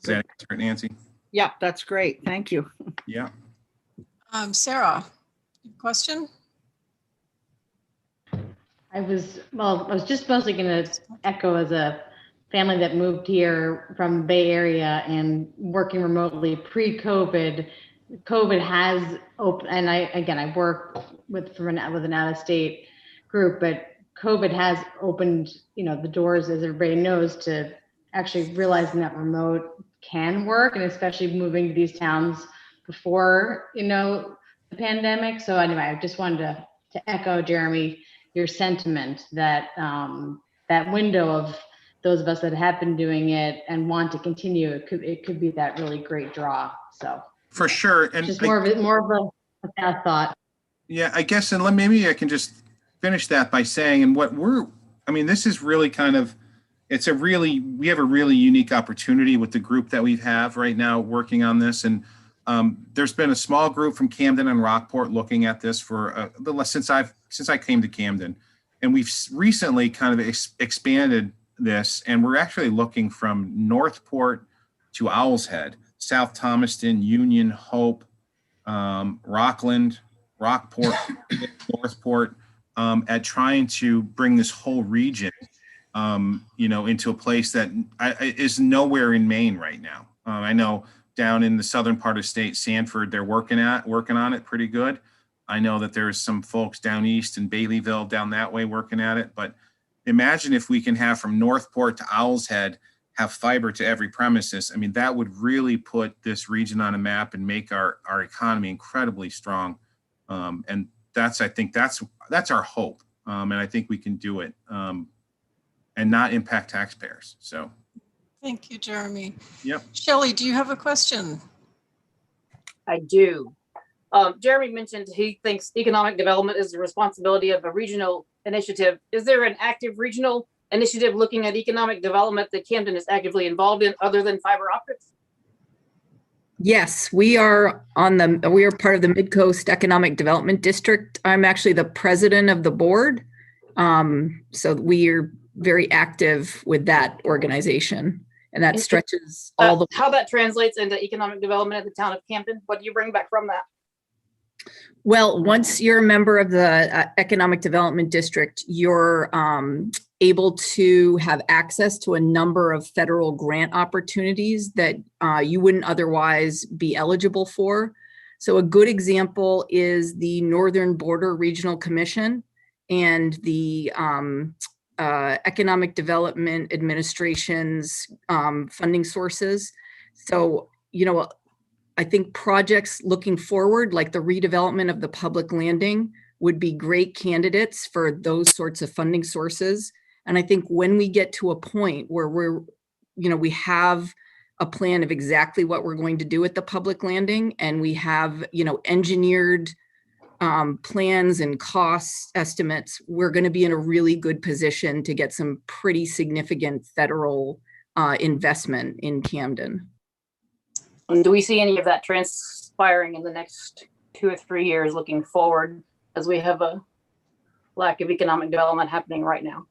Is that answer, Nancy?
Yeah, that's great. Thank you.
Yeah.
Sarah, question?
I was just mostly going to echo, as a family that moved here from the Bay Area and working remotely pre-COVID. COVID has opened, and I work with an out-of-state group, but COVID has opened, the doors, as everybody knows, to actually realizing that remote can work, and especially moving to these towns before, the pandemic. So anyway, I just wanted to echo, Jeremy, your sentiment that that window of those of us that have been doing it and want to continue, it could be that really great draw. So
for sure. And
just more of a thought.
Yeah, I guess, and maybe I can just finish that by saying, and this is really kind of, we have a really unique opportunity with the group that we have right now working on this. And there's been a small group from Camden and Rockport looking at this for since I came to Camden, and we've recently kind of expanded this, and we're actually looking from Northport to Owl's Head, South Thomaston, Union, Hope, Rockland, Rockport, Northport, at trying to bring this whole region, into a place that is nowhere in Maine right now. I know down in the southern part of state, Sanford, they're working on it pretty good. I know that there's some folks down east in Baileyville down that way working at it. But imagine if we can have from Northport to Owl's Head, have fiber to every premises. I mean, that would really put this region on a map and make our economy incredibly strong. And I think that's our hope. And I think we can do it and not impact taxpayers. So.
Thank you, Jeremy.
Yep.
Shelley, do you have a question?
I do. Jeremy mentioned he thinks economic development is the responsibility of a regional initiative. Is there an active regional initiative looking at economic development that Camden is actively involved in other than fiber optics?
Yes, we are part of the Mid-Coast Economic Development District. I'm actually the president of the board. So we are very active with that organization, and that stretches all the.
How that translates into economic development in the town of Camden? What do you bring back from that?
Well, once you're a member of the Economic Development District, you're able to have access to a number of federal grant opportunities that you wouldn't otherwise be eligible for. So a good example is the Northern Border Regional Commission and the Economic Development Administration's funding sources. So, I think projects looking forward, like the redevelopment of the public landing, would be great candidates for those sorts of funding sources. And I think when we get to a point where we have a plan of exactly what we're going to do at the public landing, and we have, engineered plans and cost estimates, we're going to be in a really good position to get some pretty significant federal investment in Camden.
And do we see any of that transpiring in the next 2 or 3 years looking forward, as we have a lack of economic development happening right now?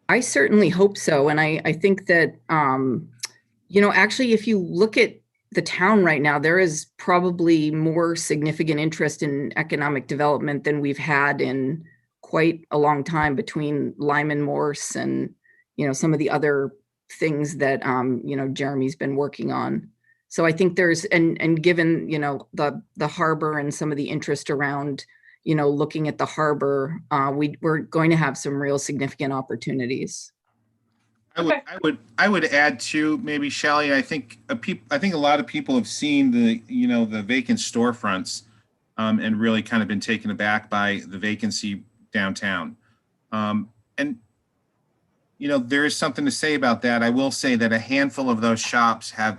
I certainly hope so. And I think that, actually, if you look at the town right now, there is probably more significant interest in economic development than we've had in quite a long time, between Lyman Morse and, some of the other things that, Jeremy's been working on. So I think there's, and given, the harbor and some of the interest around, looking at the harbor, we're going to have some real significant opportunities.
I would add too, maybe Shelley, I think a lot of people have seen the vacant storefronts and really kind of been taken aback by the vacancy downtown. And there is something to say about that. I will say that a handful of those shops had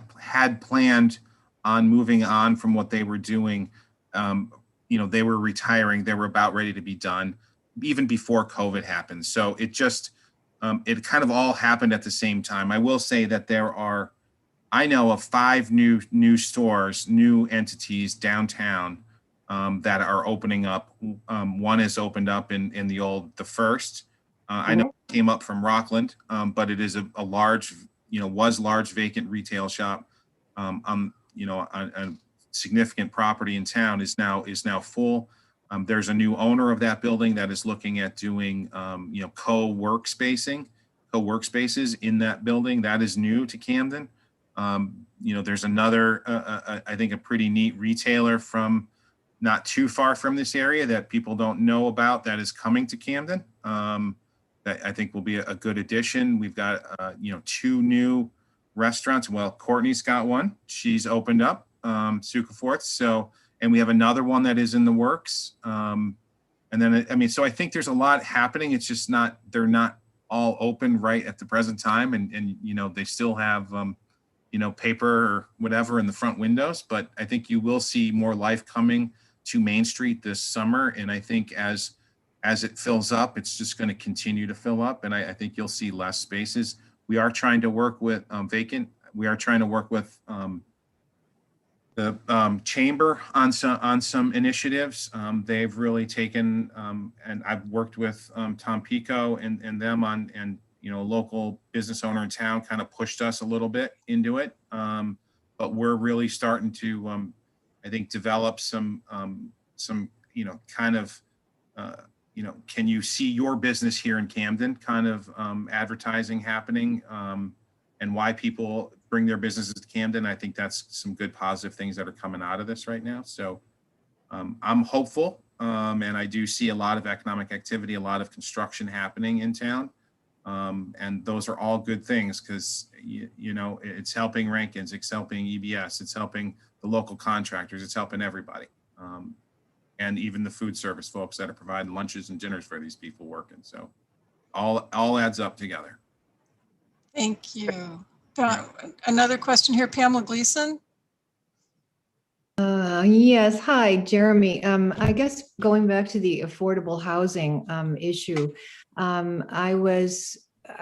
planned on moving on from what they were doing. They were retiring. They were about ready to be done even before COVID happened. So it just, it kind of all happened at the same time. I will say that I know of 5 new stores, new entities downtown that are opening up. One has opened up in the First. I know it came up from Rockland, but it is a large, was large vacant retail shop. A significant property in town is now full. There's a new owner of that building that is looking at doing, co-workspaces in that building. That is new to Camden. There's another, I think, a pretty neat retailer from not too far from this area that people don't know about that is coming to Camden. That I think will be a good addition. We've got, 2 new restaurants. Well, Courtney's got one. She's opened up, Sukaforth. So, and we have another one that is in the works. And then, so I think there's a lot happening. It's just they're not all open right at the present time. And they still have, paper or whatever in the front windows. But I think you will see more life coming to Main Street this summer. And I think as as it fills up, it's just going to continue to fill up. And I think you'll see less spaces. We are trying to work with we are trying to work with the chamber on some initiatives. They've really taken, and I've worked with Tom Pico and them on, and local business owner in town kind of pushed us a little bit into it. But we're really starting to, I think, develop some kind of, can you see your business here in Camden kind of advertising happening, and why people bring their businesses to Camden. I think that's some good positive things that are coming out of this right now. So I'm hopeful, and I do see a lot of economic activity, a lot of construction happening in town. And those are all good things because, it's helping Rankins, it's helping EBS, it's helping the local contractors, it's helping everybody. And even the food service folks that are providing lunches and dinners for these people working. So all adds up together.
Thank you. Another question here, Pamela Gleason.
Yes, hi, Jeremy. I guess going back to the affordable housing issue, I was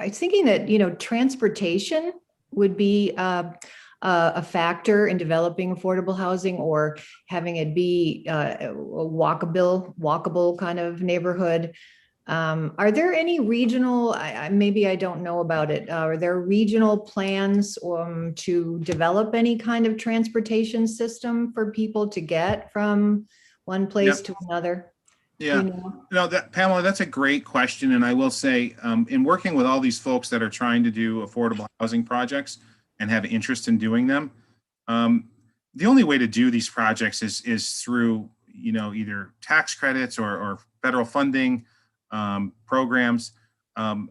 thinking that, transportation would be a factor in developing affordable housing, or having it be a walkable kind of neighborhood. Are there any regional, maybe I don't know about it, are there regional plans to develop any kind of transportation system for people to get from one place to another?
Yeah, Pamela, that's a great question. And I will say, in working with all these folks that are trying to do affordable housing projects and have interest in doing them, the only way to do these projects is through, either tax credits or federal funding programs, and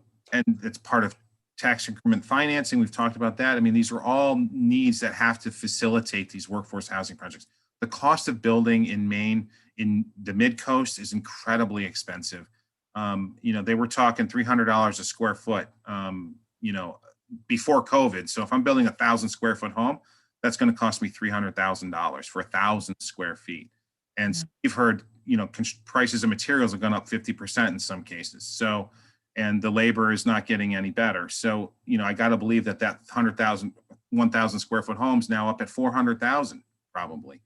it's part of tax increment financing. We've talked about that. I mean, these are all needs that have to facilitate these workforce housing projects. The cost of building in Maine, in the mid-coast, is incredibly expensive. They were talking $300 a square foot, before COVID. So if I'm building 1,000 square foot home, that's going to cost me $300,000 for 1,000 square feet. And so you've heard, prices of materials have gone up 50% in some cases. So, and the labor is not getting any better. So, I got to believe that 1,000 square foot homes now up at 400,000 probably.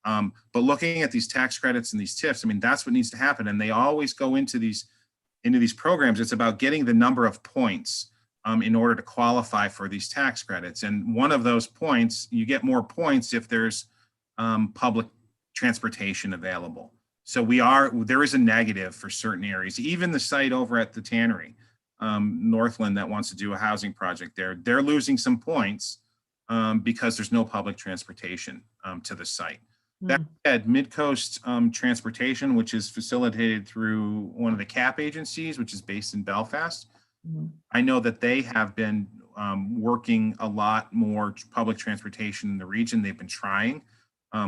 But looking at these tax credits and these TIFs, I mean, that's what needs to happen. And they always go into these programs. It's about getting the number of points in order to qualify for these tax credits. And one of those points, you get more points if there's public transportation available. So there is a negative for certain areas. Even the site over at the Tannery, Northland, that wants to do a housing project there, they're losing some points because there's no public transportation to the site. That said, Mid-Coast Transportation, which is facilitated through one of the CAP agencies, which is based in Belfast, I know that they have been working a lot more public transportation in the region. They've been trying.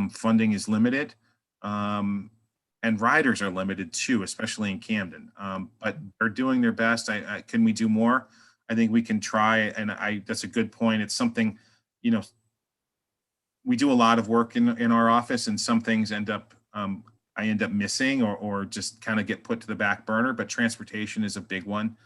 Funding is limited, and riders are limited too, especially in Camden. But they're doing their best. Can we do more? I think we can try, and that's a good point. It's something, we do a lot of work in our office, and some things I end up missing or just kind of get put to the back burner. But transportation is a big one.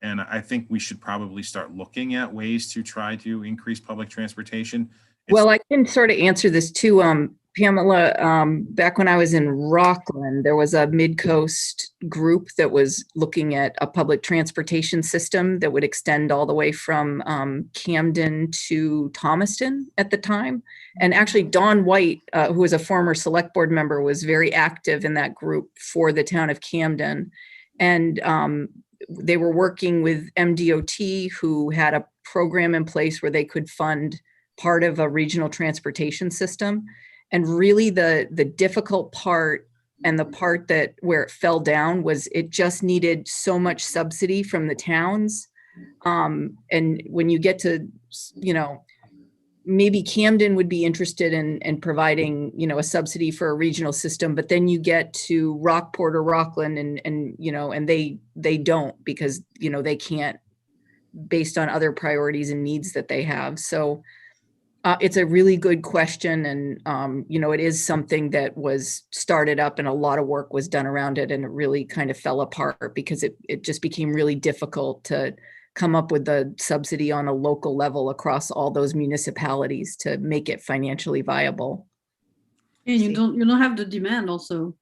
And I think we should probably start looking at ways to try to increase public transportation.
Well, I can sort of answer this too, Pamela. Back when I was in Rockland, there was a mid-coast group that was looking at a public transportation system that would extend all the way from Camden to Thomaston at the time. And actually, Dawn White, who was a former select board member, was very active in that group for the town of Camden. And they were working with MDOT, who had a program in place where they could fund part of a regional transportation system. And really the difficult part, and the part that where it fell down, was it just needed so much subsidy from the towns. And when you get to, maybe Camden would be interested in providing, a subsidy for a regional system, but then you get to Rockport or Rockland and they don't, because, they can't, based on other priorities and needs that they have. So, It's a really good question, and it is something that was started up and a lot of work was done around it, and it really kind of fell apart because it just became really difficult to come up with the subsidy on a local level across all those municipalities to make it financially viable.
And you don't have the demand also.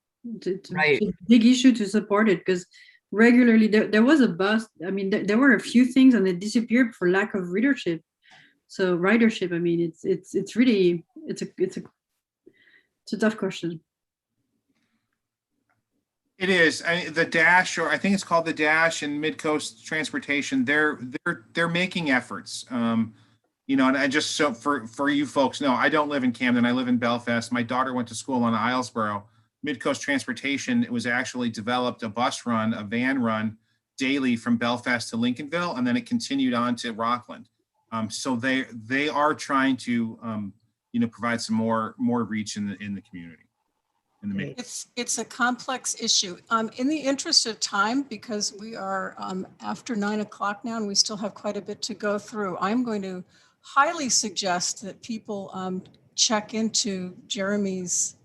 It's
Right.
a big issue to support it because regularly there was a bust. I mean, there were a few things and they disappeared for lack of readership. So ridership, I mean, it's really it's a tough question.
It is. The Dash, or I think it's called the Dash and Mid-Coast Transportation. They're making efforts. And I just, so for you folks, no, I don't live in Camden. I live in Belfast. My daughter went to school on Islesboro. Mid-Coast Transportation, it was actually developed a bus run, a van run daily from Belfast to Lincolnville, and then it continued on to Rockland. So they are trying to provide some more reach in the community.
It's a complex issue. In the interest of time, because we are after 9 o'clock now and we still have quite a bit to go through, I'm going to highly suggest that people check into Jeremy's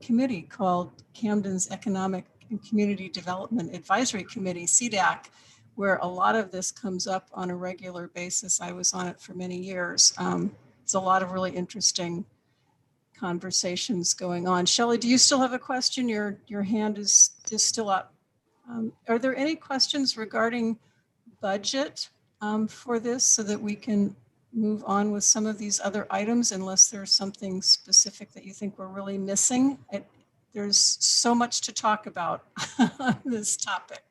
committee called Camden's Economic and Community Development Advisory Committee, CDAC, where a lot of this comes up on a regular basis. I was on it for many years. It's a lot of really interesting conversations going on. Shelley, do you still have a question? Your hand is still up. Are there any questions regarding budget for this so that we can move on with some of these other items unless there's something specific that you think we're really missing? There's so much to talk about on this topic.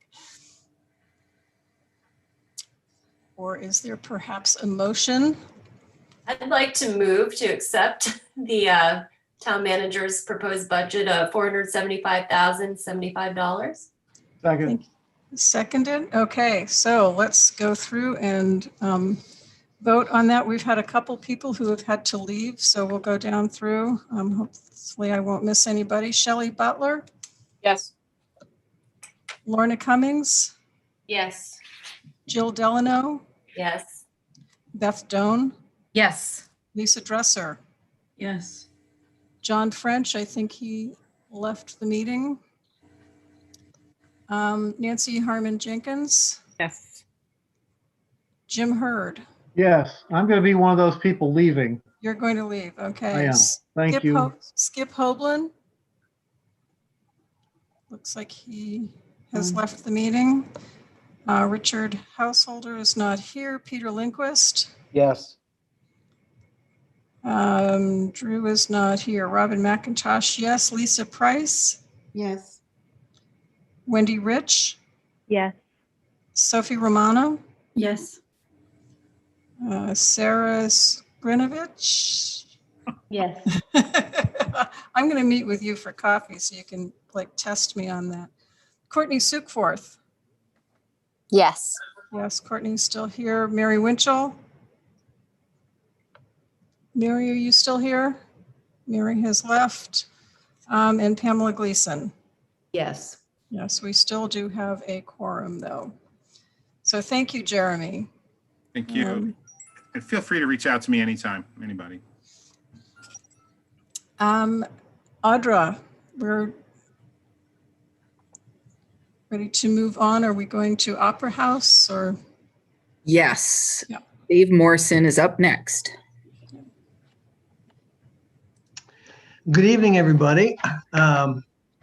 Or is there perhaps a motion?
I'd like to move to accept the town manager's proposed budget of $475,075.
Second.
Seconded. Okay, so let's go through and vote on that. We've had a couple people who have had to leave, so we'll go down through. Hopefully I won't miss anybody. Shelley Butler.
Yes.
Lorna Cummings.
Yes.
Jill Delano.
Yes.
Beth Doan.
Yes.
Lisa Dresser.
Yes.
John French, I think he left the meeting. Nancy Harmon Jenkins.
Yes.
Jim Hurd.
Yes, I'm going to be one of those people leaving.
You're going to leave. Okay.
I am. Thank you.
Skip Hoblin. Looks like he has left the meeting. Richard Householder is not here. Peter Lindquist.
Yes.
Drew is not here. Robin McIntosh, yes. Lisa Price.
Yes.
Wendy Rich.
Yes.
Sophie Romano.
Yes.
Sarah Skrinovich.
Yes.
I'm going to meet with you for coffee so you can test me on that. Courtney Sukeforth.
Yes.
Yes, Courtney's still here. Mary Winchell. Mary, are you still here? Mary has left. And Pamela Gleason.
Yes.
Yes, we still do have a quorum though. So thank you, Jeremy.
Thank you. And feel free to reach out to me anytime, anybody.
Audra, we're ready to move on. Are we going to Opera House or?
Yes.
Yeah.
Dave Morrison is up next.
Good evening, everybody.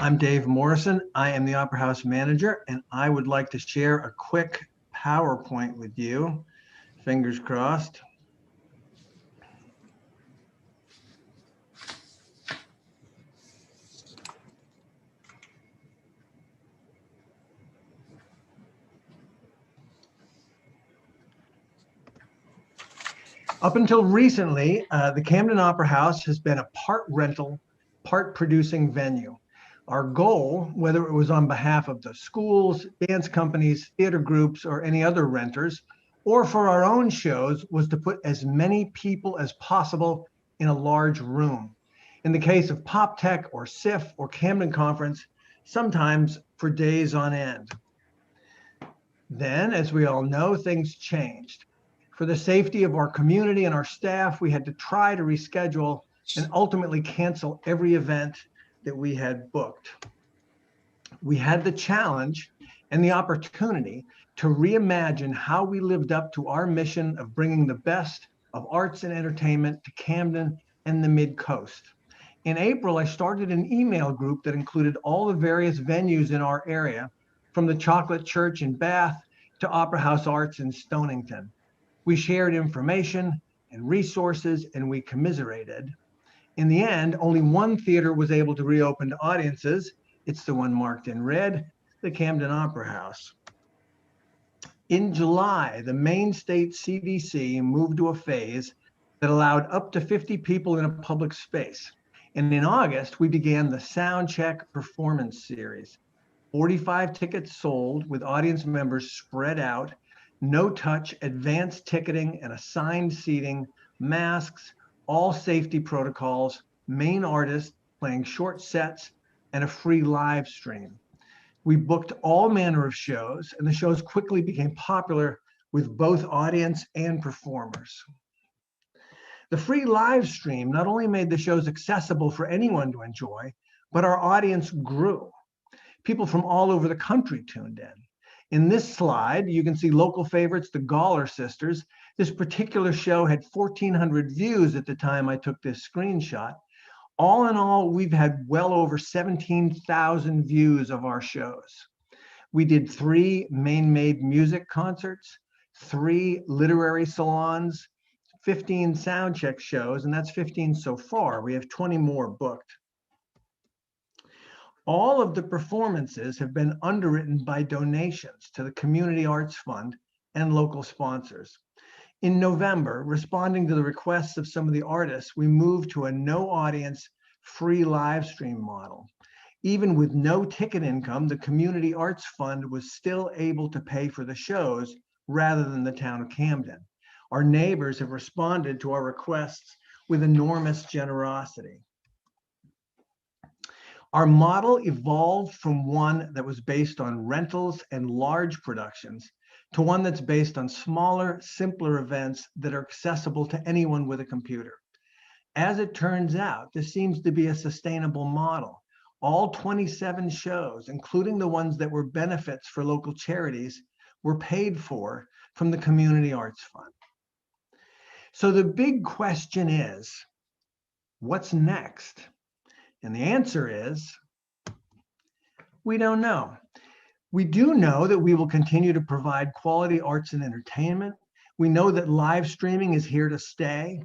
I'm Dave Morrison. I am the Opera House manager, and I would like to share a quick PowerPoint with you. Fingers crossed. Up until recently, the Camden Opera House has been a part rental, part producing venue. Our goal, whether it was on behalf of the schools, dance companies, theater groups, or any other renters, or for our own shows, was to put as many people as possible in a large room. In the case of Pop Tech or SIF or Camden Conference, sometimes for days on end. Then, as we all know, things changed. For the safety of our community and our staff, we had to try to reschedule and ultimately cancel every event that we had booked. We had the challenge and the opportunity to reimagine how we lived up to our mission of bringing the best of arts and entertainment to Camden and the Mid-Coast. In April, I started an email group that included all the various venues in our area, from the Chocolate Church in Bath to Opera House Arts in Stonington. We shared information and resources, and we commiserated. In the end, only one theater was able to reopen to audiences. It's the one marked in red, the Camden Opera House. In July, the Maine State CDC moved to a phase that allowed up to 50 people in a public space. And in August, we began the Soundcheck Performance Series. 45 tickets sold with audience members spread out, no touch, advanced ticketing and assigned seating, masks, all safety protocols, Maine artists playing short sets, and a free live stream. We booked all manner of shows, and the shows quickly became popular with both audience and performers. The free live stream not only made the shows accessible for anyone to enjoy, but our audience grew. People from all over the country tuned in. In this slide, you can see local favorites, the Gawler Sisters. This particular show had 1,400 views at the time I took this screenshot. All in all, we've had well over 17,000 views of our shows. We did 3 Maine-made music concerts, 3 literary salons, 15 soundcheck shows, and that's 15 so far. We have 20 more booked. All of the performances have been underwritten by donations to the Community Arts Fund and local sponsors. In November, responding to the requests of some of the artists, we moved to a no audience free live stream model. Even with no ticket income, the Community Arts Fund was still able to pay for the shows rather than the town of Camden. Our neighbors have responded to our requests with enormous generosity. Our model evolved from one that was based on rentals and large productions to one that's based on smaller, simpler events that are accessible to anyone with a computer. As it turns out, this seems to be a sustainable model. All 27 shows, including the ones that were benefits for local charities, were paid for from the Community Arts Fund. So the big question is, what's next? And the answer is, we don't know. We do know that we will continue to provide quality arts and entertainment. We know that live streaming is here to stay.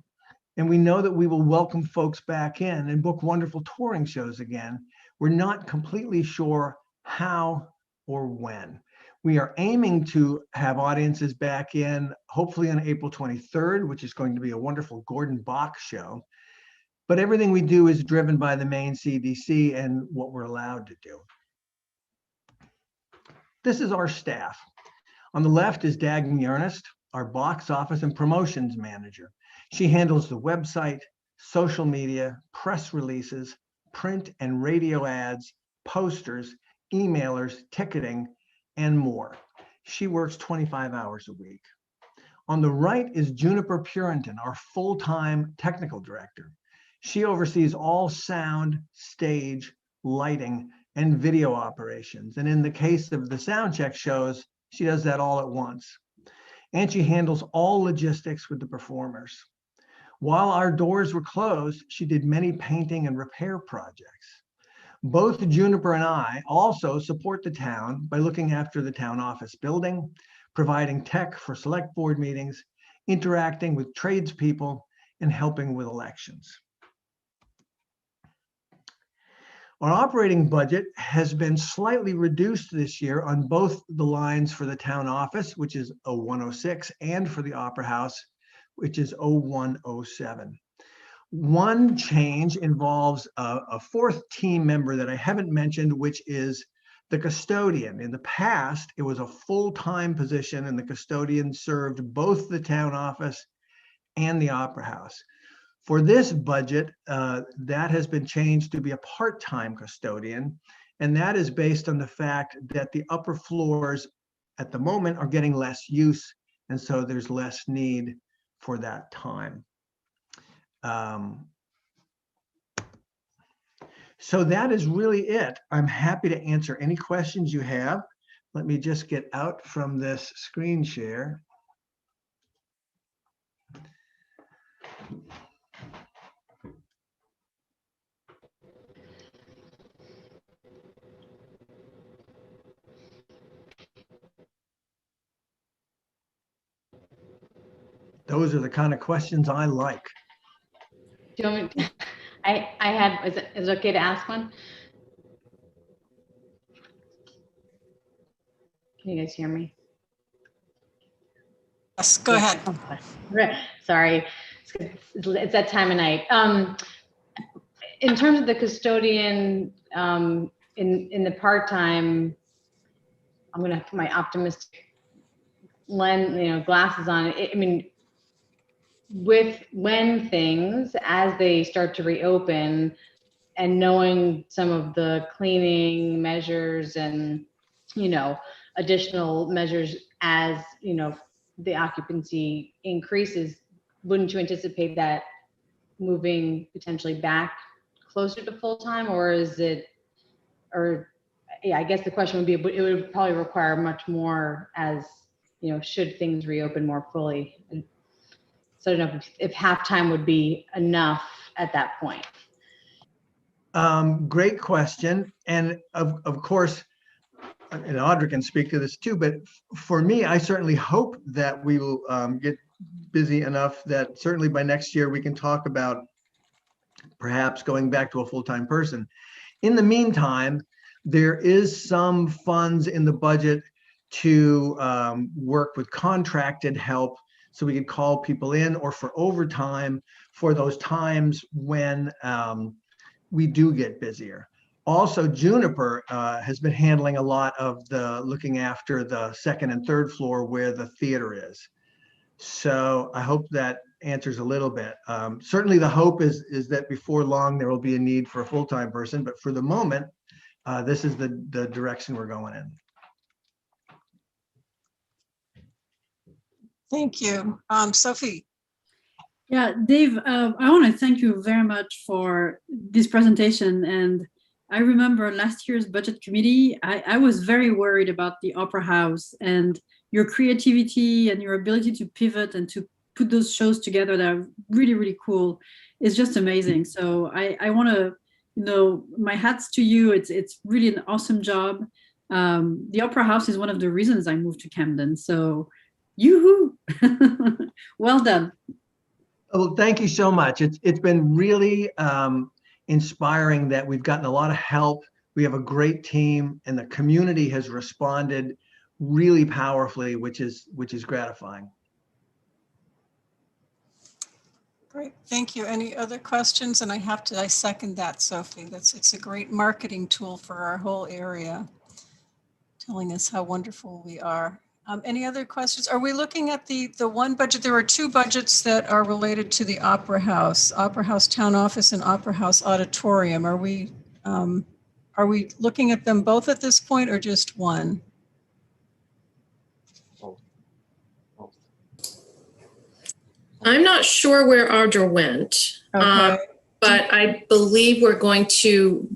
And we know that we will welcome folks back in and book wonderful touring shows again. We're not completely sure how or when. We are aiming to have audiences back in, hopefully on April 23rd, which is going to be a wonderful Gordon Bach show. But everything we do is driven by the Maine CDC and what we're allowed to do. This is our staff. On the left is Dagny Ernest, our box office and promotions manager. She handles the website, social media, press releases, print and radio ads, posters, emailers, ticketing, and more. She works 25 hours a week. On the right is Juniper Purinton, our full-time technical director. She oversees all sound, stage, lighting, and video operations. And in the case of the soundcheck shows, she does that all at once. And she handles all logistics with the performers. While our doors were closed, she did many painting and repair projects. Both Juniper and I also support the town by looking after the town office building, providing tech for select board meetings, interacting with tradespeople, and helping with elections. Our operating budget has been slightly reduced this year on both the lines for the town office, which is 0106, and for the Opera House, which is 0107. One change involves a fourth team member that I haven't mentioned, which is the custodian. In the past, it was a full-time position, and the custodian served both the town office and the Opera House. For this budget, that has been changed to be a part-time custodian, and that is based on the fact that the upper floors at the moment are getting less use And so there's less need for that time. So that is really it. I'm happy to answer any questions you have. Let me just get out from this screen share. Those are the kind of questions I like.
Do you want me is it okay to ask one? Can you guys hear me?
Yes, go ahead.
Sorry, it's that time of night. In terms of the custodian, in the part-time, I'm gonna put my optimistic glasses on. I mean, when things, as they start to reopen, and knowing some of the cleaning measures and, additional measures as, the occupancy increases, wouldn't you anticipate that moving potentially back closer to full-time, or I guess the question would be, but it would probably require much more as, should things reopen more fully. And so I don't know if half-time would be enough at that point.
Great question. And of course, and Audra can speak to this too, but for me, I certainly hope that we will get busy enough that certainly by next year we can talk about perhaps going back to a full-time person. In the meantime, there is some funds in the budget to work with contracted help, so we could call people in, or for overtime for those times when we do get busier. Also, Juniper has been handling a lot of the looking after the second and third floor where the theater is. So I hope that answers a little bit. Certainly the hope is that before long there will be a need for a full-time person, but for the moment, this is the direction we're going in.
Thank you. Sophie.
Yeah, Dave, I want to thank you very much for this presentation. And I remember last year's budget committee, I was very worried about the Opera House and your creativity and your ability to pivot and to put those shows together that are really, really cool. It's just amazing. So I want to, my hats to you. It's really an awesome job. The Opera House is one of the reasons I moved to Camden. So yoo-hoo, well done.
Well, thank you so much. It's been really inspiring that we've gotten a lot of help. We have a great team, and the community has responded really powerfully, which is gratifying.
Great, thank you. Any other questions? And I second that, Sophie. It's a great marketing tool for our whole area, telling us how wonderful we are. Any other questions? Are we looking at the one budget? There are two budgets that are related to the Opera House Town Office and Opera House Auditorium. Are we looking at them both at this point, or just one?
I'm not sure where Audra went,
okay.
But I believe we're going to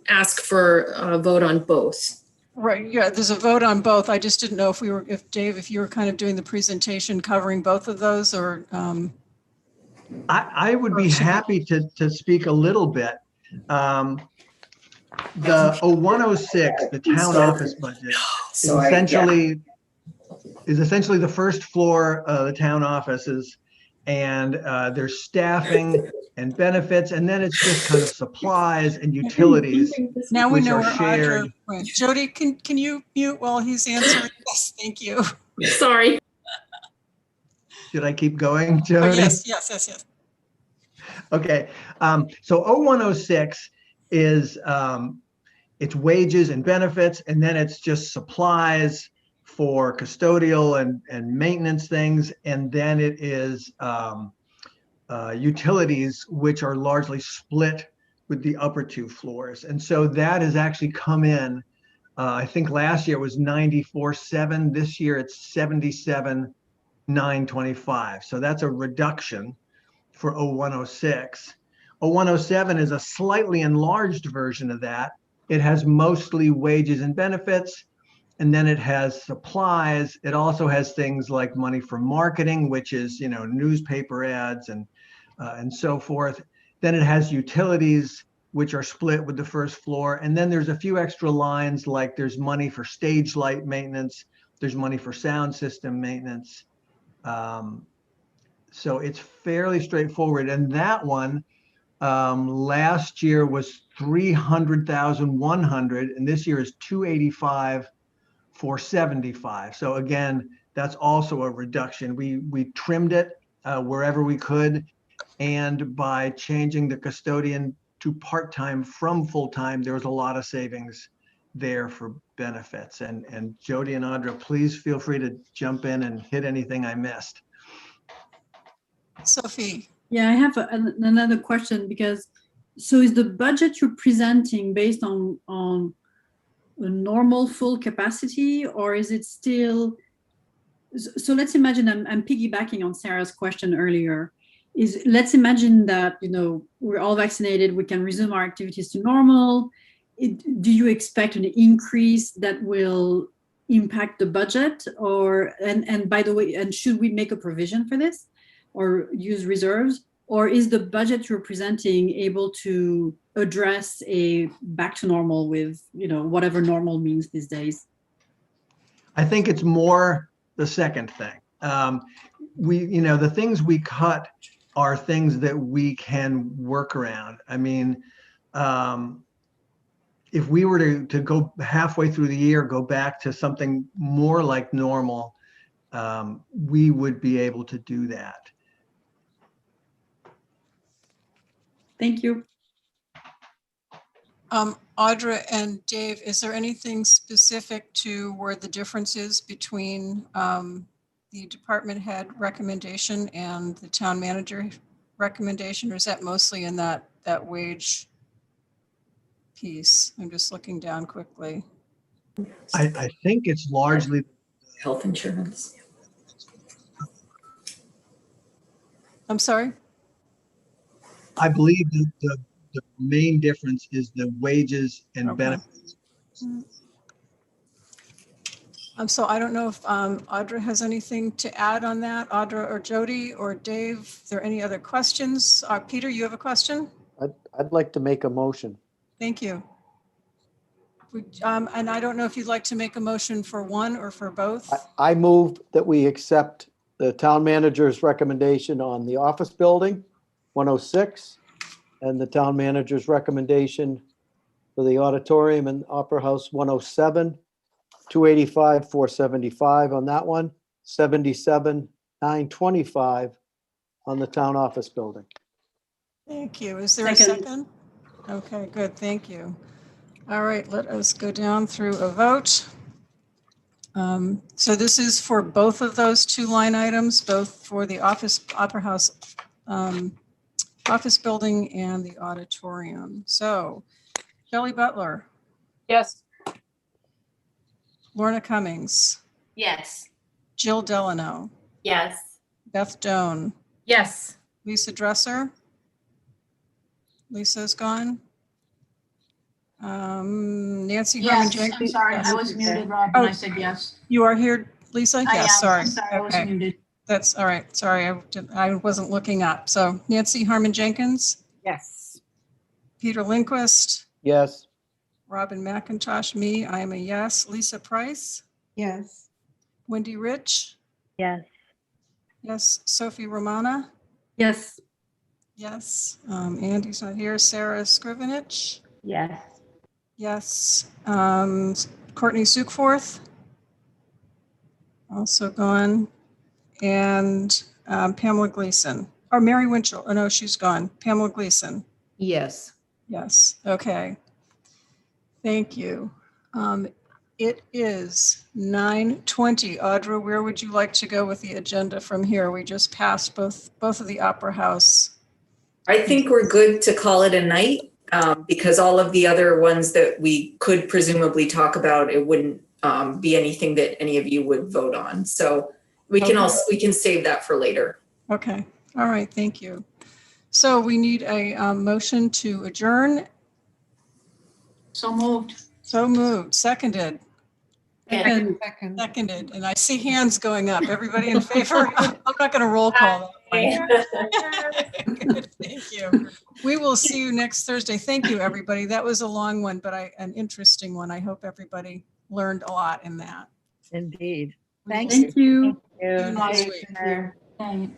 ask for a vote on both.
Right, yeah, there's a vote on both. I just didn't know if Dave, if you were kind of doing the presentation covering both of those, or.
I would be happy to speak a little bit. The 0106, the town office budget, is essentially the first floor of the town offices, and there's staffing and benefits, and then it's just kind of supplies and utilities.
Now we know
which
where
are shared.
Audra, Jodi, can you mute while he's answering? Yes, thank you.
Sorry.
Should I keep going, Jodi?
Oh, yes.
Okay, so 0106 is it's wages and benefits, and then it's just supplies for custodial and maintenance things, and then it is utilities, which are largely split with the upper two floors. And so that has actually come in, I think last year it was 94.7, this year it's 77 925. So that's a reduction for 0106. 0107 is a slightly enlarged version of that. It has mostly wages and benefits, and then it has supplies. It also has things like money for marketing, which is, newspaper ads and so forth. Then it has utilities, which are split with the first floor. And then there's a few extra lines, like there's money for stage light maintenance. There's money for sound system maintenance. So it's fairly straightforward. And that one last year was 300,100, and this year is 285,475. So again, that's also a reduction. We trimmed it wherever we could, and by changing the custodian to part-time from full-time, there was a lot of savings there for benefits. And Jodi and Audra, please feel free to jump in and hit anything I missed.
Sophie.
Yeah, I have another question, because so is the budget you're presenting based on a normal full capacity, or is it still, so let's imagine, I'm piggybacking on Sarah's question earlier, let's imagine that, we're all vaccinated, we can resume our activities to normal. Do you expect an increase that will impact the budget, and by the way, and should we make a provision for this or use reserves? Or is the budget you're presenting able to address a back to normal with, whatever normal means these days?
I think it's more the second thing. The things we cut are things that we can work around. I mean, if we were to go halfway through the year, go back to something more like normal, we would be able to do that.
Thank you.
Audra and Dave, is there anything specific to where the difference is between the department head recommendation and the town manager recommendation, or is that mostly in that wage piece? I'm just looking down quickly.
I think it's largely
health insurance.
I'm sorry?
I believe that the main difference is the wages and benefits.
So I don't know if Audra has anything to add on that. Audra or Jodi or Dave, if there are any other questions? Peter, you have a question?
I'd like to make a motion.
Thank you. And I don't know if you'd like to make a motion for one or for both.
I move that we accept the town manager's recommendation on the office building, 106, and the town manager's recommendation for the auditorium and opera house, 107, 285,475 on that one, 77,925 on the town office building.
Thank you. Is there a second? Okay, good. Thank you. All right, let us go down through a vote. So this is for both of those two line items, both for the opera house office building and the auditorium. So Shelley Butler.
Yes.
Lorna Cummings.
Yes.
Jill Delano.
Yes.
Beth Doan.
Yes.
Lisa Dresser. Lisa's gone. Nancy Harmon
Yes, I'm
Jenkins.
sorry, I was muted, Rob, and I said yes.
You are here, Lisa?
I
Yes,
am.
sorry.
I'm sorry, I was
Okay.
muted.
That's all right. Sorry, I wasn't looking up. So Nancy Harmon Jenkins,
Yes.
Peter Lindquist,
Yes.
Robin McIntosh, me, I am a yes. Lisa Price,
Yes.
Wendy Rich,
Yes.
yes. Sophie Romana,
Yes.
yes. Andy's not here. Sarah Scrivenich,
Yes.
yes. Courtney Sukforth, also gone. And Pamela Gleason, or Mary Winchell. Oh no, she's gone. Pamela Gleason.
Yes.
Yes. Okay. Thank you. It is 9:20. Audra, where would you like to go with the agenda from here? We just passed both of the Opera House.
I think we're good to call it a night because all of the other ones that we could presumably talk about, it wouldn't be anything that any of you would vote on. So We can
Okay.
also, we can save that for later.
Okay, all right, thank you. So we need a motion to adjourn.
So moved.
So moved, seconded,
Second.
seconded, and I see hands going up. Everybody in favor? I'm not going to roll call that one. Good, thank you. We will see you next Thursday. Thank you, everybody. That was a long one, but an interesting one. I hope everybody learned a lot in that.
Indeed.
Thank
Thank you.
See you next week.
Night.